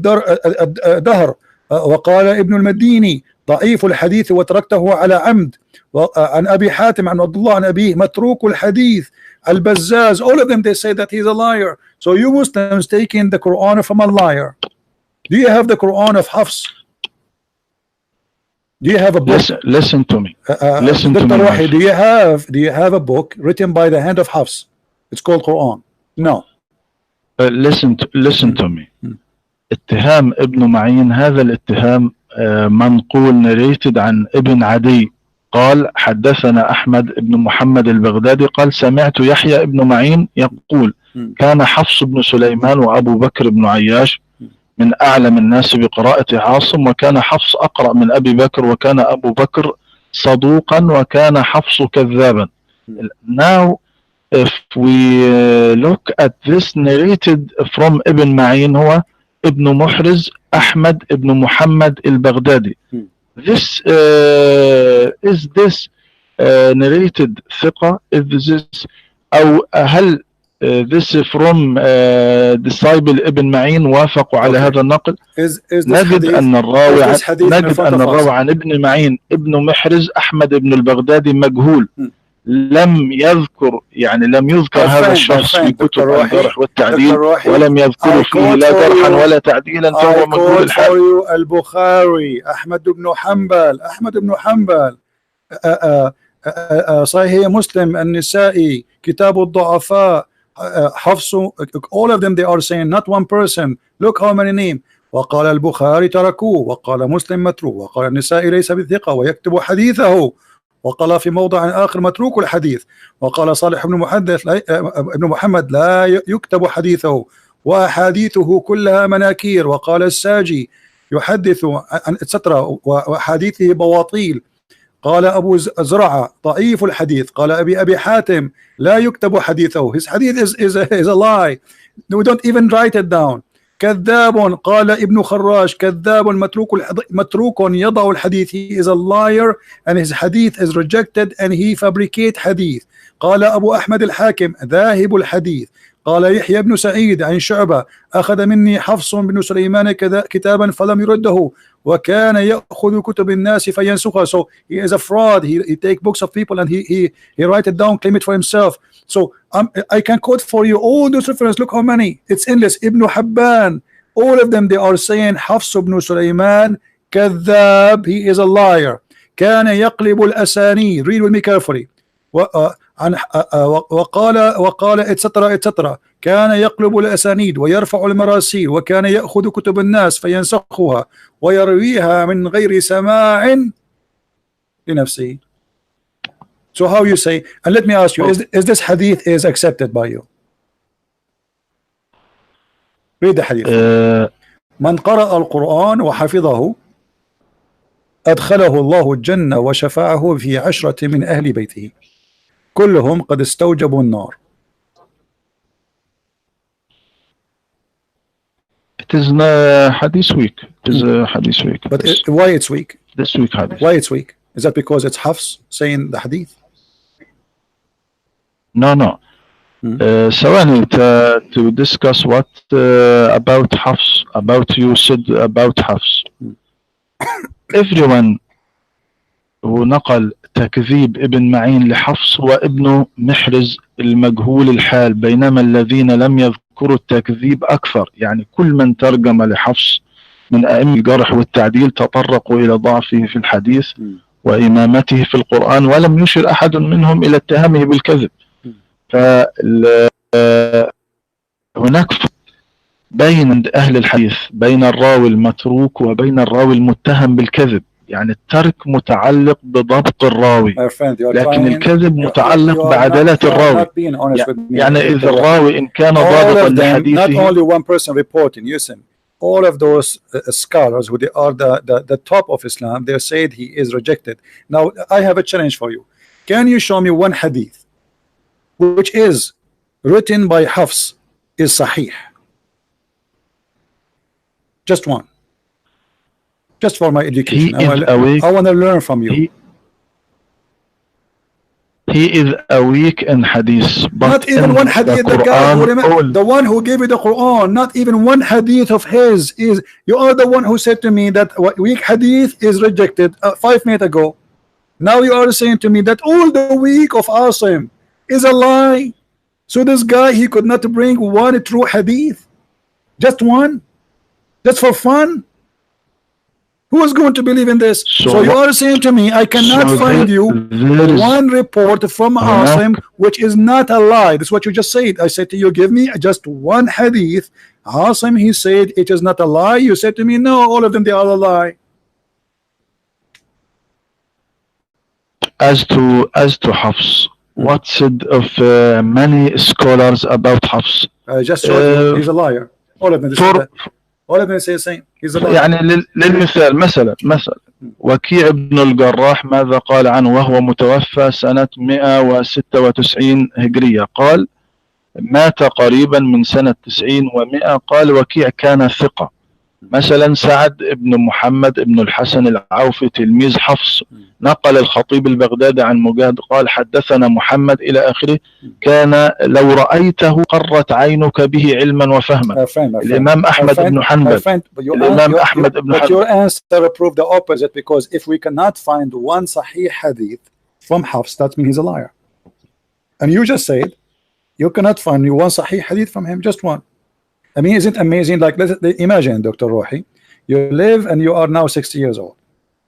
Speaker 1: الدهر. وقال ابن المديني ضعيف الحديث وتركته على عمد. عن أبي حاتم عن عبد الله عن أبيه متروك الحديث. Al-Bazzaz, all of them, they say that he's a liar. So you Muslims taking the Quran from a liar. Do you have the Quran of Hafs? Do you have a book?
Speaker 2: Listen to me. Listen to me.
Speaker 1: Do you have a book written by the hand of Hafs? It's called Quran. No.
Speaker 2: Listen to me. اتهام ابن معين هذا الاتهام منقول narrated عن ابن عدي قال حدثنا أحمد بن محمد البغدادي قال سمعت يحيى بن معين يقول كان حفص بن سليمان وأبو بكر بن عياش من أعلم الناس بقراءة عاصم وكان حفص أقرأ من أبي بكر وكان أبو بكر صدوقا وكان حفص كذابا. Now if we look at this narrated from ابن معين هو ابن محرز أحمد بن محمد البغدادي. This is this narrated ثقة? Is this أو هل this from disciple ابن معين وافقوا على هذا النقل؟ نجد أن الراوي عن ابن معين ابن محرز أحمد بن البغدادي مجهول. لم يذكر هذا الشخص في كتب الجرح والتعديل ولم يذكر فيه لا جرحا ولا تعديلا فهو مجهول الحال.
Speaker 1: البخاري أحمد بن حنبل صحيح مسلم النسائي كتاب الضعفاء حفص, all of them they are saying not one person. Look how many names. وقال البخاري تركوه وقال مسلم متروك وقال النسائي ليس بثقة ويكتب حديثه وقال في موضع آخر متروك الحديث وقال صالح ابن محمد لا يكتب حديثه وأحاديثه كلها مناكير وقال الساجي يحدث عن etc وحديثه بواطيل. قال أبو زرعة ضعيف الحديث. قال أبي حاتم لا يكتب حديثه. His hadith is a lie. We don't even write it down. كذاب. قال ابن خراج كذاب متروك يضع الحديث. He is a liar and his hadith is rejected and he fabricate hadith. قال أبو أحمد الحاكم ذاهب الحديث. قال يحيى بن سعيد عن شعبة أخذ مني حفص بن سليمان كتابا فلم يرده وكان يأخذ كتب الناس فينسخها. So he is a fraud. He take books of people and he write it down, claim it for himself. So I can quote for you all those references. Look how many. It's endless. Ibn Habban, all of them they are saying Hafs ibn Sulaiman كذاب. He is a liar. كان يقلب الأسانيد. Read with me carefully. وقال etc. كان يقلب الأسانيد ويرفع المراسيل وكان يأخذ كتب الناس فينسخها ويرويها من غير سماع لنفسه. So how you say, and let me ask you, is this hadith is accepted by you? Read the hadith. من قرأ القرآن وحفظه أدخله الله الجنة وشفعه في 10 من أهل بيته كلهم قد استوجبوا النار.
Speaker 2: It is hadith weak. It is hadith weak.
Speaker 1: But why it's weak?
Speaker 2: This week hadith.
Speaker 1: Why it's weak? Is that because it's Hafs saying the hadith?
Speaker 2: No. ثواني to discuss what about Hafs, about you said about Hafs. Everyone who نقل تكذيب ابن معين لحفص وابن محرز المجهول الحال بينما الذين لم يذكروا التكذيب أكثر. يعني كل من ترجم لحفص من أئمة الجرح والتعديل تطرقوا إلى ضعفه في الحديث وإمامته في القرآن، ولم يشر أحد منهم إلى اتهامه بالكذب. فهناك بين أهل الحديث بين الراوي المتروك وبين الراوي المتهم بالكذب. يعني الترك متعلق بضبط الراوي، لكن الكذب متعلق بعدالة الراوي. يعني إذا الراوي إن كان ضابطا لحديثه.
Speaker 1: Not only one person reporting. Listen, all of those scholars who they are the top of Islam, they said he is rejected. Now I have a challenge for you. Can you show me one hadith which is written by Hafs is Sahih? Just one. Just for my education. I want to learn from you.
Speaker 2: He is a weak in hadith. But
Speaker 1: not even one hadith. The one who gave you the Quran, not even one hadith of his is. You are the one who said to me that weak hadith is rejected 5 minutes ago. Now you are saying to me that all the weak of Asim is a lie. So this guy, he could not bring one true hadith, just one, just for fun. Who is going to believe in this? So you are saying to me, I cannot find you one report from Asim which is not a lie. That's what you just said. I said to you, give me just one hadith. Asim, he said it is not a lie. You said to me, no, all of them, they are a lie.
Speaker 2: As to Hafs, what said of many scholars about Hafs?
Speaker 1: I just showed you, he's a liar. All of them say that. All of them say the same. He's a liar.
Speaker 2: يعني للمثال مثلا وكيع بن الجراح ماذا قال عنه وهو متوفى سنة 196 هجرية؟ قال مات قريبا من سنة 90 و100. قال وكيع كان ثقة. مثلا سعد بن محمد بن الحسن العوفي تلميذ حفص نقل الخطيب البغدادي عن مجاهد قال حدثنا محمد إلى آخره، كان لو رأيته قرت عينك به علما وفهما. الإمام أحمد بن حنبل الإمام أحمد بن حنبل.
Speaker 1: But your answer proved the opposite, because if we cannot find one Sahih hadith from Hafs, that means he's a liar. And you just said you cannot find one Sahih hadith from him, just one. I mean, isn't it amazing? Like, imagine, Dr. Rohi, you live and you are now 60 years old.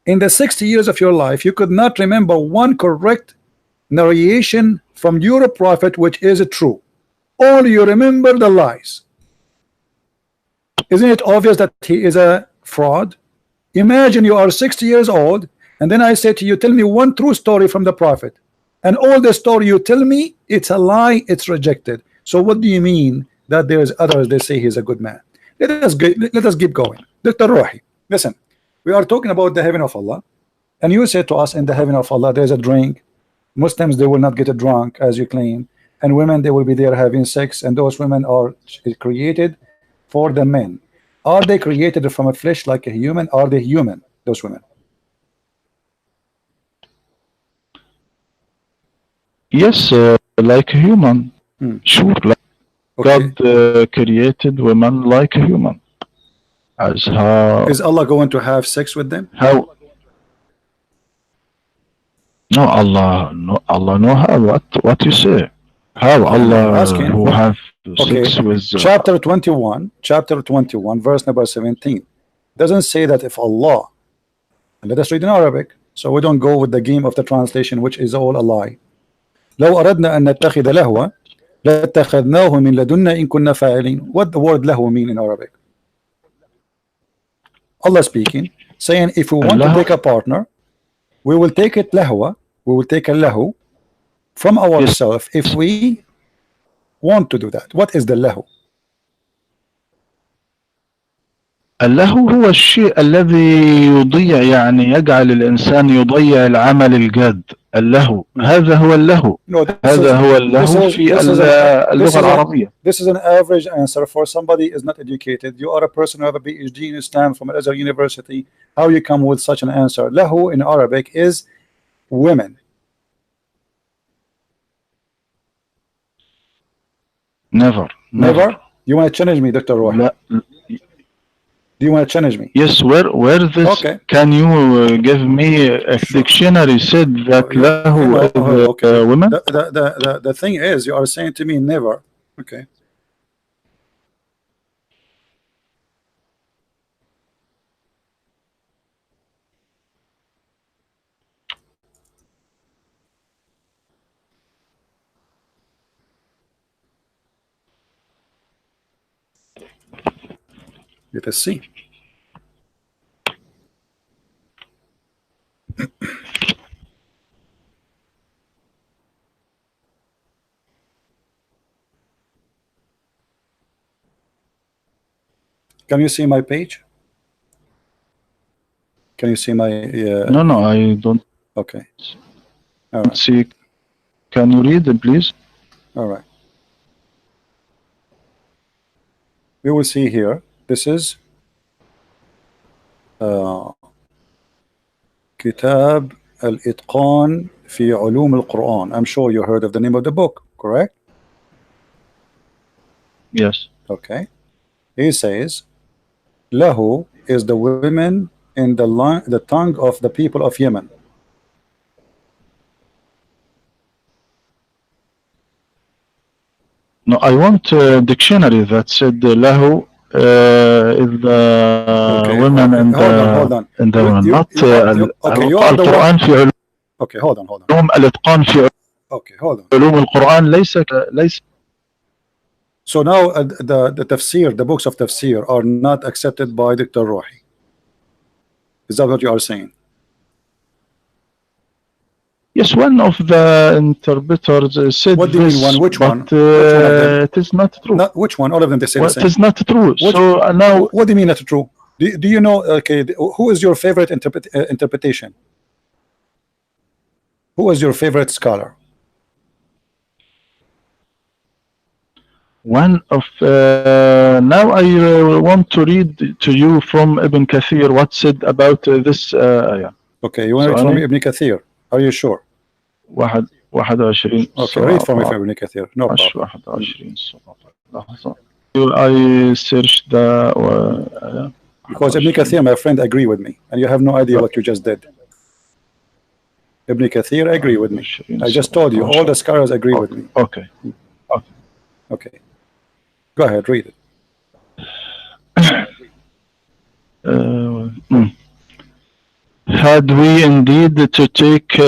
Speaker 1: In the 60 years of your life, you could not remember one correct narration from your prophet which is true. All you remember the lies. Isn't it obvious that he is a fraud? Imagine you are 60 years old, and then I say to you, tell me one true story from the prophet, and all the story you tell me, it's a lie, it's rejected. So what do you mean that there's others, they say he's a good man? Let us keep going. Dr. Rohi, listen, we are talking about the heaven of Allah, and you said to us, in the heaven of Allah there's a drink. Muslims, they will not get drunk as you claim, and women, they will be there having sex, and those women are created for the men. Are they created from a flesh like a human? Are they human, those women?
Speaker 2: Yes, like a human. Sure, like God created women like a human. As how
Speaker 1: is Allah going to have sex with them?
Speaker 2: How? No, Allah, no. How? What you say? How Allah who have sex with?
Speaker 1: Chapter 21, verse number 17, doesn't say that if Allah. Let us read in Arabic, so we don't go with the game of the translation, which is all a lie. لو أردنا أن نتخذ لهوا لاتخذناه من لدنا إن كنا فاعلين. What the word lahu mean in Arabic? Allah speaking, saying if we want to take a partner, we will take it lahwa, we will take a lahu from ourselves if we want to do that. What is the lahu?
Speaker 2: اللهو هو الشيء الذي يضيع، يعني يجعل الإنسان يضيع العمل الجاد. اللهو هذا هو اللهو. هذا هو اللهو في اللغة العربية.
Speaker 1: This is an average answer for somebody who is not educated. You are a person who have a PhD in Islam from Al-Azhar University. How you come with such an answer? Lahu in Arabic is women.
Speaker 2: Never.
Speaker 1: You want to challenge me, Dr. Roy? Do you want to challenge me?
Speaker 2: Yes, where this? Okay. Can you give me a dictionary said that lahu is women?
Speaker 1: The thing is, you are saying to me never. Okay. Let us see. Can you see my page? Can you see my?
Speaker 2: No, I don't.
Speaker 1: Okay. All right.
Speaker 2: See. Can you read it, please?
Speaker 1: All right. We will see here. This is كتاب الإتقان في علوم القرآن. I'm sure you heard of the name of the book, correct?
Speaker 2: Yes.
Speaker 1: Okay. He says, Lahu is the women in the tongue of the people of Yemen.
Speaker 2: No, I want a dictionary that said Lahu is the women and
Speaker 1: hold on.
Speaker 2: the women, not
Speaker 1: okay, you are the
Speaker 2: القرآن في علوم.
Speaker 1: Okay, hold on.
Speaker 2: الإتقان في
Speaker 1: Okay, hold on.
Speaker 2: علوم القرآن ليس.
Speaker 1: So now the tafsir, the books of tafsir are not accepted by Dr. Ruhi. Is that what you are saying?
Speaker 2: Yes, one of the interpreters said
Speaker 1: what do you mean one? Which one?
Speaker 2: Which one of them? It is not true.
Speaker 1: Which one? All of them they say the same.
Speaker 2: It is not true. So now,
Speaker 1: what do you mean not true? Do you know? Okay, who is your favorite interpretation? Who is your favorite scholar?
Speaker 2: One of now I want to read to you from Ibn Kathir what said about this ayah.
Speaker 1: Okay, you want to read from Ibn Kathir? Are you sure?
Speaker 2: 21.
Speaker 1: Okay, read from Ibn Kathir. No problem.
Speaker 2: 21 I searched the
Speaker 1: because Ibn Kathir, my friend, agree with me, and you have no idea what you just did. Ibn Kathir agree with me. I just told you all the scholars agree with me.
Speaker 2: Okay.
Speaker 1: Go ahead, read it.
Speaker 2: Had we indeed to take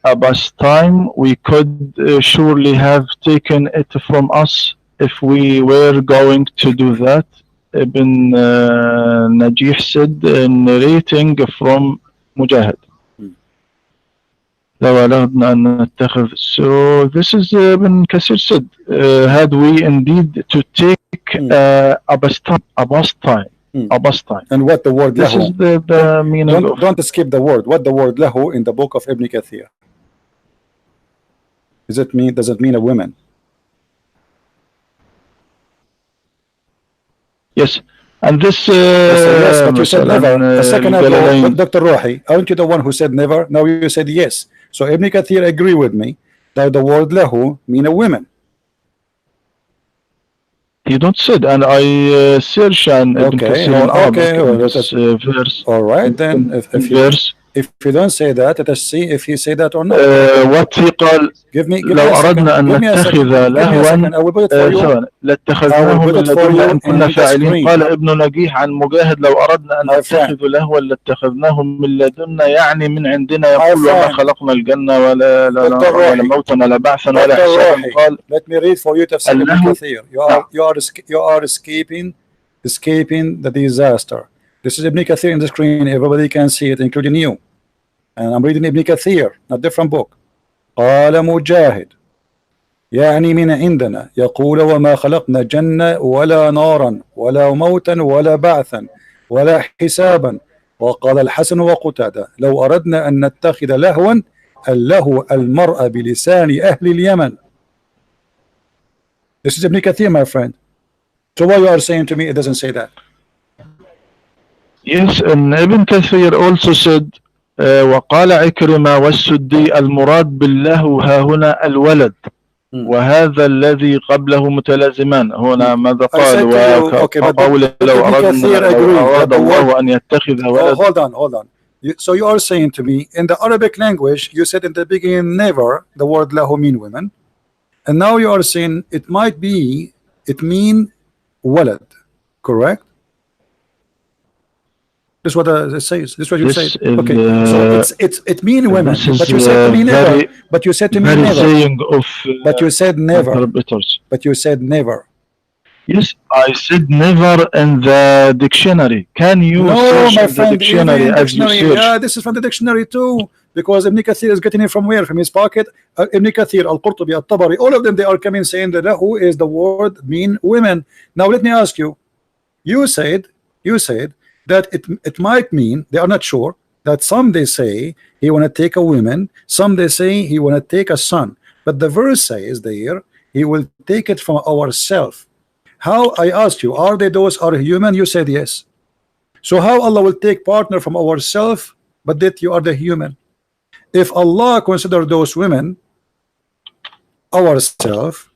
Speaker 2: Abbas time, we could surely have taken it from us if we were going to do that. Ibn Najih said, narrating from Mujahid. So this is Ibn Kathir said, had we indeed to take Abbas time.
Speaker 1: And what the word
Speaker 2: this
Speaker 1: lahu?
Speaker 2: Is the meaning
Speaker 1: don't skip the word. What the word lahu in the book of Ibn Kathir? Does it mean a woman?
Speaker 2: Yes. And this
Speaker 1: yes, but you said never. A second ago, Dr. Ruhi, aren't you the one who said never? Now you said yes. So Ibn Kathir agree with me that the word lahu mean a woman.
Speaker 2: You don't said, and I search and Ibn Kathir verse.
Speaker 1: All right, then if you don't say that, let us see if he say that or not.
Speaker 2: What he قال لو أردنا أن نتخذ لهوا لاتخذناه من لدنا إن كنا فاعلين. قال ابن نجيح عن مجاهد لو أردنا أن نتخذ لهوا لاتخذناه من لدنا يعني من عندنا يقول وما خلقنا الجنة ولا موتا ولا بعثا ولا حسابا. قال
Speaker 1: let me read for you تفسير ابن كثير. You are escaping the disaster. This is Ibn Kathir in the screen. Everybody can see it, including you. And I'm reading Ibn Kathir, not different book. قال مجاهد يعني من عندنا يقول وما خلقنا جنة ولا نارا ولا موتا ولا بعثا ولا حسابا. وقال الحسن وقتادة لو أردنا أن نتخذ لهوا اللهو المرأة بلسان أهل اليمن. This is Ibn Kathir, my friend. So what you are saying to me, it doesn't say that.
Speaker 2: Yes, and Ibn Kathir also said وقال عكرمة والسدي المراد بالله ها هنا الولد وهذا الذي قبله متلازمان. هنا ماذا قال وقول لو أراد الله أن يتخذ ولد.
Speaker 1: Hold on. So you are saying to me in the Arabic language you said in the beginning never the word lahu mean women, and now you are saying it mean walad, correct? This is what it says. This is what you say. Okay, so it mean women, but you said to me never. But you said to me never. But you said never. But you said never.
Speaker 2: Yes, I said never in the dictionary. Can you
Speaker 1: No,
Speaker 2: search
Speaker 1: my
Speaker 2: in the
Speaker 1: friend, even
Speaker 2: dictionary
Speaker 1: in
Speaker 2: as you
Speaker 1: dictionary,
Speaker 2: search?
Speaker 1: yeah, this is from the dictionary too, because Ibn Kathir is getting it from where? From his pocket. Ibn Kathir, Al-Qurtubi, Al-Tabari, all of them, they are coming saying that lahu is the word mean women. Now let me ask you, you said, you said that it might mean, they are not sure, that some they say he want to take a woman, some they say he want to take a son, but the verse says there, he will take it from ourself. How, I asked you, are they those are human? You said yes. So how Allah will take partner from ourselves, but that you are the human? If Allah consider those women ourself,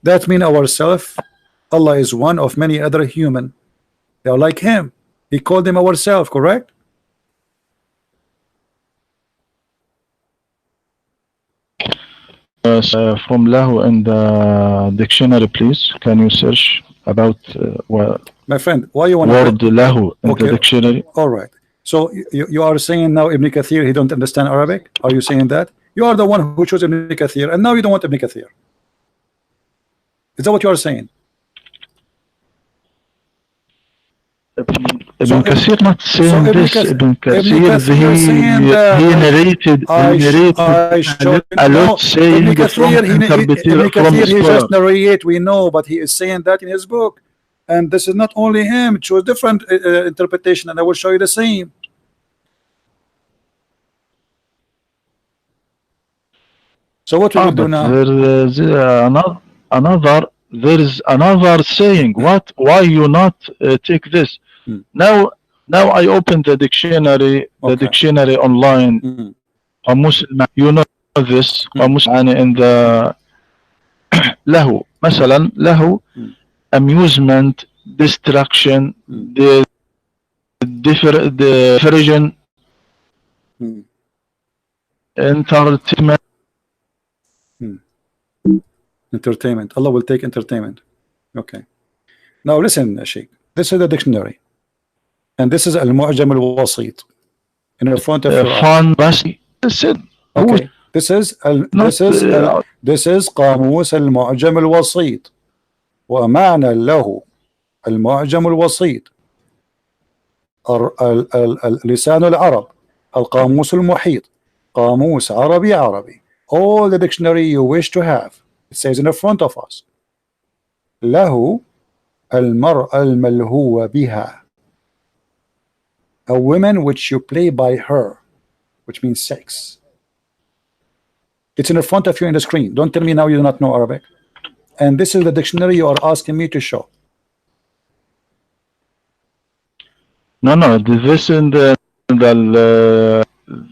Speaker 1: that mean ourself, Allah is one of many other human. They are like him. He called them ourself, correct?
Speaker 2: From lahu in the dictionary, please. Can you search about
Speaker 1: My friend, why you want to
Speaker 2: word
Speaker 1: play?
Speaker 2: lahu in the
Speaker 1: Okay,
Speaker 2: dictionary?
Speaker 1: all right. So you are saying now Ibn Kathir, he don't understand Arabic? Are you saying that? You are the one who chose Ibn Kathir, and now you don't want Ibn Kathir. Is that what you are saying?
Speaker 2: Ibn
Speaker 1: So
Speaker 2: Kathir not
Speaker 1: so
Speaker 2: saying this. Ibn
Speaker 1: Ibn
Speaker 2: Kathir,
Speaker 1: Kathir saying
Speaker 2: he
Speaker 1: that
Speaker 2: narrated
Speaker 1: I showed
Speaker 2: a lot
Speaker 1: no Ibn
Speaker 2: saying
Speaker 1: Kathir
Speaker 2: from
Speaker 1: Ibn
Speaker 2: from
Speaker 1: Kathir he just
Speaker 2: scholars.
Speaker 1: narrate, we know, but he is saying that in his book, and this is not only him, it shows different interpretation, and I will show you the same. So what we will do
Speaker 2: But
Speaker 1: now?
Speaker 2: there is there is another saying. What? Why you not take this?
Speaker 1: Hmm.
Speaker 2: Now, now I open the
Speaker 1: Okay.
Speaker 2: dictionary online.
Speaker 1: Hmm.
Speaker 2: قاموس you know this
Speaker 1: Hmm.
Speaker 2: قاموس يعني in the له مثلا له
Speaker 1: Hmm.
Speaker 2: amusement, distraction,
Speaker 1: Hmm.
Speaker 2: diversion,
Speaker 1: Hmm.
Speaker 2: entertainment.
Speaker 1: Hmm. Entertainment. Allah will take entertainment. Okay. Now listen, Sheikh. This is the dictionary, and this is Al-Mu'jam Al-Wasit in the front of your eyes.
Speaker 2: Fun, basi. Said who
Speaker 1: Okay.
Speaker 2: not
Speaker 1: this is قاموس المعجم الوسيط ومعنى له المعجم الوسيط لسان العرب القاموس المحيط قاموس عربي all the dictionary you wish to have, it says in the front of us له المرأة الملهو بها, a woman which you play by her, which means sex. It's in the front of you in the screen. Don't tell me now you do not know Arabic. And this is the dictionary you are asking me to show.
Speaker 2: no this in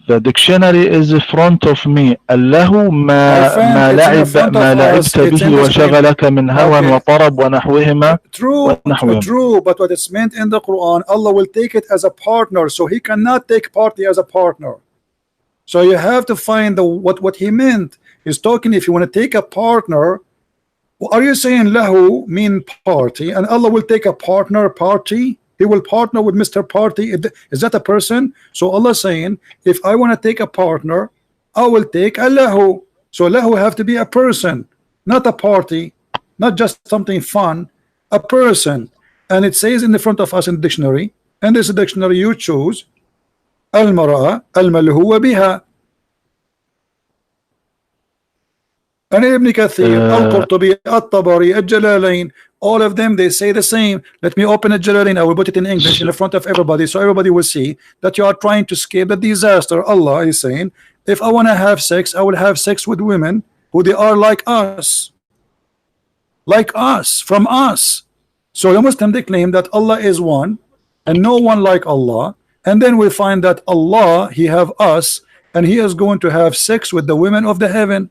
Speaker 2: the dictionary is in front of me. الله
Speaker 1: My friend,
Speaker 2: ما
Speaker 1: it's in the
Speaker 2: لعب
Speaker 1: front of
Speaker 2: ما
Speaker 1: us.
Speaker 2: لعبت
Speaker 1: It's in
Speaker 2: به
Speaker 1: the screen.
Speaker 2: وشغلك من هوى
Speaker 1: Okay.
Speaker 2: وطرب ونحوهما
Speaker 1: True,
Speaker 2: ونحوهما.
Speaker 1: true. But what it's meant in the Quran, Allah will take it as a partner. So he cannot take party as a partner. So you have to find the what he meant. He's talking if you want to take a partner. Are you saying lahu mean party and Allah will take a partner party? He will partner with Mr. Party. Is that a person? So Allah saying if I want to take a partner, I will take a lahu. So lahu have to be a person, not a party, not just something fun, a person. And it says in the front of us in the dictionary, and this dictionary you choose al-mar'a al-malhuwa biha. And Ibn Kathir, Al-Qurtubi, At-Tabari, Al-Jalalain, all of them, they say the same. Let me open Al-Jalalain. I will put it in English in the front of everybody so everybody will see that you are trying to escape the disaster. Allah is saying, if I want to have sex, I will have sex with women who they are like us, from us. So the Muslim, they claim that Allah is one and no one like Allah. And then we find that Allah, He have us, and He is going to have sex with the women of the heaven.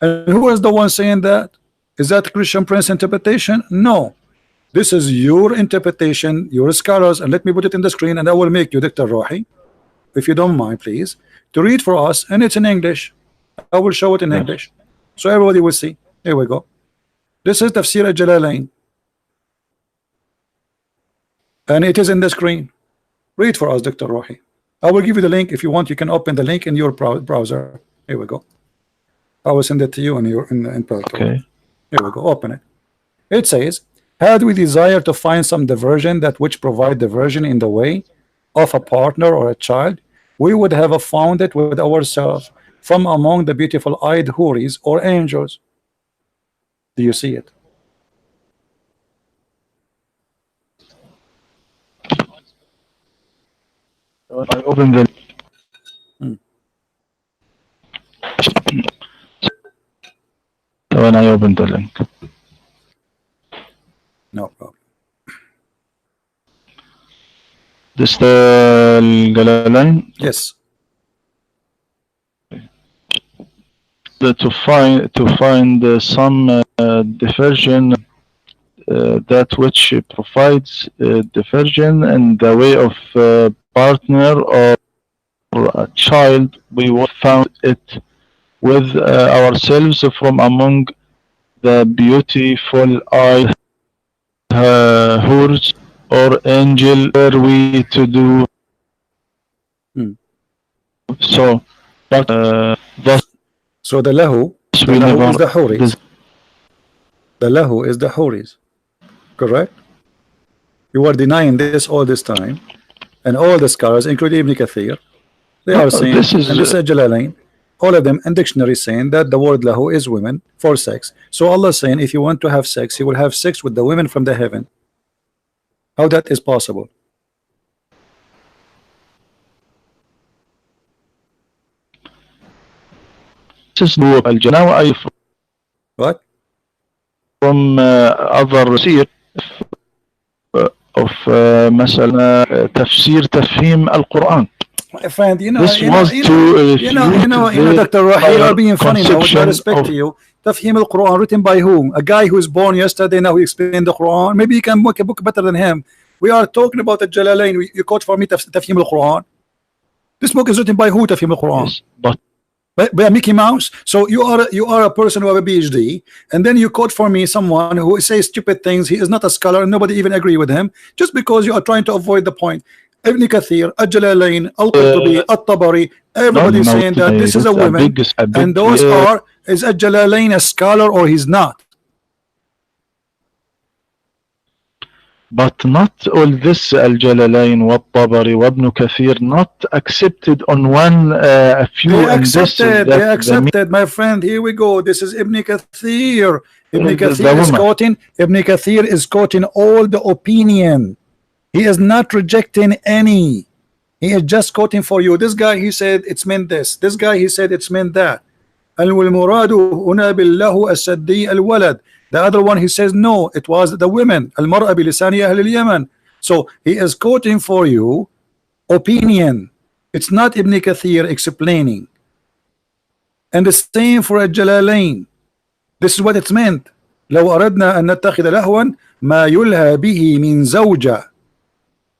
Speaker 1: And who is the one saying that? Is that Christian Prince interpretation? No. This is your interpretation, your scholars, and let me put it in the screen, and I will make you, Dr. Rohi, if you don't mind, please, to read for us, and it's in English. I will show it in English, so everybody will see. Here we go. This is Tafsir al-Jalalain, and it is in the screen. Read for us, Dr. Rohi. I will give you the link. If you want, you can open the link in your browser. Here we go. I will send it to you in browser.
Speaker 2: Okay.
Speaker 1: Here we go. Open it. It says, had we desire to find some diversion, that which provide diversion in the way of a partner or a child, we would have found it with ourselves from among the beautiful eyed houris or angels. Do you see it?
Speaker 2: I open the
Speaker 1: Hmm.
Speaker 2: when I open the link.
Speaker 1: No problem.
Speaker 2: This the Jalalain.
Speaker 1: Yes.
Speaker 2: To find some diversion, that which provides diversion in the way of partner or a child, we will found it with ourselves from among the beautiful eyed hoods or angel were we to do
Speaker 1: Hmm.
Speaker 2: so, but thus
Speaker 1: So the lahu
Speaker 2: we never
Speaker 1: is the houris. The lahu is the houris. Correct? You are denying this all this time, and all the scholars, including Ibn Kathir, they are saying,
Speaker 2: this is
Speaker 1: and this is Jalalain, all of them in dictionary saying that the word lahu is women for sex. So Allah is saying, if you want to have sex, He will have sex with the women from the heaven. How that is possible?
Speaker 2: this is now I
Speaker 1: What?
Speaker 2: from other seer of مثلا تفسير تفهيم القرآن.
Speaker 1: My friend,
Speaker 2: This was to
Speaker 1: Dr. Rahi, you are being funny now, with my
Speaker 2: conception
Speaker 1: respect to you. Tafhim al-Quran written by whom? A guy who was born yesterday, now he explained the Quran. Maybe you can make a book better than him. We are talking about the Jalalain. You quote for me Tafhim al-Quran. This book is written by who? Tafhim al-Quran.
Speaker 2: Yes, but
Speaker 1: By Mickey Mouse. So you are a person who have a PhD, and then you quote for me someone who says stupid things. He is not a scholar, and nobody even agree with him, just because you are trying to avoid the point. Ibn Kathir, Al-Jalalain, Al-Qurtubi, Al-Tabari, everybody saying that this is a woman, and those are, is Al-Jalalain a scholar or he's not?
Speaker 2: But not all this Al-Jalalain, Wat-Tabari, Ibn Kathir not accepted on one few.
Speaker 1: They accepted, my friend. Here we go. This is Ibn Kathir. Ibn Kathir is quoting all the opinion. He is not rejecting any. He is just quoting for you. This guy, he said it's meant this. This guy, he said it's meant that. The other one, he says no, it was the women. Al-mar'a bilisani ahli al-Yaman. So he is quoting for you opinion. It's not Ibn Kathir explaining. And the same for Al-Jalalain. This is what it's meant. لو أردنا أن نتخذ لهوا ما يلهى به من زوجة.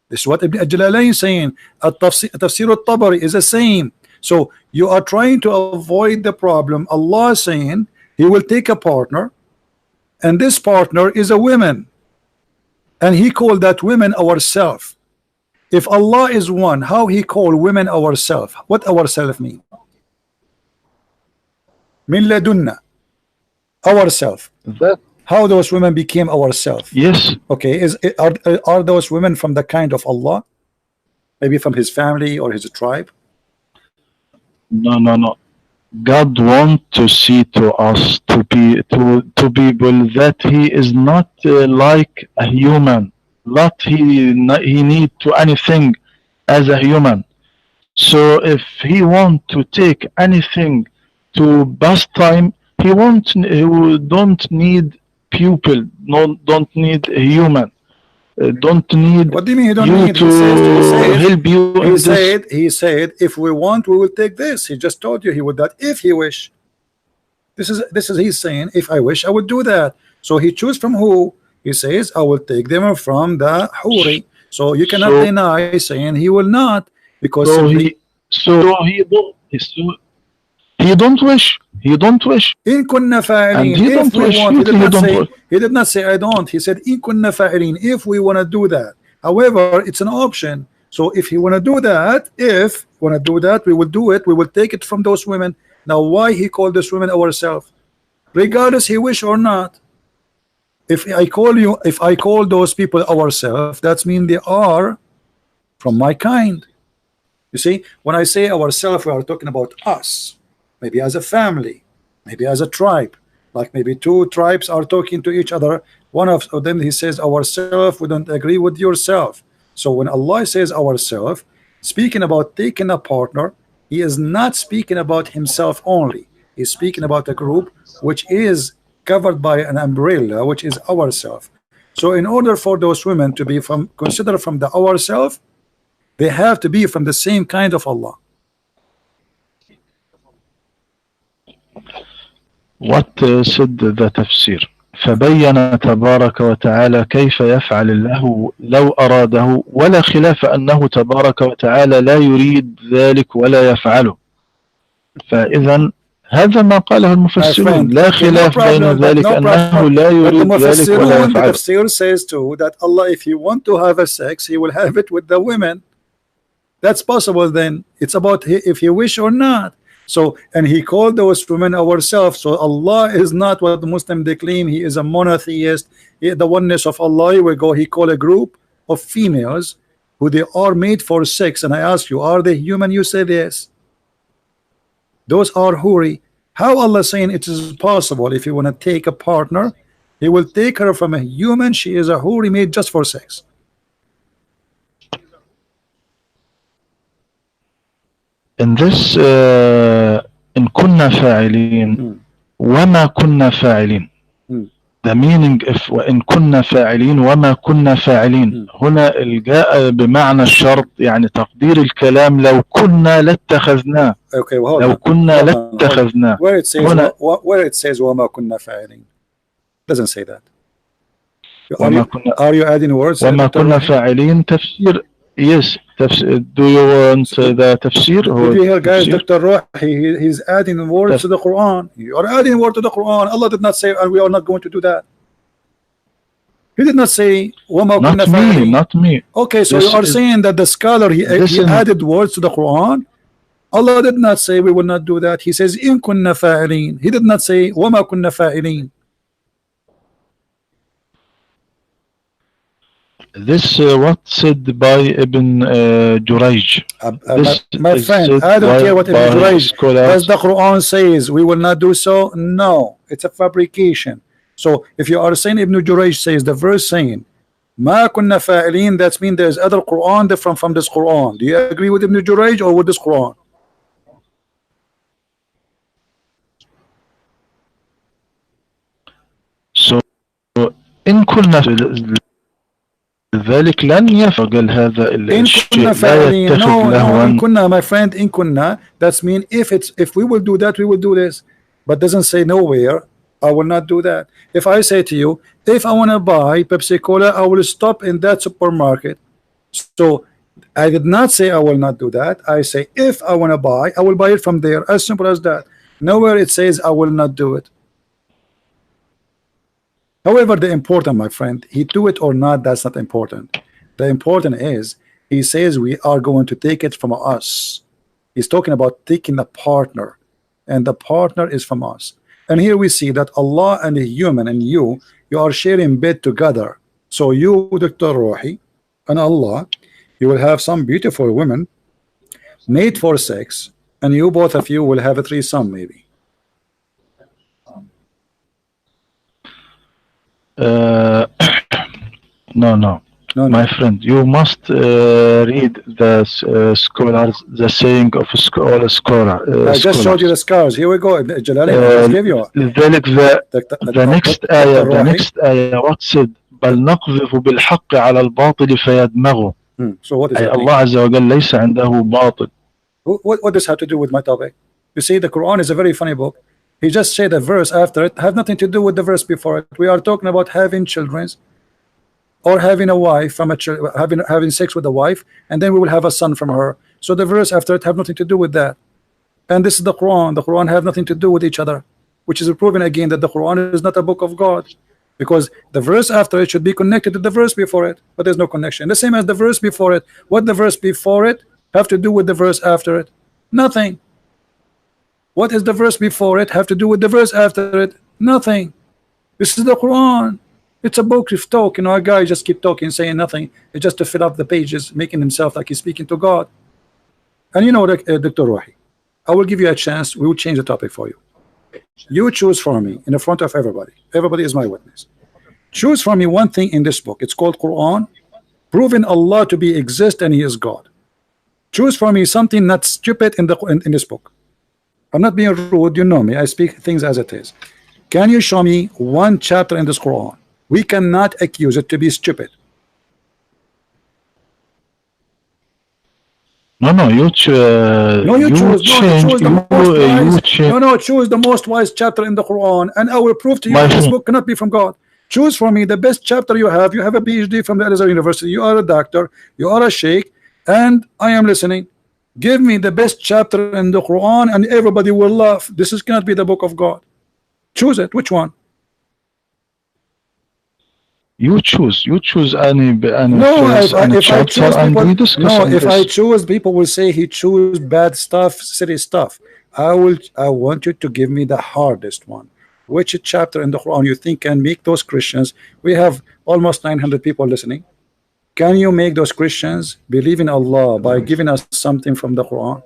Speaker 1: This is what Ibn Al-Jalalain is saying. Tafsir al-Tabari is the same. So you are trying to avoid the problem. Allah is saying He will take a partner, and this partner is a woman, and He called that women ourself. If Allah is one, how He call women ourself? What ourself mean? Min ladunna, ourself. How those women became ourself?
Speaker 2: Yes.
Speaker 1: Okay, are those women from the kind of Allah? Maybe from His family or His tribe?
Speaker 2: No. God wants to see to us to people that He is not like a human, not He need to anything as a human. So if He want to take anything to pass time, He don't need people, don't need a human, don't need.
Speaker 1: What do you mean He don't
Speaker 2: you
Speaker 1: need?
Speaker 2: to help you in this.
Speaker 1: He said, if we want, we will take this. He just told you He would that if He wish. This is He's saying, if I wish, I would do that. So He choose from who? He says, I will take them from the huri. So you cannot deny saying He will not, because
Speaker 2: He don't wish. He don't wish.
Speaker 1: In kunna fa'ilin, if we want, he did not say I don't. He said in kunna fa'ilin, if we want to do that. However, it's an option. So if He want to do that, we will do it. We will take it from those women. Now, why He called those women ourselves? Regardless He wish or not. if I call those people ourselves, that means they are from my kind. You see, when I say ourselves, we are talking about us, maybe as a family, maybe as a tribe, like maybe two tribes are talking to each other. One of them, he says ourselves, we don't agree with yourself. So when Allah says ourselves, speaking about taking a partner, he is not speaking about himself only. He's speaking about a group which is covered by an umbrella, which is ourselves. So in order for those women to be from considered from the ourselves, they have to be from the same kind of Allah.
Speaker 2: What said the tafsir? فبين تبارك وتعالى كيف يفعل الله لو أراده ولا خلاف أنه تبارك وتعالى لا يريد ذلك ولا يفعله. فإذا هذا ما قاله المفسرون لا خلاف بين ذلك أنه لا يريد ذلك ولا يفعله.
Speaker 1: The tafsir says too that Allah, if He want to have a sex, He will have it with the women. That's possible. Then it's about if He wish or not. So, and He called those women ourselves. So Allah is not what the Muslim they claim. He is a monotheist. The oneness of Allah will go. He called a group of females who they are made for sex. And I ask you, are they human? You said yes. Those are huri. How Allah saying it is possible if you want to take a partner, He will take her from a human. She is a huri made just for sex.
Speaker 2: In this إن كنا فاعلين وما كنا فاعلين. The meaning if وإن كنا فاعلين وما كنا فاعلين هنا الجاء بمعنى الشرط يعني تقدير الكلام لو كنا لاتخذناه.
Speaker 1: Okay, well,
Speaker 2: لو كنا لاتخذناه.
Speaker 1: Where it says وما كنا فاعلين doesn't say that. Are you adding words?
Speaker 2: وما كنا فاعلين تفسير. Yes. Do you want the tafsir?
Speaker 1: Did you hear, guys? Dr. Ruhi, he's adding words to the Quran. You are adding word to the Quran. Allah did not say, and we are not going to do that. He did not say,
Speaker 2: not me.
Speaker 1: Okay, so you are saying that the scholar he added words to the Quran. Allah did not say we will not do that. He says, in kunna fa'ilin. He did not say, wama kunna fa'ilin.
Speaker 2: This what said by Ibn Jurayj.
Speaker 1: My friend, I don't care what Ibn Jurayj does. The Quran says we will not do so. No, it's a fabrication. So if you are saying Ibn Jurayj says the verse saying Ma kunna fa'ilin, that means there's other Quran different from this Quran. Do you agree with Ibn Jurayj or with this Quran?
Speaker 2: So in kunna ذلك لن يفعل هذا الشيء لا يتخذ لهوا.
Speaker 1: إن كنا, my friend, إن كنا, that's mean if we will do that, we will do this, but doesn't say nowhere I will not do that. If I say to you, if I want to buy Pepsi Cola, I will stop in that supermarket. So I did not say I will not do that. I say if I want to buy, I will buy it from there. As simple as that. Nowhere it says I will not do it. However, the important, my friend, he do it or not, that's not important. The important is he says we are going to take it from us. He's talking about taking a partner, and the partner is from us. And here we see that Allah and the human and you are sharing bed together. So you, Dr. Ruhi, and Allah, you will have some beautiful women made for sex, and you both of you will have a threesome maybe.
Speaker 2: No, my friend, you must read the scholars, the saying of all scholar.
Speaker 1: I just showed you the scars. Here we go. Jalali, I just give you.
Speaker 2: The next ayah, what said? بل نقذف بالحق على الباطل فيدمغه.
Speaker 1: So what is it?
Speaker 2: الله عز وجل ليس عنده باطل.
Speaker 1: What does have to do with my topic? You see, the Quran is a very funny book. He just said a verse after it have nothing to do with the verse before it. We are talking about having children or having a wife from a having sex with a wife, and then we will have a son from her. So the verse after it have nothing to do with that. And this is the Quran. The Quran have nothing to do with each other, which is proving again that the Quran is not a book of God, because the verse after it should be connected to the verse before it, but there's no connection. The same as the verse before it. What the verse before it have to do with the verse after it? Nothing. What is the verse before it have to do with the verse after it? Nothing. This is the Quran. It's a book of talk, you know, a guy just keep talking, saying nothing, just to fill up the pages, making himself like he's speaking to God. And you know what, Dr. Rohi, I will give you a chance. We will change the topic for you. You choose for me in the front of everybody. Everybody is my witness. Choose for me one thing in this book. It's called Quran, proving Allah to be exist and He is God. Choose for me something not stupid in this book. I'm not being rude. You know me. I speak things as it is. Can you show me one chapter in this Quran? We cannot accuse it to be stupid.
Speaker 2: No, you choose. No, you choose.
Speaker 1: Choose the most wise. Choose the most wise chapter in the Quran, and I will prove to you that this book cannot be from God. Choose for me the best chapter you have. You have a PhD from the Al Azhar University. You are a doctor. You are a sheikh, and I am listening. Give me the best chapter in the Quran, and everybody will laugh. This cannot be the book of God. Choose it. Which one?
Speaker 2: You choose any
Speaker 1: no,
Speaker 2: verse, any chapter, and we discuss.
Speaker 1: No, if I choose, people will say he choose bad stuff, silly stuff. I want you to give me the hardest one. Which chapter in the Quran you think can make those Christians? We have almost 900 people listening. Can you make those Christians believe in Allah by giving us something from the Quran?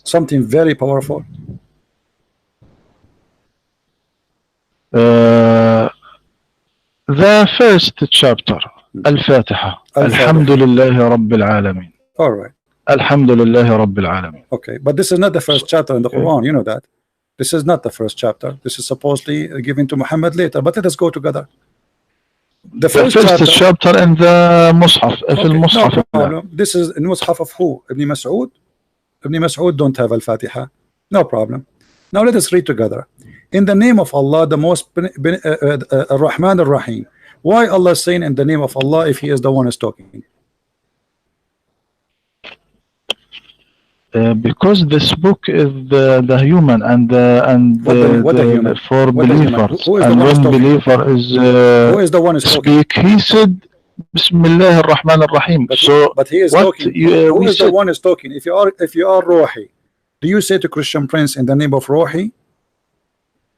Speaker 1: Something very powerful.
Speaker 2: The first chapter, Al-Fatiha. Alhamdulillahi Rabbil Alameen.
Speaker 1: All right.
Speaker 2: Alhamdulillahi Rabbil Alameen.
Speaker 1: Okay, but this is not the first chapter in the Quran. You know that. This is not the first chapter. This is supposedly given to Muhammad later. But let us go together. The first
Speaker 2: chapter in the Mus'haf.
Speaker 1: No problem. This is in Mus'haf of who? Ibn Mas'ud? Ibn Mas'ud don't have Al-Fatiha. No problem. Now let us read together. In the name of Allah, the most Ar-Rahman Ar-Rahim. Why Allah saying in the name of Allah if He is the one who's talking?
Speaker 2: Because this book is the human and the for believers. And when believer is
Speaker 1: who is the one who
Speaker 2: speak, he said Bismillah ar-Rahman ar-Rahim.
Speaker 1: But he is talking. Who is the one who's talking? If you are Rohi, do you say to Christian Prince in the name of Rohi?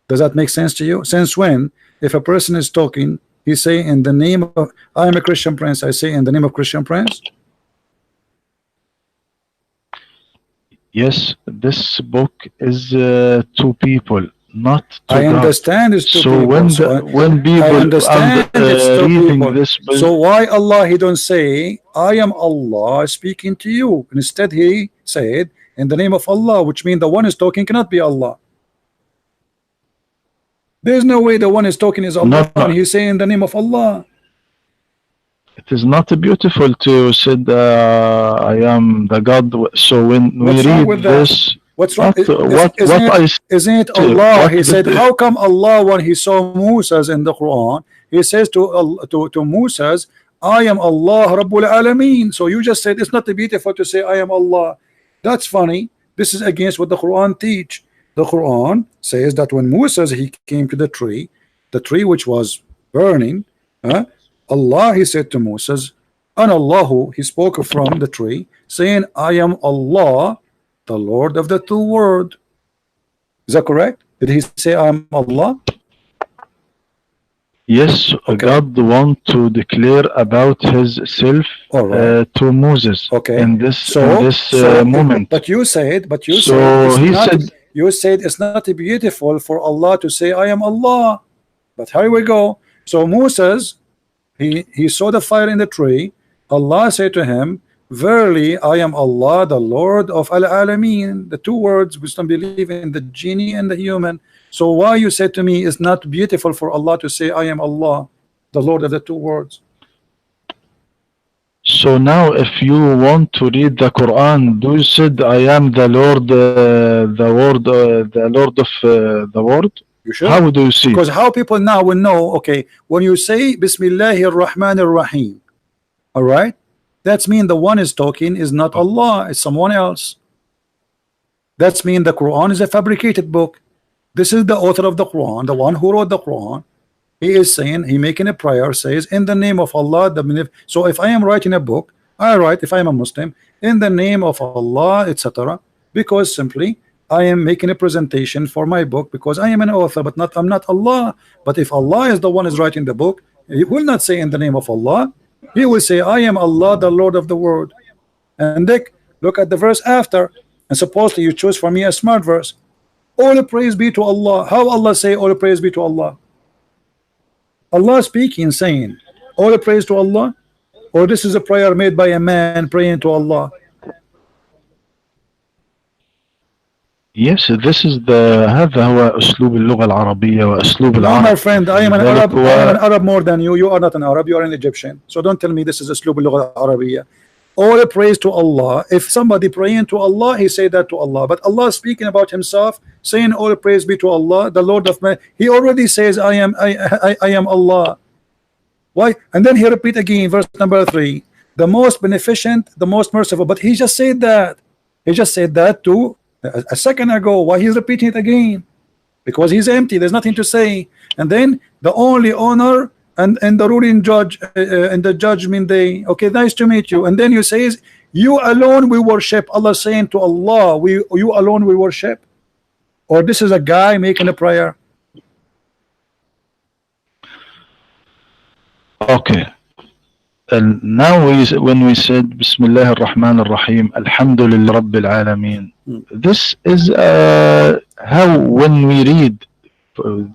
Speaker 1: Does that make sense to you? Since when, if a person is talking, he say in the name of I am a Christian Prince, I say in the name of Christian Prince?
Speaker 2: Yes, this book is to people, not to
Speaker 1: I understand it's to people.
Speaker 2: So when people
Speaker 1: I understand it's to
Speaker 2: reading
Speaker 1: people.
Speaker 2: This book,
Speaker 1: so why Allah He don't say I am Allah speaking to you? Instead He said in the name of Allah, which means the one is talking cannot be Allah. There's no way the one is talking is Allah. No. And He's saying in the name of Allah.
Speaker 2: It is not beautiful to say I am the God. So when we read this,
Speaker 1: what's wrong? Isn't it Allah? He said, how come Allah, when He saw Moses in the Quran, He says to Moses, I am Allah Rabbul Alameen. So you just said it's not beautiful to say I am Allah. That's funny. This is against what the Quran teach. The Quran says that when Moses he came to the tree which was burning, Allah He said to Moses, and Allahu, He spoke from the tree, saying, I am Allah, the Lord of the two worlds. Is that correct? Did He say I am Allah?
Speaker 2: Yes, okay. God want to declare about His self to Moses in this moment.
Speaker 1: But you said you said it's not beautiful for Allah to say I am Allah. But here we go. So Moses, he saw the fire in the tree. Allah said to him, verily I am Allah, the Lord of Al-Alameen. The two words, we don't believe in the genie and the human. So why you said to me it's not beautiful for Allah to say I am Allah, the Lord of the two words?
Speaker 2: So now if you want to read the Quran, do you said I am the Lord, the Lord of the world?
Speaker 1: You should.
Speaker 2: How do you see?
Speaker 1: Because how people now will know, okay, when you say Bismillahir Rahmanir Rahim, all right, that's mean the one is talking is not Allah, it's someone else. That's mean the Quran is a fabricated book. This is the author of the Quran, the one who wrote the Quran. He is saying, he making a prayer, says in the name of Allah. So if I am writing a book, I write, if I am a Muslim, in the name of Allah, etc. Because simply I am making a presentation for my book because I am an author, but I'm not Allah. But if Allah is the one is writing the book, He will not say in the name of Allah. He will say, I am Allah, the Lord of the world. And look at the verse after. And supposedly you choose for me a smart verse. All praise be to Allah. How Allah say all praise be to Allah? Allah speaking, saying, all praise to Allah? Or this is a prayer made by a man praying to Allah?
Speaker 2: Yes, this is the هذا هو أسلوب اللغة العربية وأسلوب
Speaker 1: No,
Speaker 2: العرب.
Speaker 1: my friend, I am an Arab. I am an Arab more than you. You are not an Arab. You are an Egyptian. So don't tell me this is أسلوب اللغة العربية. All praise to Allah. If somebody praying to Allah, he say that to Allah. But Allah speaking about himself, saying all praise be to Allah, the Lord of man. He already says, I am Allah. Why? And then he repeat again, verse number 3, the most beneficent, the most merciful. But he just said that. He just said that to a second ago. Why he's repeating it again? Because he's empty. There's nothing to say. And then the only honor and the ruling judge in the judgment day. Okay, nice to meet you. And then you says, you alone we worship. Allah saying to Allah, you alone we worship. Or this is a guy making a prayer.
Speaker 2: Okay. And now when we said Bismillah ar-Rahman ar-Rahim, Alhamdulillah Rabbil Alameen, this is how when we read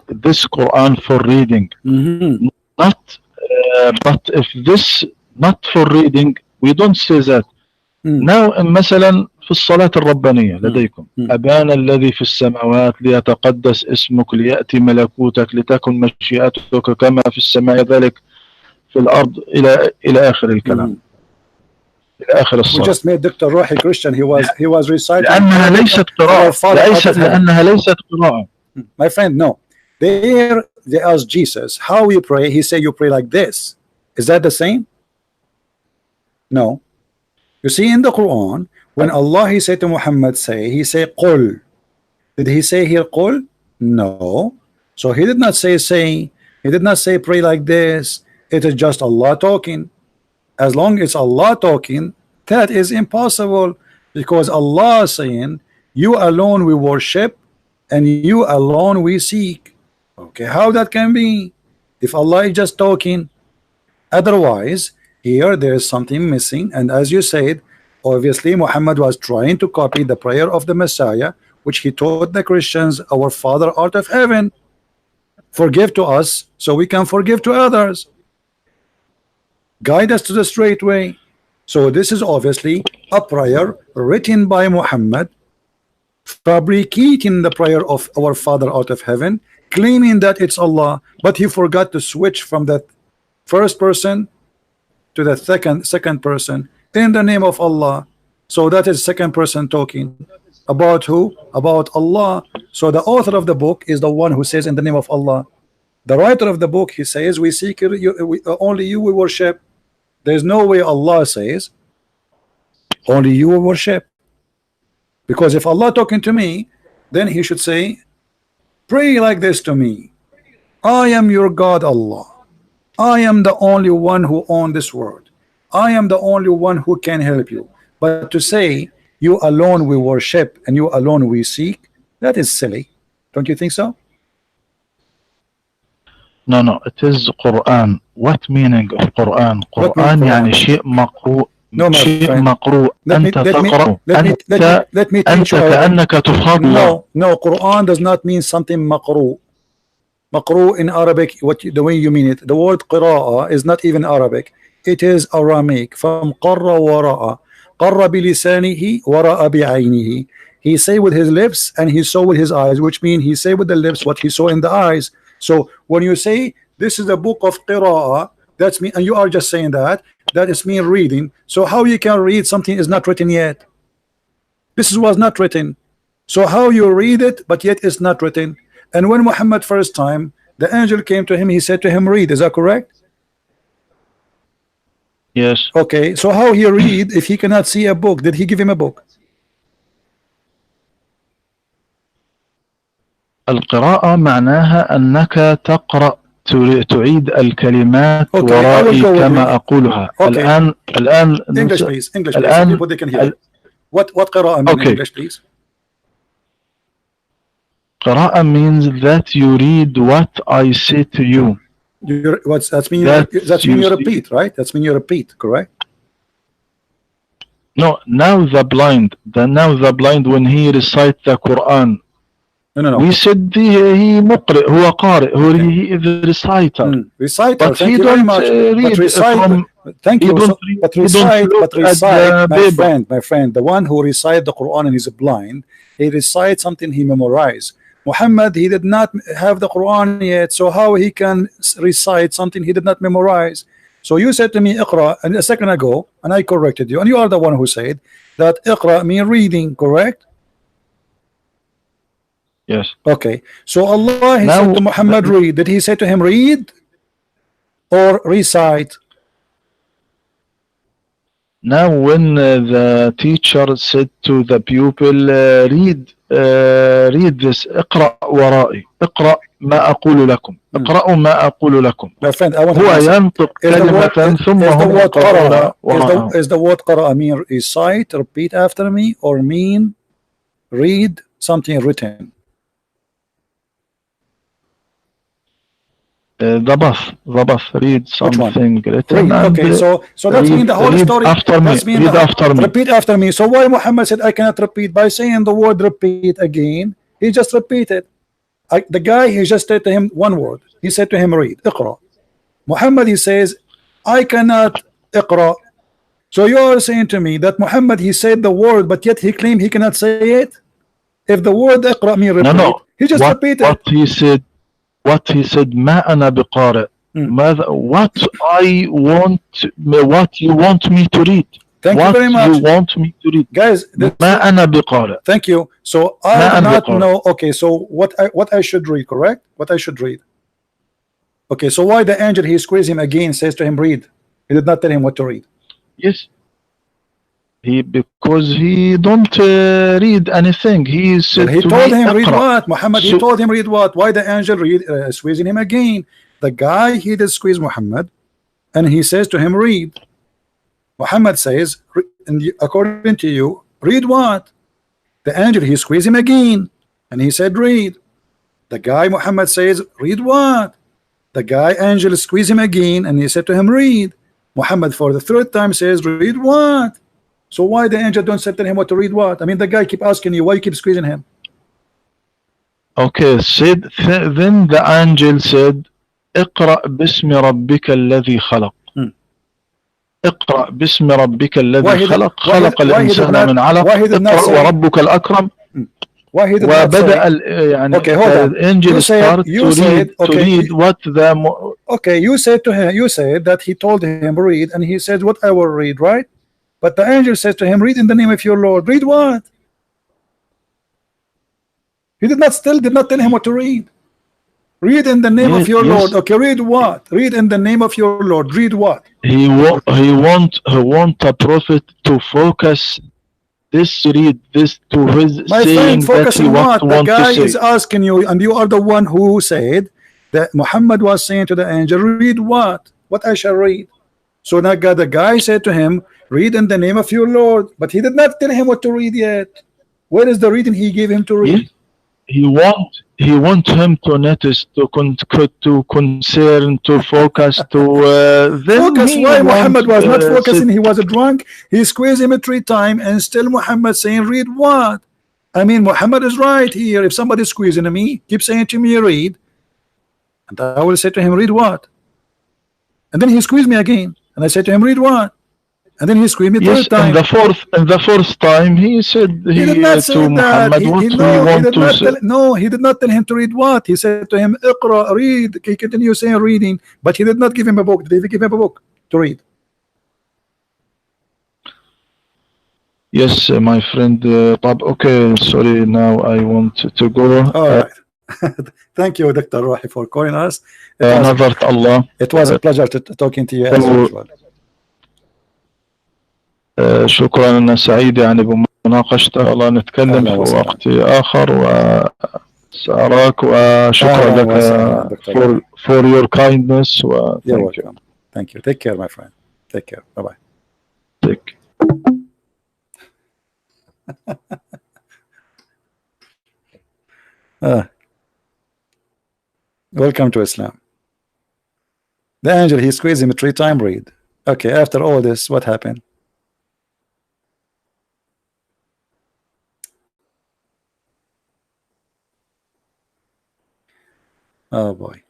Speaker 2: this Quran for reading, not but if this not for reading, we don't say that. Now مثلا في الصلاة الربانية لديكم أبانا الذي في السماوات ليتقدس اسمك ليأتي ملكوتك لتكن مشيئتك كما في السماء ذلك في الأرض إلى آخر الكلام. إلى آخر الصلاة.
Speaker 1: We just made Dr. Refuting Christian. He was reciting.
Speaker 2: لأنها ليست قراءة. لأنها ليست قراءة.
Speaker 1: My friend, no. They asked Jesus, how you pray? He said, you pray like this. Is that the same? No. You see, in the Quran, when Allah he said to Muhammad, he said Qul. Did he say here Qul? No. So he did not say he did not say pray like this. It is just Allah talking. As long as Allah talking, that is impossible, because Allah is saying, you alone we worship and you alone we seek. Okay, how that can be if Allah is just talking? Otherwise, here there is something missing. And as you said, obviously Muhammad was trying to copy the prayer of the Messiah, which he taught the Christians, our Father art of heaven, forgive to us so we can forgive to others, guide us to the straight way. So this is obviously a prayer written by Muhammad, fabricating the prayer of our Father out of heaven, claiming that it's Allah, but he forgot to switch from that first person to the second person in the name of Allah. So that is second person talking about who? About Allah. So the author of the book is the one who says in the name of Allah. The writer of the book, he says, we seek you, only you we worship. There's no way Allah says only you will worship, because if Allah talking to me, then he should say, pray like this to me, I am your God Allah, I am the only one who owns this world, I am the only one who can help you. But to say you alone we worship and you alone we seek, that is silly. Don't you think so?
Speaker 2: No, it is Quran. What meaning of Quran? Quran يعني شيء مقروء.
Speaker 1: No,
Speaker 2: شيء مقروء. أنت تقرأ.
Speaker 1: Let me
Speaker 2: أنت كأنك تفضل.
Speaker 1: No, Quran does not mean something مقروء. مقروء in Arabic, the way you mean it. The word قراءة is not even Arabic. It is Aramaic. From قر وراء. قر بلسانه وراء بعينه. He say with his lips and he saw with his eyes, which means he say with the lips what he saw in the eyes. So when you say this is a book of qira'ah, that's me, and you are just saying that is mean reading. So how you can read something is not written yet? This was not written. So how you read it, but yet it's not written? And when Muhammad first time, the angel came to him, he said to him, read. Is that correct?
Speaker 2: Yes.
Speaker 1: Okay, so how he read if he cannot see a book? Did he give him a book?
Speaker 2: القراءة معناها أنك تقرأ تعيد الكلمات ورائي كما أقولها. الآن
Speaker 1: English please. English please. So people they can hear. What قراءة mean in English please?
Speaker 2: قراءة means that you read what I say to you.
Speaker 1: That's mean
Speaker 2: That
Speaker 1: you
Speaker 2: you see.
Speaker 1: repeat, right? That's mean you repeat, correct?
Speaker 2: No, now the blind when he recite the Quran,
Speaker 1: No.
Speaker 2: we said he مقرئ, هو قارئ,
Speaker 1: Okay.
Speaker 2: he is a reciter,
Speaker 1: Reciter.
Speaker 2: but he
Speaker 1: Thank you very
Speaker 2: don't
Speaker 1: much. But
Speaker 2: read
Speaker 1: recite.
Speaker 2: from,
Speaker 1: Thank
Speaker 2: he
Speaker 1: you.
Speaker 2: don't
Speaker 1: So,
Speaker 2: read,
Speaker 1: but
Speaker 2: he don't
Speaker 1: recite.
Speaker 2: look
Speaker 1: But
Speaker 2: at
Speaker 1: recite,
Speaker 2: the paper.
Speaker 1: my friend, the one who recite the Quran and he's blind, he recites something he memorized. Muhammad, he did not have the Quran yet, so how he can recite something he did not memorize? So you said to me, Iqra, and a second ago, and I corrected you, and you are the one who said that Iqra mean reading, correct?
Speaker 2: Yes.
Speaker 1: Okay. So Allah, he
Speaker 2: Now,
Speaker 1: said to Muhammad, read. Did he say to him, read or recite?
Speaker 2: now when the teacher said to the pupil, read this, اقرأ ورائي, اقرأ ما أقول لكم, اقرأوا ما أقول لكم.
Speaker 1: My friend, I want to
Speaker 2: هو
Speaker 1: answer.
Speaker 2: ينطق كلمة ثم هم يقرؤون وراءه.
Speaker 1: Is the word قرأ mean recite, repeat after me, or mean read something written?
Speaker 2: The both, read something written
Speaker 1: Read.
Speaker 2: and
Speaker 1: Okay, so that's mean the whole
Speaker 2: read
Speaker 1: story.
Speaker 2: after me. Read after me.
Speaker 1: Repeat after me. So why Muhammad said I cannot repeat by saying the word repeat again? He just repeated. The guy, he just said to him one word. He said to him, read. Iqra. Muhammad, he says, I cannot Iqra. So you are saying to me that Muhammad, he said the word, but yet he claimed he cannot say it. If the word Iqra mean repeat,
Speaker 2: no.
Speaker 1: he just repeated.
Speaker 2: What he said, ما أنا بقارئ. What you want me to read.
Speaker 1: Thank you very much.
Speaker 2: You want me to read.
Speaker 1: Guys,
Speaker 2: ما أنا بقارئ.
Speaker 1: Thank you. So I do not know. Okay, so what I should read, correct? What I should read. Okay, so why the angel, he squeezed him again, says to him, read. He did not tell him what to read.
Speaker 2: Yes. Because he don't read anything. He said
Speaker 1: well, he
Speaker 2: to
Speaker 1: told
Speaker 2: me,
Speaker 1: him read
Speaker 2: اقرأ.
Speaker 1: what? Muhammad, he told him read what? Why the angel squeezing him again? The guy, he did squeeze Muhammad, and he says to him, read. Muhammad says, according to you, read what? The angel, he squeezed him again, and he said, read. The guy, Muhammad, says, read what? The guy, angel, squeezed him again, and he said to him, read. Muhammad, for the third time, says, read what? So why the angel don't say to him what to read what? I mean, the guy keep asking you, why you keep squeezing him?
Speaker 2: Okay, then the angel said, اقرأ باسم ربك الذي خلق. اقرأ باسم ربك الذي خلق. خلق الإنسان من علق. اقرأ وربك الأكرم.
Speaker 1: Why he did not say?
Speaker 2: يعني
Speaker 1: okay, hold on.
Speaker 2: The angel started to read what the.
Speaker 1: Okay, you said to him. You said that he told him read, and he said, "What I will read," right? But the angel says to him, "Read in the name of your Lord." Read what? He did not tell him what to read. Read in the name of your Lord. Okay, read what? Read in the name of your Lord. Read what?
Speaker 2: He want a prophet to focus. Read this to his
Speaker 1: my
Speaker 2: saying
Speaker 1: friend, focus
Speaker 2: that he
Speaker 1: on what? The guy
Speaker 2: to
Speaker 1: is asking you, and you are the one who said that Muhammad was saying to the angel, read what? What I shall read. So now the guy said to him, read in the name of your Lord, but he did not tell him what to read yet. Where is the reading he gave him to read?
Speaker 2: He want him to notice, to concern, to focus, to
Speaker 1: focus. Why Muhammad was not focusing? He was drunk. He squeezed him 3 times, and still Muhammad saying, read what? I mean, Muhammad is right here. If somebody is squeezing me, keep saying to me, read, and I will say to him, read what? And then he squeezed me again, and I said to him, read what? And then he squeezed me 3rd time.
Speaker 2: In the fourth time, he said
Speaker 1: he did not say
Speaker 2: to
Speaker 1: that.
Speaker 2: Muhammad,
Speaker 1: he did not tell him to read what? He said to him, Iqra, read. He continued saying reading, but he did not give him a book. Did he give him a book to read?
Speaker 2: Yes, my friend. Okay, sorry. Now I want to go.
Speaker 1: All right. Thank you, Dr. Rohi, for calling us. It was a pleasure talking to you as usual.
Speaker 2: شكرا، أنا سعيد يعني بمناقشته. الله نتكلم في وقت آخر، وسأراك، وشكرا لك for your kindness.
Speaker 1: You're welcome. Thank you. Take care, my friend. Take care. Bye-bye.
Speaker 2: Take.
Speaker 1: Welcome to Islam. The angel, he squeezed him 3 times. Read. Okay, after all this, what happened? Oh boy.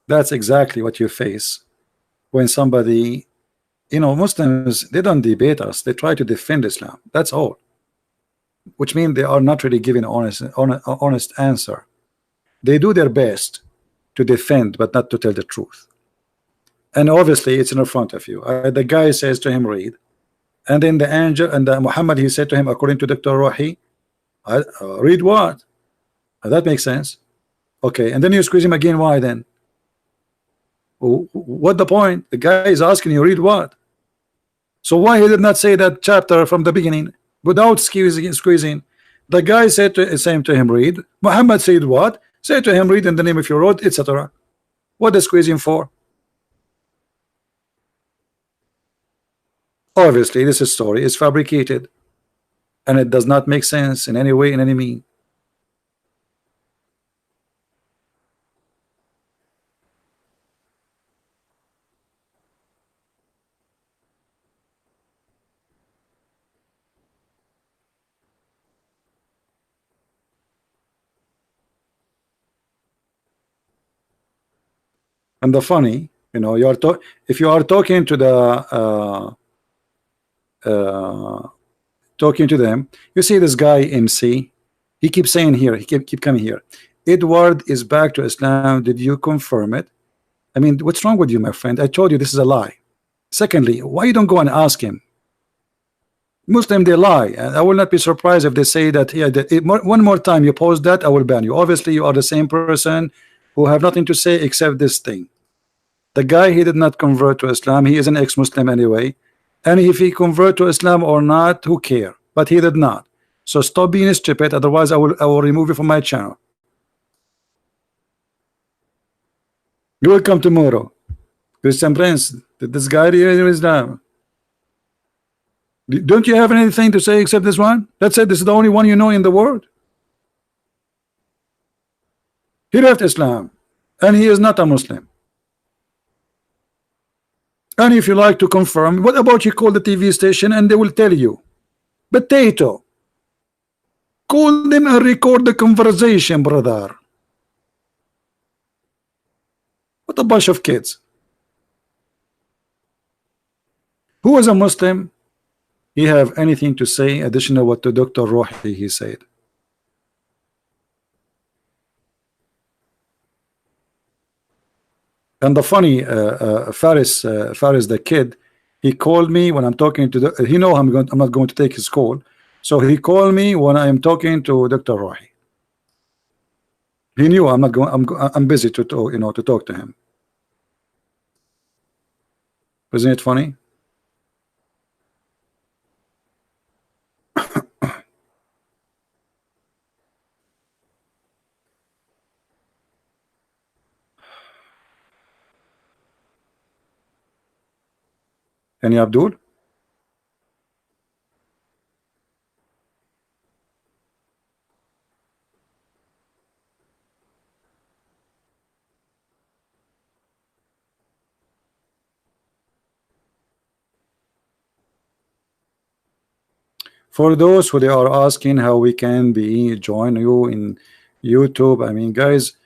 Speaker 1: That's exactly what you face when somebody, Muslims, they don't debate us, they try to defend Islam. That's all. Which means they are not really giving honest answer. They do their best to defend, but not to tell the truth. And obviously, it's in front of you. The guy says to him, read. And then the angel and Muhammad, he said to him, according to Dr. Rahi, read what? That makes sense. Okay, and then you squeeze him again. Why then? What the point? The guy is asking you, read what? So why he did not say that chapter from the beginning without squeezing? The guy said saying to him, read. Muhammad said what? Say to him, read in the name of your Lord, etc. What is squeezing for? Obviously, this story is fabricated, and it does not make sense in any way, in any mean. And the funny, if you are talking to the talking to them, you see this guy MC, he keeps saying here, he keep coming here, Edward is back to Islam. Did you confirm it? I mean, what's wrong with you, my friend? I told you this is a lie. Secondly, why you don't go and ask him? Muslim, they lie, and I will not be surprised if they say that, yeah, one more time you post that, I will ban you. Obviously, you are the same person who have nothing to say except this thing. The guy, he did not convert to Islam. He is an ex-Muslim anyway, and if he convert to Islam or not, who care? But he did not. So stop being stupid, otherwise I will remove you from my channel. You will come tomorrow. Christian Prince, did this guy in Islam? Don't you have anything to say except this one? That's it. This is the only one you know in the world. He left Islam, and he is not a Muslim. And if you like to confirm, what about you call the TV station and they will tell you? Potato. Call them and record the conversation, brother. What a bunch of kids. Who is a Muslim? He have anything to say additional what to Dr. Rohi he said? And the funny Faris the kid, he called me when I'm talking to the, he know I'm not going to take his call, so he called me when I am talking to Dr. Rohi. He knew I'm not going. I'm busy to talk, to talk to him. Isn't it funny? Any Abdul? For those who they are asking how we can join you in YouTube, I mean, guys,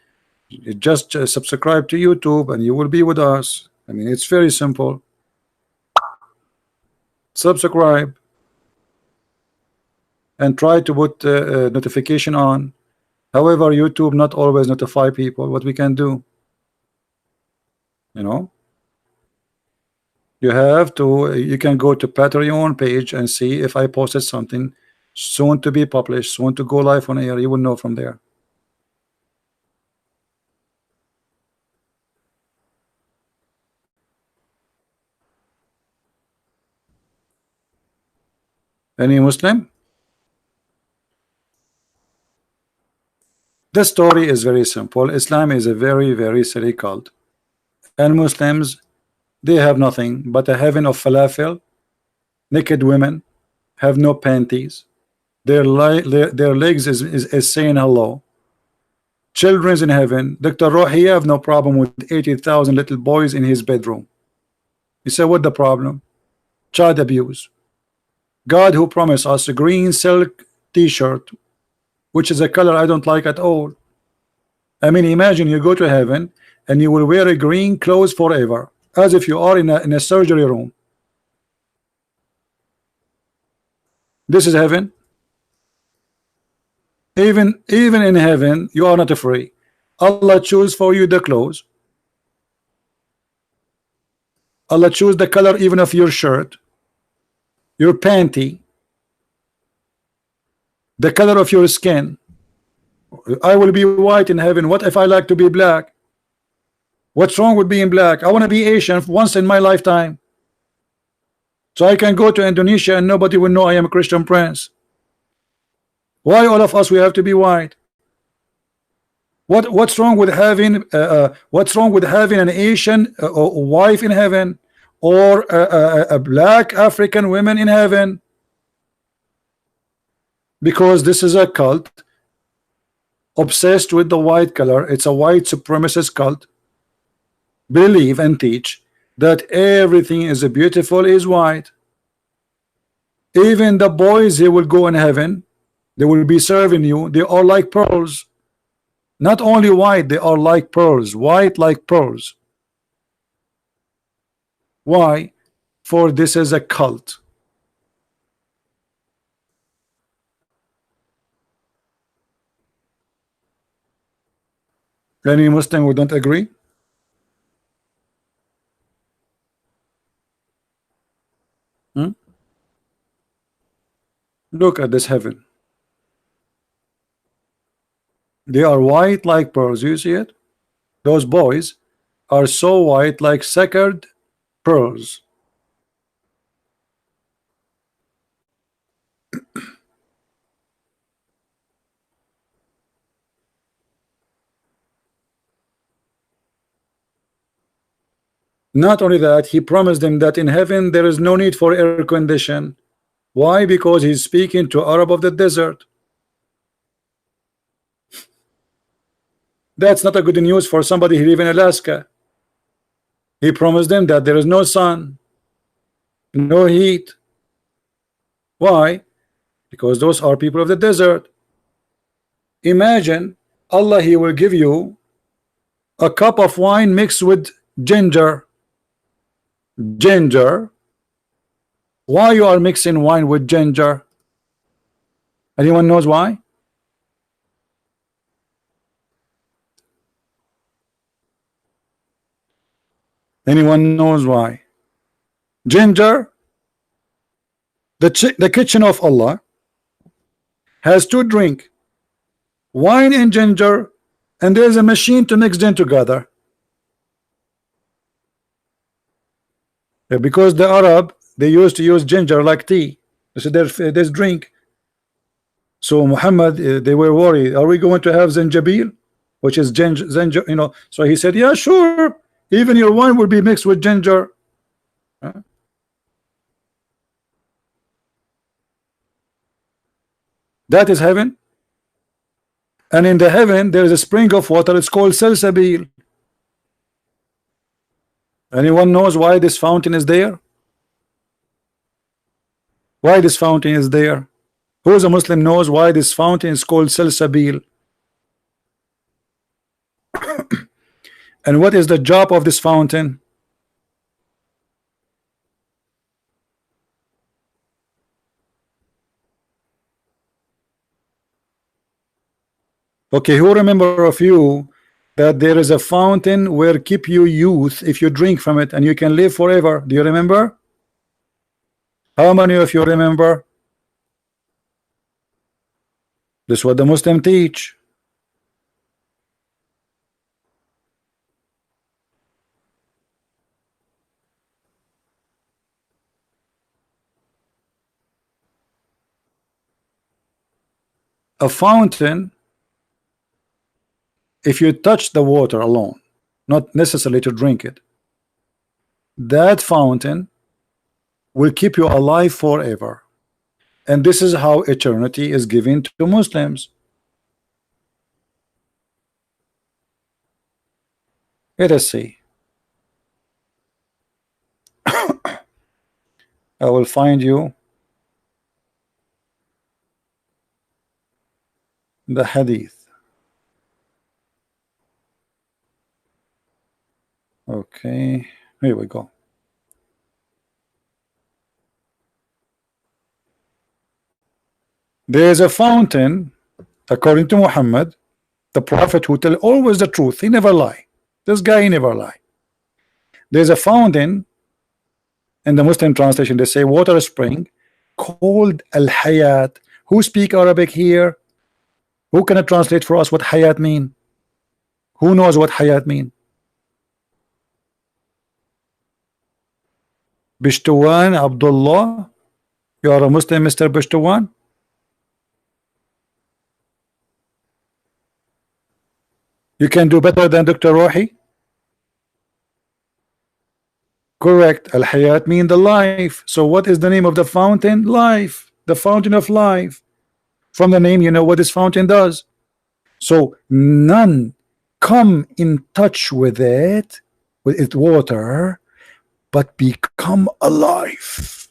Speaker 1: just subscribe to YouTube and you will be with us. I mean, it's very simple. Subscribe and try to put notification on. However, YouTube not always notify people. What we can do, you can go to Patreon page and see if I posted something soon to be published, soon to go live on air. You will know from there. Any Muslim? The story is very simple. Islam is a very, very silly cult, and Muslims, they have nothing but a heaven of falafel, naked women, have no panties, their legs is saying hello, children's in heaven. Dr. Rohi have no problem with 80,000 little boys in his bedroom. You say, what the problem? Child abuse. God who promised us a green silk t-shirt, which is a color I don't like at all. I mean, imagine you go to heaven and you will wear a green clothes forever, as if you are in a surgery room. This is heaven. Even in heaven, you are not free. Allah choose for you the clothes. Allah choose the color even of your shirt, your panty, the color of your skin. I will be white in heaven. What if I like to be black? What's wrong with being black? I want to be Asian once in my lifetime, so I can go to Indonesia and nobody will know I am a Christian prince. Why all of us we have to be white? What's wrong with having an Asian wife in heaven, or a black African woman in heaven? Because this is a cult obsessed with the white color. It's a white supremacist cult. Believe and teach that everything is beautiful is white. Even the boys they will go in heaven, they will be serving you. They are like pearls. Not only white, they are like pearls. White like pearls. Why? For this is a cult. Any Muslim who don't agree? Look at this heaven. They are white like pearls. You see it? Those boys are so white like sacred pearls. Not only that, he promised them that in heaven there is no need for air condition. Why? Because he's speaking to Arab of the desert. That's not a good news for somebody who live in Alaska. He promised them that there is no sun, no heat. Why? Because those are people of the desert. Imagine Allah, he will give you a cup of wine mixed with ginger. Ginger. Why you are mixing wine with ginger? Anyone knows why? Anyone knows why? Ginger, the kitchen of Allah has two drink, wine and ginger, and there is a machine to mix them together. Because the Arab, they used to use ginger like tea. So there's drink. So Muhammad, they were worried, are we going to have zanjabil, which is ginger, you know? So he said, yeah, sure, even your wine will be mixed with ginger. That is heaven. And in the heaven there is a spring of water. It's called Salsabil. Anyone knows why this fountain is there? Why this fountain is there? Who is a Muslim knows why this fountain is called Salsabil? And what is the job of this fountain? Okay, who remember of you that there is a fountain where keep you youth if you drink from it and you can live forever? Do you remember? How many of you remember? This is what the Muslim teach. A fountain, if you touch the water alone, not necessarily to drink it, that fountain will keep you alive forever. And this is how eternity is given to Muslims. Let us see. I will find you the hadith. Okay, here we go. There is a fountain, according to Muhammad, the prophet who tell always the truth. He never lie. This guy, he never lie. There's a fountain in the Muslim translation. They say water spring called Al Hayat. Who speak Arabic here? Who can translate for us what Hayat mean? Who knows what Hayat mean? Bishtuwan Abdullah, you are a Muslim, Mr. Bishtuwan? You can do better than Dr. Rohi? Correct. Al Hayat mean the life. So what is the name of the fountain? Life. The fountain of life. From the name, you know what this fountain does. So none come in touch with its water, but become alive.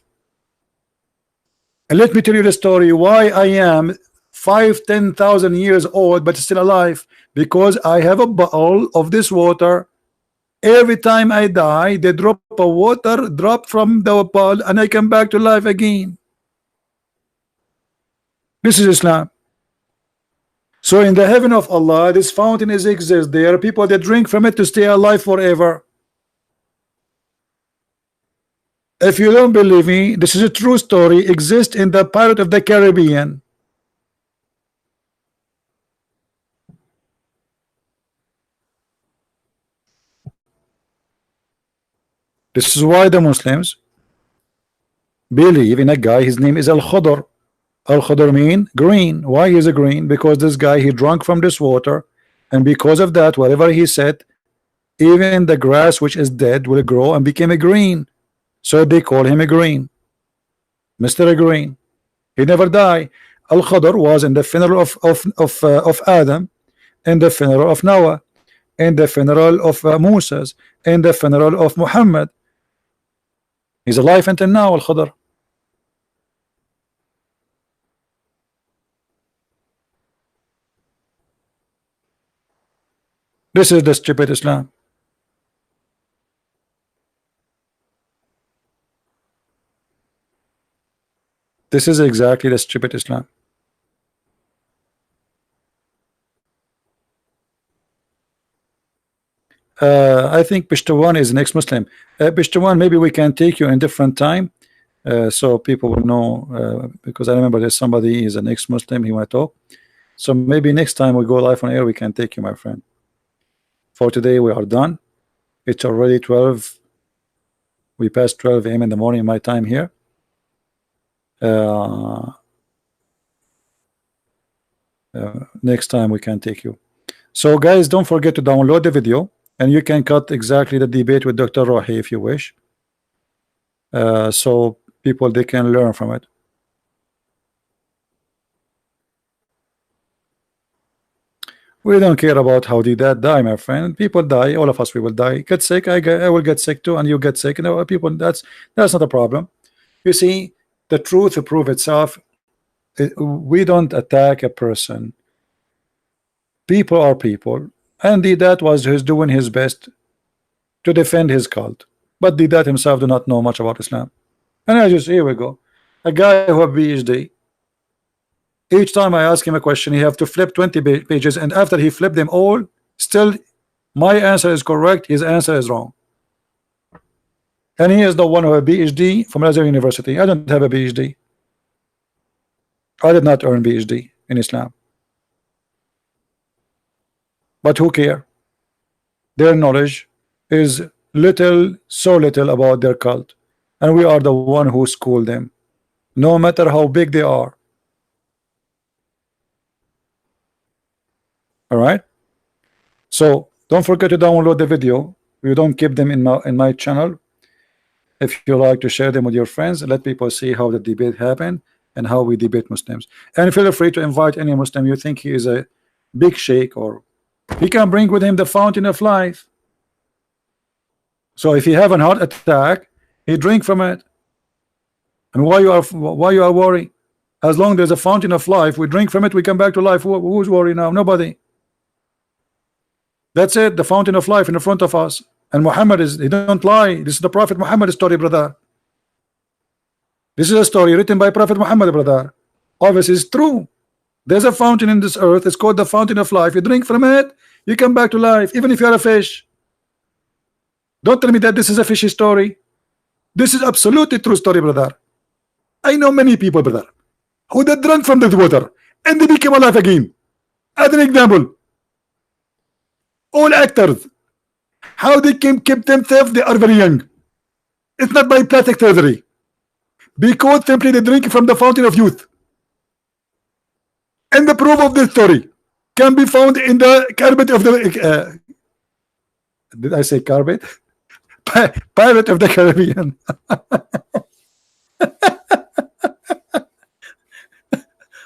Speaker 1: And let me tell you the story why I am 5,000-10,000 years old but still alive, because I have a bowl of this water. Every time I die, they drop a water drop from the bowl and I come back to life again. This is Islam. So in the heaven of Allah, this fountain exists. There are people that drink from it to stay alive forever. If you don't believe me, this is a true story. Exists in the Pirate of the Caribbean. This is why the Muslims believe in a guy. His name is Al-Khudr. Al-Khudr mean green. Why is a green? Because this guy, he drank from this water, and because of that, whatever he said, even the grass which is dead will grow and become a green. So they call him a green, Mr. Green. He never died. Al-Khudr was in the funeral of Adam, in the funeral of Noah, in the funeral of Moses, in the funeral of Muhammad. He's alive until now, Al-Khudr. This is the stupid Islam. This is exactly the stupid Islam. I think Pishtawan is an ex-Muslim. Pishtawan, maybe we can take you in different time, so people will know, because I remember there's somebody is an ex-Muslim, he want to talk. So maybe next time we go live on air, we can take you, my friend. For today, we are done. It's already 12. We passed 12 a.m. in the morning, my time here. Next time we can take you. So guys, don't forget to download the video, and you can cut exactly the debate with Dr. Rohi if you wish, so people they can learn from it. We don't care about how did that die, my friend. People die, all of us we will die. Get sick, I will get sick too, and you get sick. You know, people, that's not a problem. You see, the truth will prove itself. We don't attack a person. People are people, and Didat was doing his best to defend his cult, but Didat himself do not know much about Islam. And I just, here we go, a guy who have PhD. Each time I ask him a question, he have to flip 20 pages, and after he flipped them all, still my answer is correct, his answer is wrong. And he is the one who have a PhD from Azhar University. I don't have a PhD. I did not earn PhD in Islam. But who care? Their knowledge is little, so little about their cult, and we are the one who school them, no matter how big they are. All right, so don't forget to download the video. We don't keep them in my channel. If you like to share them with your friends, let people see how the debate happened and how we debate Muslims. And feel free to invite any Muslim you think he is a big sheikh, or he can bring with him the fountain of life. So if you have an heart attack, he drink from it. And why you are worried? As long as there's a fountain of life, we drink from it, we come back to life. Who's worried now? Nobody. That's it, the fountain of life in the front of us. And Muhammad is, he don't lie. This is the Prophet Muhammad's story, brother. This is a story written by Prophet Muhammad, brother. Obviously, it's true. There's a fountain in this earth. It's called the fountain of life. You drink from it, you come back to life, even if you're a fish. Don't tell me that this is a fishy story. This is absolutely true story, brother. I know many people, brother, who they drank from the water and they became alive again. As an example, all actors, how they can keep themselves, they are very young. It's not by plastic surgery, because simply they drink from the fountain of youth. And the proof of this story can be found in the carpet of the did I say carpet? Pirate of the Caribbean.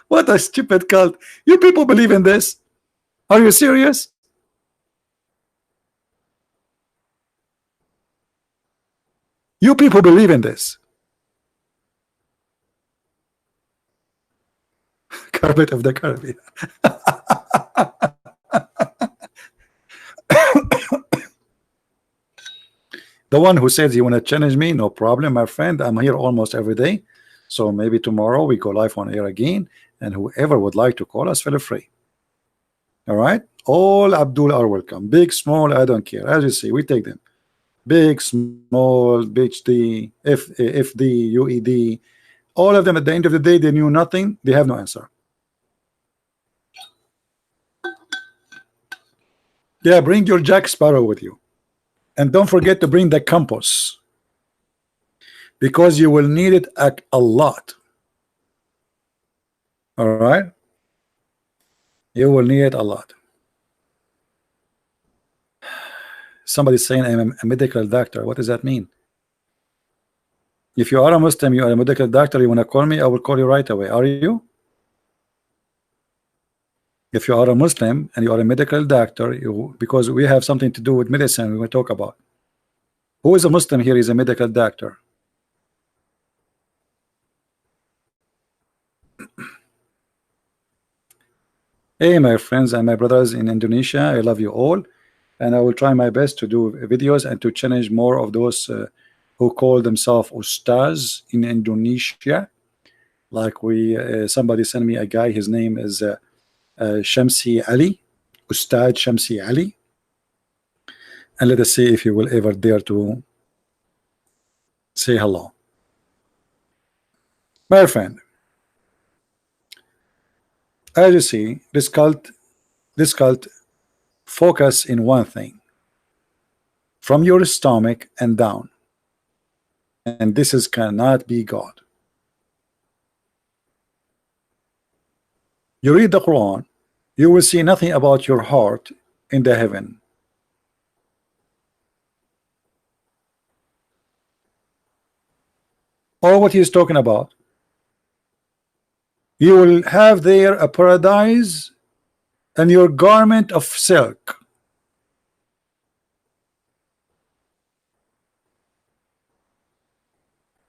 Speaker 1: What a stupid cult. You people believe in this? Are you serious? You people believe in this? Carpet of the Caribbean. The one who says you want to challenge me, no problem, my friend. I'm here almost every day. So maybe tomorrow we go live on air again. And whoever would like to call us, feel free. All right? All Abdul are welcome. Big, small, I don't care. As you see, we take them. Big, small, BHD, FD, UED. All of them at the end of the day, they knew nothing. They have no answer. Yeah, bring your Jack Sparrow with you. And don't forget to bring the compass, because you will need it a lot. All right? You will need it a lot. Somebody's saying I'm a medical doctor. What does that mean? If you are a Muslim, you are a medical doctor, you want to call me, I will call you right away. Are you? If you are a Muslim and you are a medical doctor, because we have something to do with medicine we will talk about. Who is a Muslim here is a medical doctor? Hey, my friends and my brothers in Indonesia, I love you all, and I will try my best to do videos and to challenge more of those who call themselves Ustaz in Indonesia. Like somebody sent me a guy, his name is Shamsi Ali, Ustad Shamsi Ali, and let us see if you will ever dare to say hello. My friend, as you see, this cult focus in one thing, from your stomach and down, and this is cannot be God. You read the Quran, you will see nothing about your heart in the heaven. Or what he is talking about. You will have there a paradise and your garment of silk.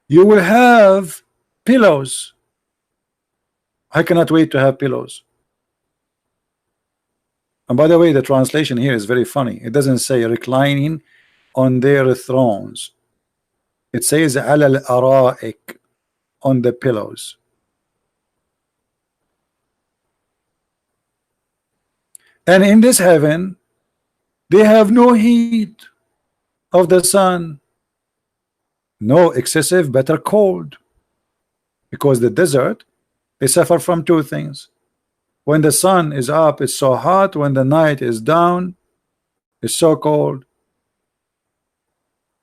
Speaker 1: You will have pillows. I cannot wait to have pillows. And by the way, the translation here is very funny. It doesn't say reclining on their thrones. It says ala al-ara'ik, on the pillows. And in this heaven, they have no heat of the sun, no excessive bitter cold, because the desert, they suffer from two things. When the sun is up, it's so hot. When the night is down, it's so cold.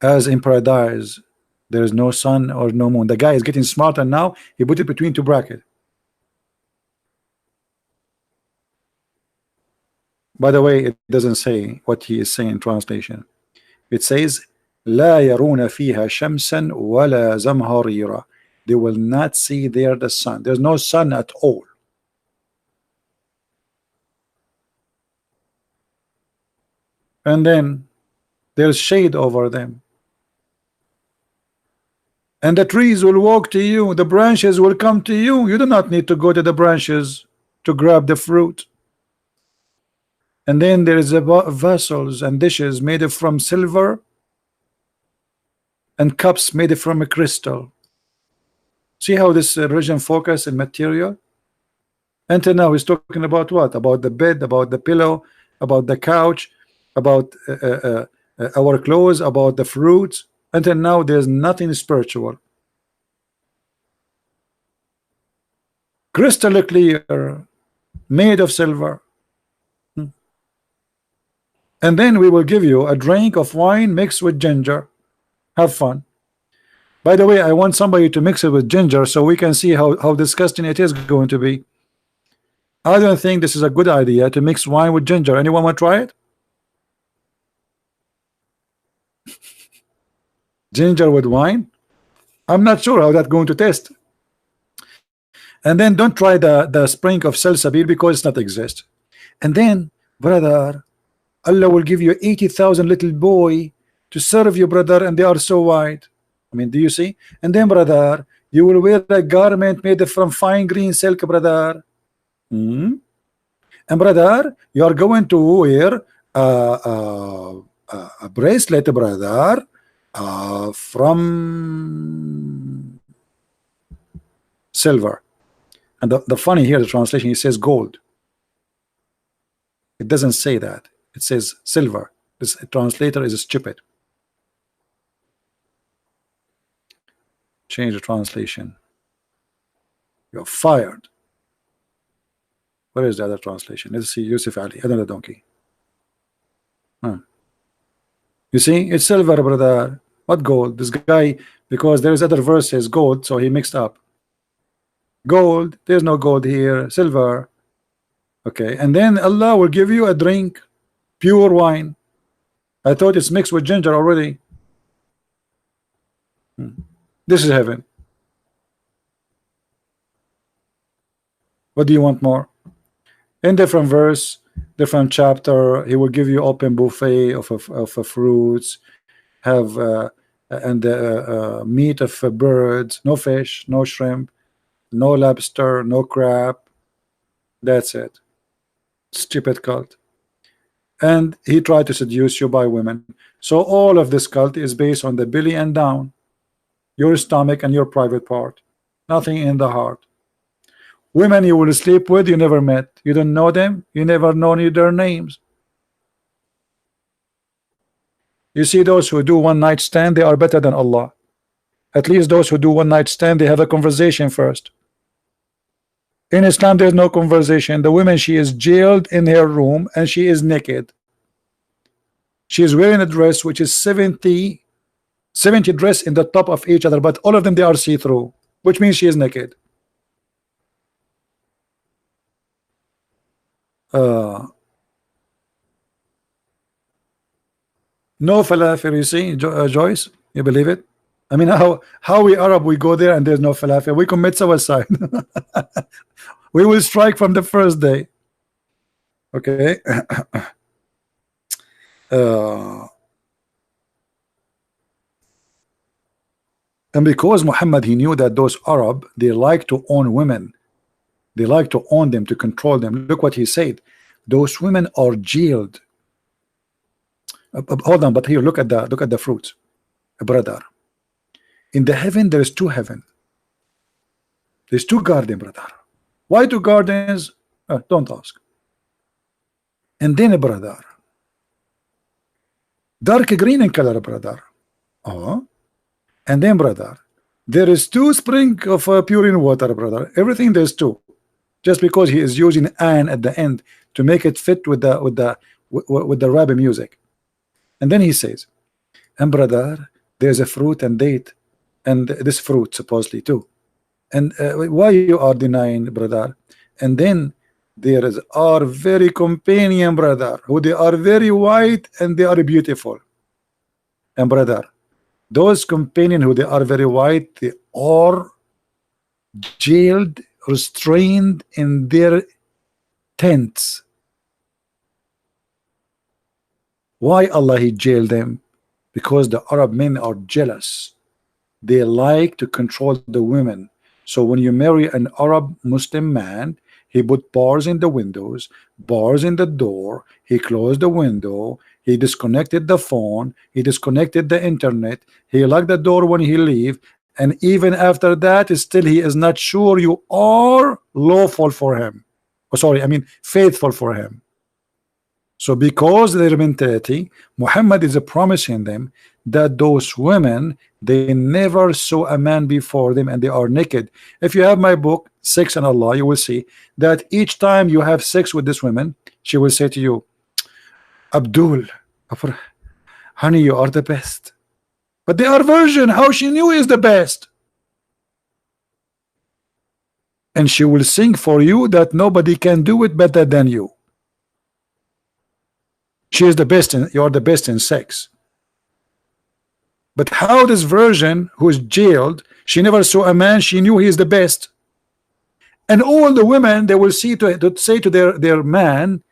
Speaker 1: As in paradise, there is no sun or no moon. The guy is getting smarter now. He put it between two brackets. By the way, it doesn't say what he is saying in translation. It says لا يرون فيها شمسا ولا زمهريرا. They will not see there the sun. There's no sun at all. And then there's shade over them. and the trees will walk to you, the branches will come to you. You do not need to go to the branches to grab the fruit. And then there is a vessels and dishes made from silver and cups made from a crystal. See how this religion focus in material? Until now he's talking about what? About the bed, about the pillow, about the couch, about our clothes, about the fruits. Until now there's nothing spiritual. Crystal clear, made of silver. And then we will give you a drink of wine mixed with ginger. Have fun. By the way, I want somebody to mix it with ginger so we can see how disgusting it is going to be. I don't think this is a good idea to mix wine with ginger. Anyone want to try it? Ginger with wine? I'm not sure how that's going to taste. And then don't try the spring of salsabil because it's not exist. And then, brother, Allah will give you 80,000 little boy to serve you, brother, and they are so white. I mean, do you see? And then, brother, you will wear a garment made from fine green silk, brother. And brother, you are going to wear a bracelet, brother, from silver. And the funny here, the translation, it says gold. It doesn't say that. It says silver. This translator is stupid. Change the translation. You're fired. Where is the other translation? Let's see. Yusuf Ali, another donkey. You see, it's silver, brother. What gold? This guy, because there's other verses gold, so he mixed up. Gold, there's no gold here. Silver. Okay, and then Allah will give you a drink, pure wine. I thought it's mixed with ginger already. This is heaven. What do you want more? In different verse, different chapter, he will give you open buffet of fruits, have meat of birds, no fish, no shrimp, no lobster, no crab. That's it. Stupid cult. And he tried to seduce you by women. So all of this cult is based on the belly and down, your stomach and your private part, nothing in the heart. Women you will sleep with, you never met, you don't know them, you never know their names. You see, those who do one night stand, they are better than Allah. At least those who do one night stand, they have a conversation first. In Islam there's no conversation. The woman, she is jailed in her room and she is naked. She is wearing a dress which is 70 dress in the top of each other, but all of them they are see-through, which means she is naked. No falafel, you see, Joyce, you believe it? I mean, how we Arab, we go there and there's no falafel, we commit suicide. We will strike from the first day. Okay. And because Muhammad, he knew that those Arab, they like to own women, they like to own them, to control them. Look what he said, those women are jailed. Hold on, but here look at the fruits, brother. In the heaven there is two heaven, there's two gardens, brother. Why two gardens? Don't ask. And then, brother, dark green in color, brother. And then, brother, there is two spring of pure water, brother. Everything there's two, just because he is using an at the end to make it fit with the rap music. And then he says, and brother, there's a fruit and date, and this fruit supposedly too. And why you are denying, brother? And then there are very companion, brother, who they are very white and they are beautiful. And brother, those companion who they are very white, they are jailed, restrained in their tents. Why Allah he jailed them? Because the Arab men are jealous. They like to control the women. So when you marry an Arab Muslim man, he put bars in the windows, bars in the door, he closed the window, he disconnected the phone, he disconnected the internet, he locked the door when he leave, and even after that, still he is not sure you are lawful for him. Oh, sorry, I mean faithful for him. So because of their mentality, Muhammad is promising them that those women, they never saw a man before them and they are naked. If you have my book, Sex and Allah, you will see that each time you have sex with this woman, she will say to you, Abdul, honey, you are the best. But they are virgin. How she knew he is the best? And she will sing for you that nobody can do it better than you. She is the best in, you are the best in sex. But how this virgin who is jailed, she never saw a man, she knew he is the best. And all the women, they will see to say to their man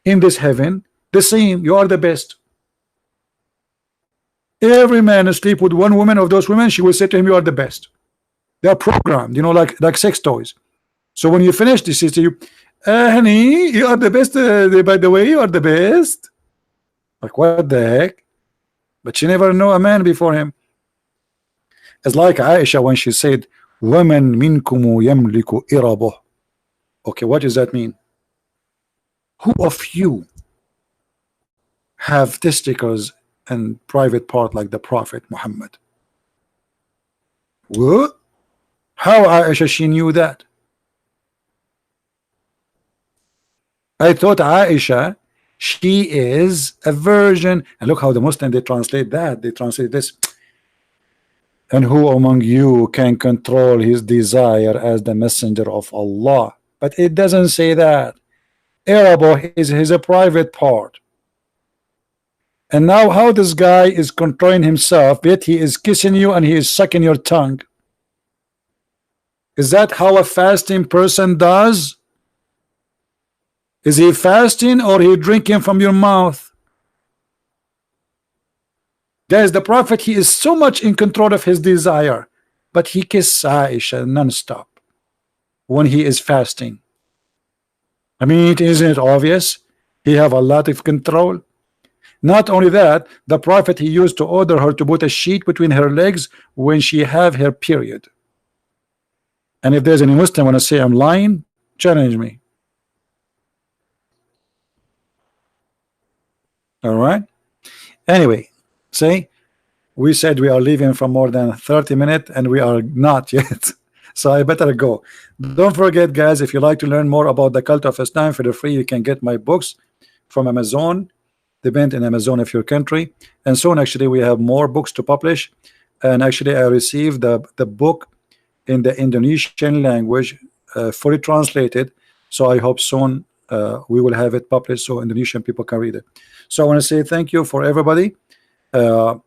Speaker 1: in this heaven the same, you are the best. Every man asleep with one woman of those women, she will say to him, you are the best. They are programmed, you know, like sex toys. So when you finish, she says to you, honey, you are the best, by the way, you are the best. Like, what the heck? But she never knew a man before him. It's like Aisha when she said, وَمَنْ مِنْكُمُ يَمْلِكُ إِرَبُهُ. Okay, what does that mean? Who of you have testicles and private part like the Prophet Muhammad? What? How Aisha she knew that? I thought Aisha, she is a virgin. And look how the Muslim, they translate that. They translate this. And who among you can control his desire as the messenger of Allah? But it doesn't say that. Arabo is a private part. And now how this guy is controlling himself, yet he is kissing you and he is sucking your tongue. Is that how a fasting person does? Is he fasting or he drinking from your mouth? Guys, the Prophet, he is so much in control of his desire, but he kisses Aisha non-stop when he is fasting. I mean, isn't it obvious? He have a lot of control. Not only that, the Prophet, he used to order her to put a sheet between her legs when she have her period. And if there's any Muslim want to say I'm lying, challenge me. All right. Anyway, see, we said we are leaving for more than 30 minutes and we are not yet. So I better go. Don't forget, guys, if you like to learn more about the cult of Islam for the free, you can get my books from Amazon. Depend in Amazon of your country. And soon, actually, we have more books to publish. And actually, I received the book in the Indonesian language, fully translated. So I hope soon we will have it published so Indonesian people can read it. So I want to say thank you for everybody. And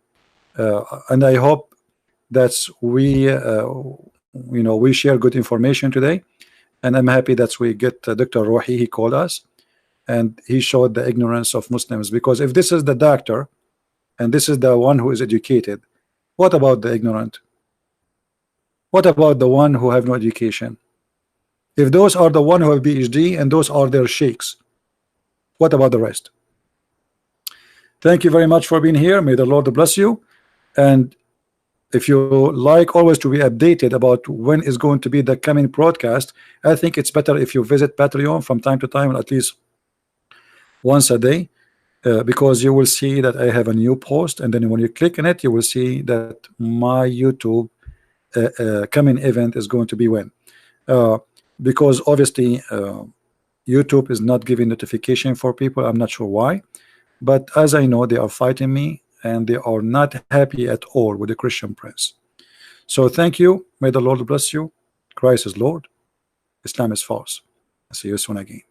Speaker 1: I hope that we we share good information today, and I'm happy that we get Dr. Rohi. He called us and he showed the ignorance of Muslims, because if this is the doctor and this is the one who is educated, what about the ignorant? What about the one who have no education? If those are the one who have PhD and those are their sheikhs, what about the rest? Thank you very much for being here. May the Lord bless you. And if you like always to be updated about when is going to be the coming broadcast, I think it's better if you visit Patreon from time to time, at least once a day, because you will see that I have a new post, and then when you click on it, you will see that my YouTube coming event is going to be when. Because obviously YouTube is not giving notification for people. I'm not sure why, but as I know, they are fighting me and they are not happy at all with the Christian Prince. So thank you. May the Lord bless you. Christ is Lord. Islam is false. I'll see you soon again.